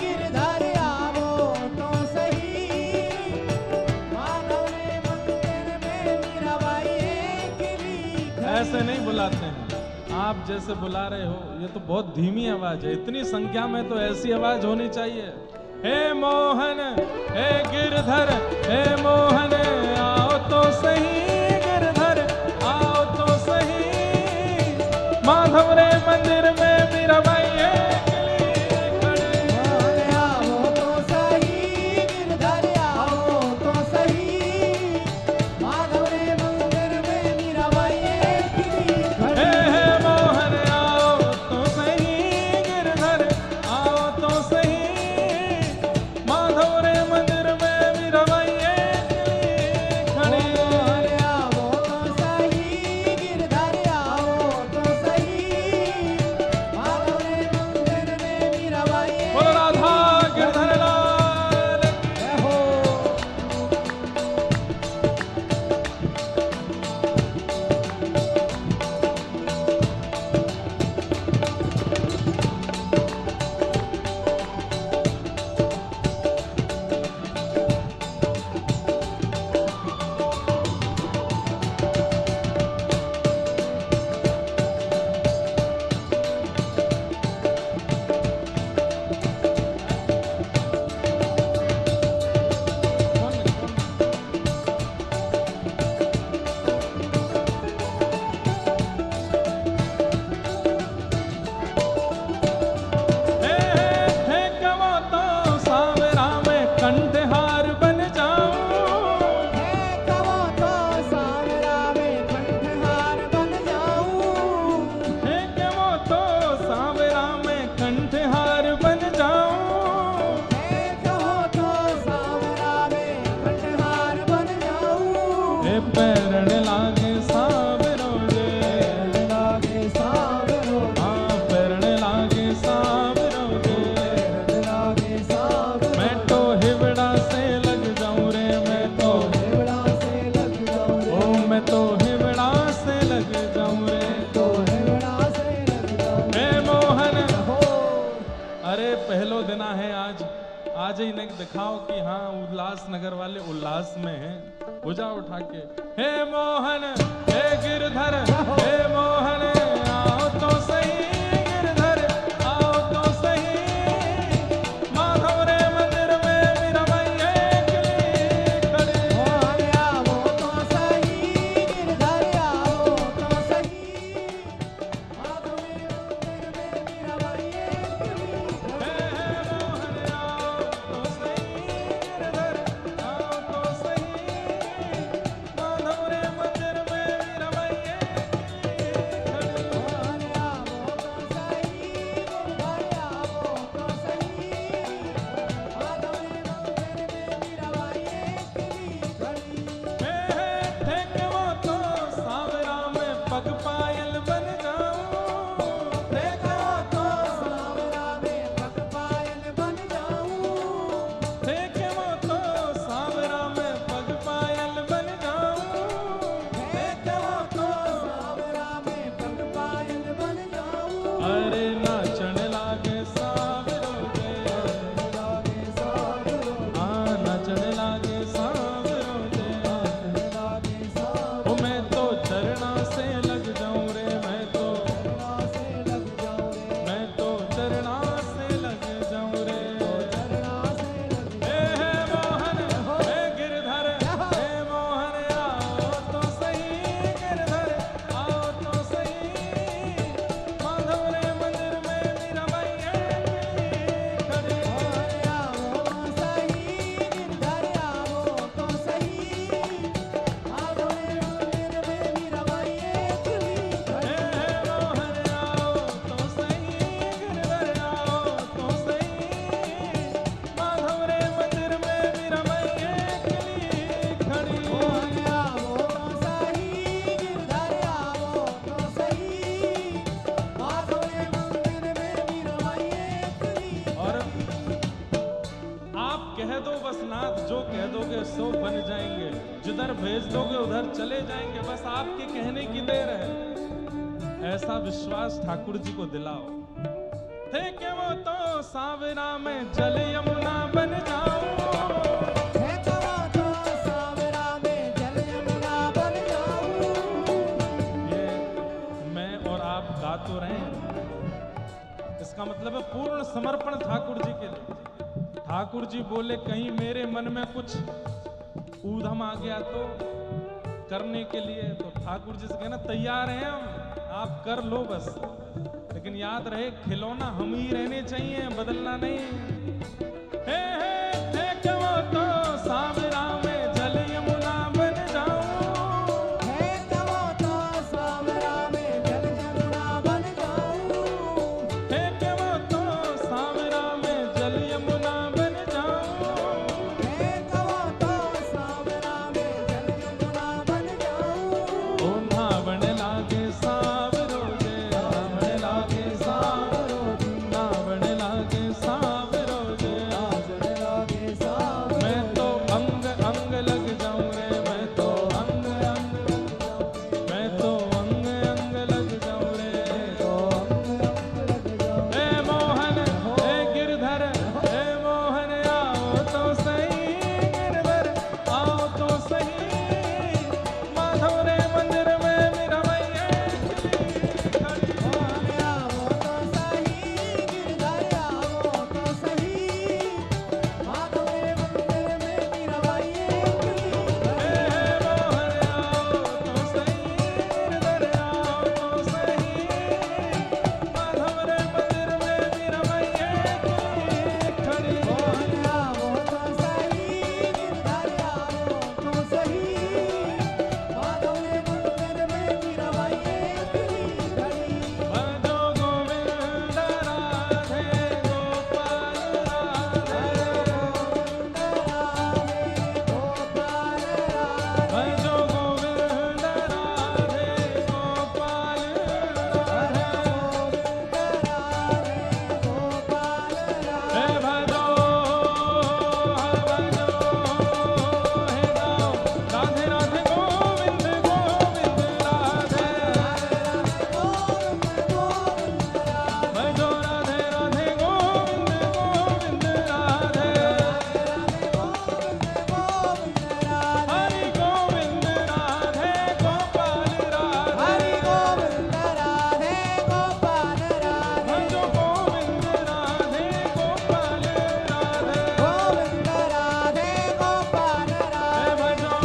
गिरधर आवो तो सही। माधव रे मंदिर में मीराबाई अकेली खड़ी। ऐसे नहीं बुलाते हैं, आप जैसे बुला रहे हो, ये तो बहुत धीमी आवाज है। इतनी संख्या में तो ऐसी आवाज होनी चाहिए हे मोहन हे गिरधर हे मोहन आओ तो सही गिरधर आओ तो सही माधव रे मंदिर में मीराबाई पैरण लागे सावरो रे लागे सावरो हाँ पैरण लागे सावरो रे लागे सावरो मैं तो हिवड़ा से लग जाऊं रे मैं तो हिवड़ा से लग जाऊं रे ओ मैं तो हिवड़ा से लग जाऊं रे तो हिवड़ा से लग जाऊं हे मोहन हो अरे पहलो दिना है आज ही नहीं दिखाओ कि हाँ उल्लासनगर वाले उल्लास में हैं भुजा उठा के हे मोहन हे गिरधर हे मोहन आओ तो सही गिरधर आओ तो सही माधव रे मंदिर में मीराबाई खड़ी आओ तो सही गिरधर आओ तो सही माधव रे मंदिर में मीराबाई हे मोहन आओ तो सही गिरधर आओ तो सही सो बन जाएंगे, जिधर भेज दोगे उधर चले जाएंगे, बस आपके कहने की देर है। ऐसा विश्वास ठाकुर जी को दिलाओ। थे कि वो तो सावरा में जल यमुना बन जाऊं, थे कि वो तो सावरा में जल यमुना बन जाऊं। ये मैं और आप गा तो रहे हैं, इसका मतलब है पूर्ण समर्पण ठाकुर जी के लिए। ठाकुर जी बोले कहीं मेरे मन में कुछ ऊधम आ गया तो करने के लिए, तो ठाकुर जी से कहना तैयार हैं हम, आप कर लो बस, लेकिन याद रहे खिलौना हम ही रहने चाहिए, बदलना नहीं। हे कहो तो सावरा में जल यमुना बन जाऊं, हे कहो तो सावरा में जल यमुना बन जाऊं, हे कहो तो सावरा में जल यमुना बन जाऊं, हे कहो तो सावरा में जल यमुना बन जाऊं। ओ नावण लागे सावरो जे, नावण लागे सावरो जे, नावण लागे सावरो जे, नावण लागे सावरो मैं तो अंग अंग लग जाऊं रे, मैं तो अंग अंग लग जाऊं, मैं तो अंग अंग लग जाऊं रे, तो अंग अंग लग जाऊं। हे मोहन हे गिरधर, हे मोहन आओ तो सही, गिरधर आओ तो सही, माधव रे मंदिर में मेरा मैया खड़ी मोहन आवो तो सही, गिरधर आवो तो सही, माधव रे मंदिर में मीराबाई खड़ी। मोहन आओ तो सही, गिरधर आओ तो सही, माधव रे मंदिर में मेरा मैया खड़ी। मोहन आवो तो सही, गिरधर आवो तो सही, माधव रे मंदिर में मीराबाई खड़ी। भजो गोविंद राधे गोपाल राधे, भजो गोविंद राधे गोपाल राधे, हे भजो हे गाओ राधे राधे गोविंद गोविंद राधे, भजो राधे राधे गोविंद गोविंद राधे, हरि गोविंद राधे गोपाल राधे, भजो गोविंद राधे गोपाल राधे, हे भजो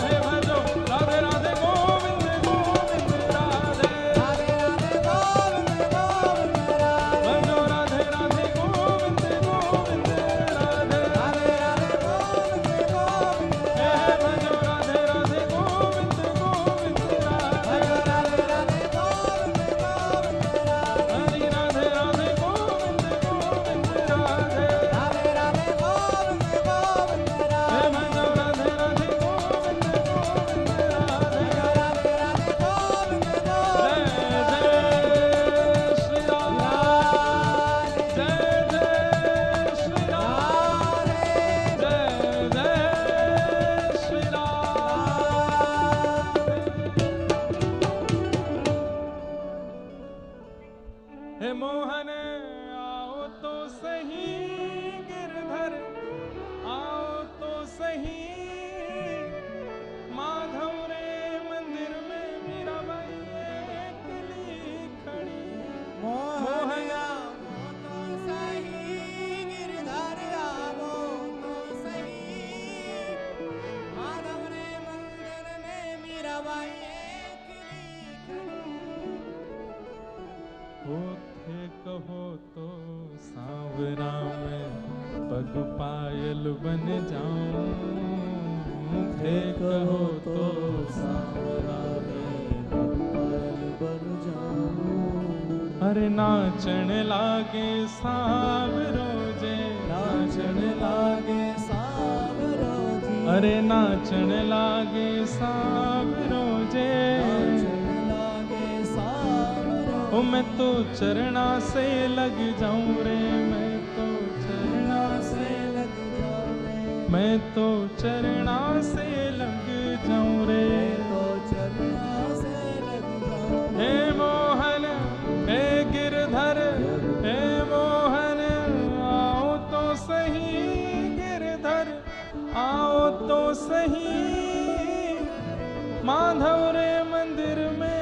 हे भजो राधे राधे गोविंद गोविंद राधे, भजो राधे राधे गोविंद गोविंद राधे, हे भजो राधे राधे गोविंद गोविंद राधे, हरि राधे राधे गोविंद गोविंद राधे, हे भजो राधे राधे गोविंद गोविंद राधे। जय जय श्री राम, जय जय श्री राम, जय जय श्री राम। हे मोहन आओ तो सही, गिरधर आओ तो सही, माधव रे मंदिर में मीराबाई अकेली खड़ी। मोहन आवो तो सही, गिरधर आवो तो सही, माधव रे मंदिर में मीराबाई खड़ी। होठे कहो तो सांवरा में पग पायल बन जाऊं, थे कहो तो सांवरा में पग पायल बन जाऊं, अरे नाचन लागे सांवरो जे, नाचन लागे सावरो जी, अरे नाचन लागे सांवरो जे, लागे सावरो। ओ मैं तो चरना से लग जाऊं रे, मैं तो चरना से, लग जाओ रे, मैं तो चरना से लग जाऊं रे। तो चरना से लग जाओ रे। हे मोहन हे गिरधर, हे मोहन आओ तो सही, गिरधर आओ तो सही, माधव रे मंदिर में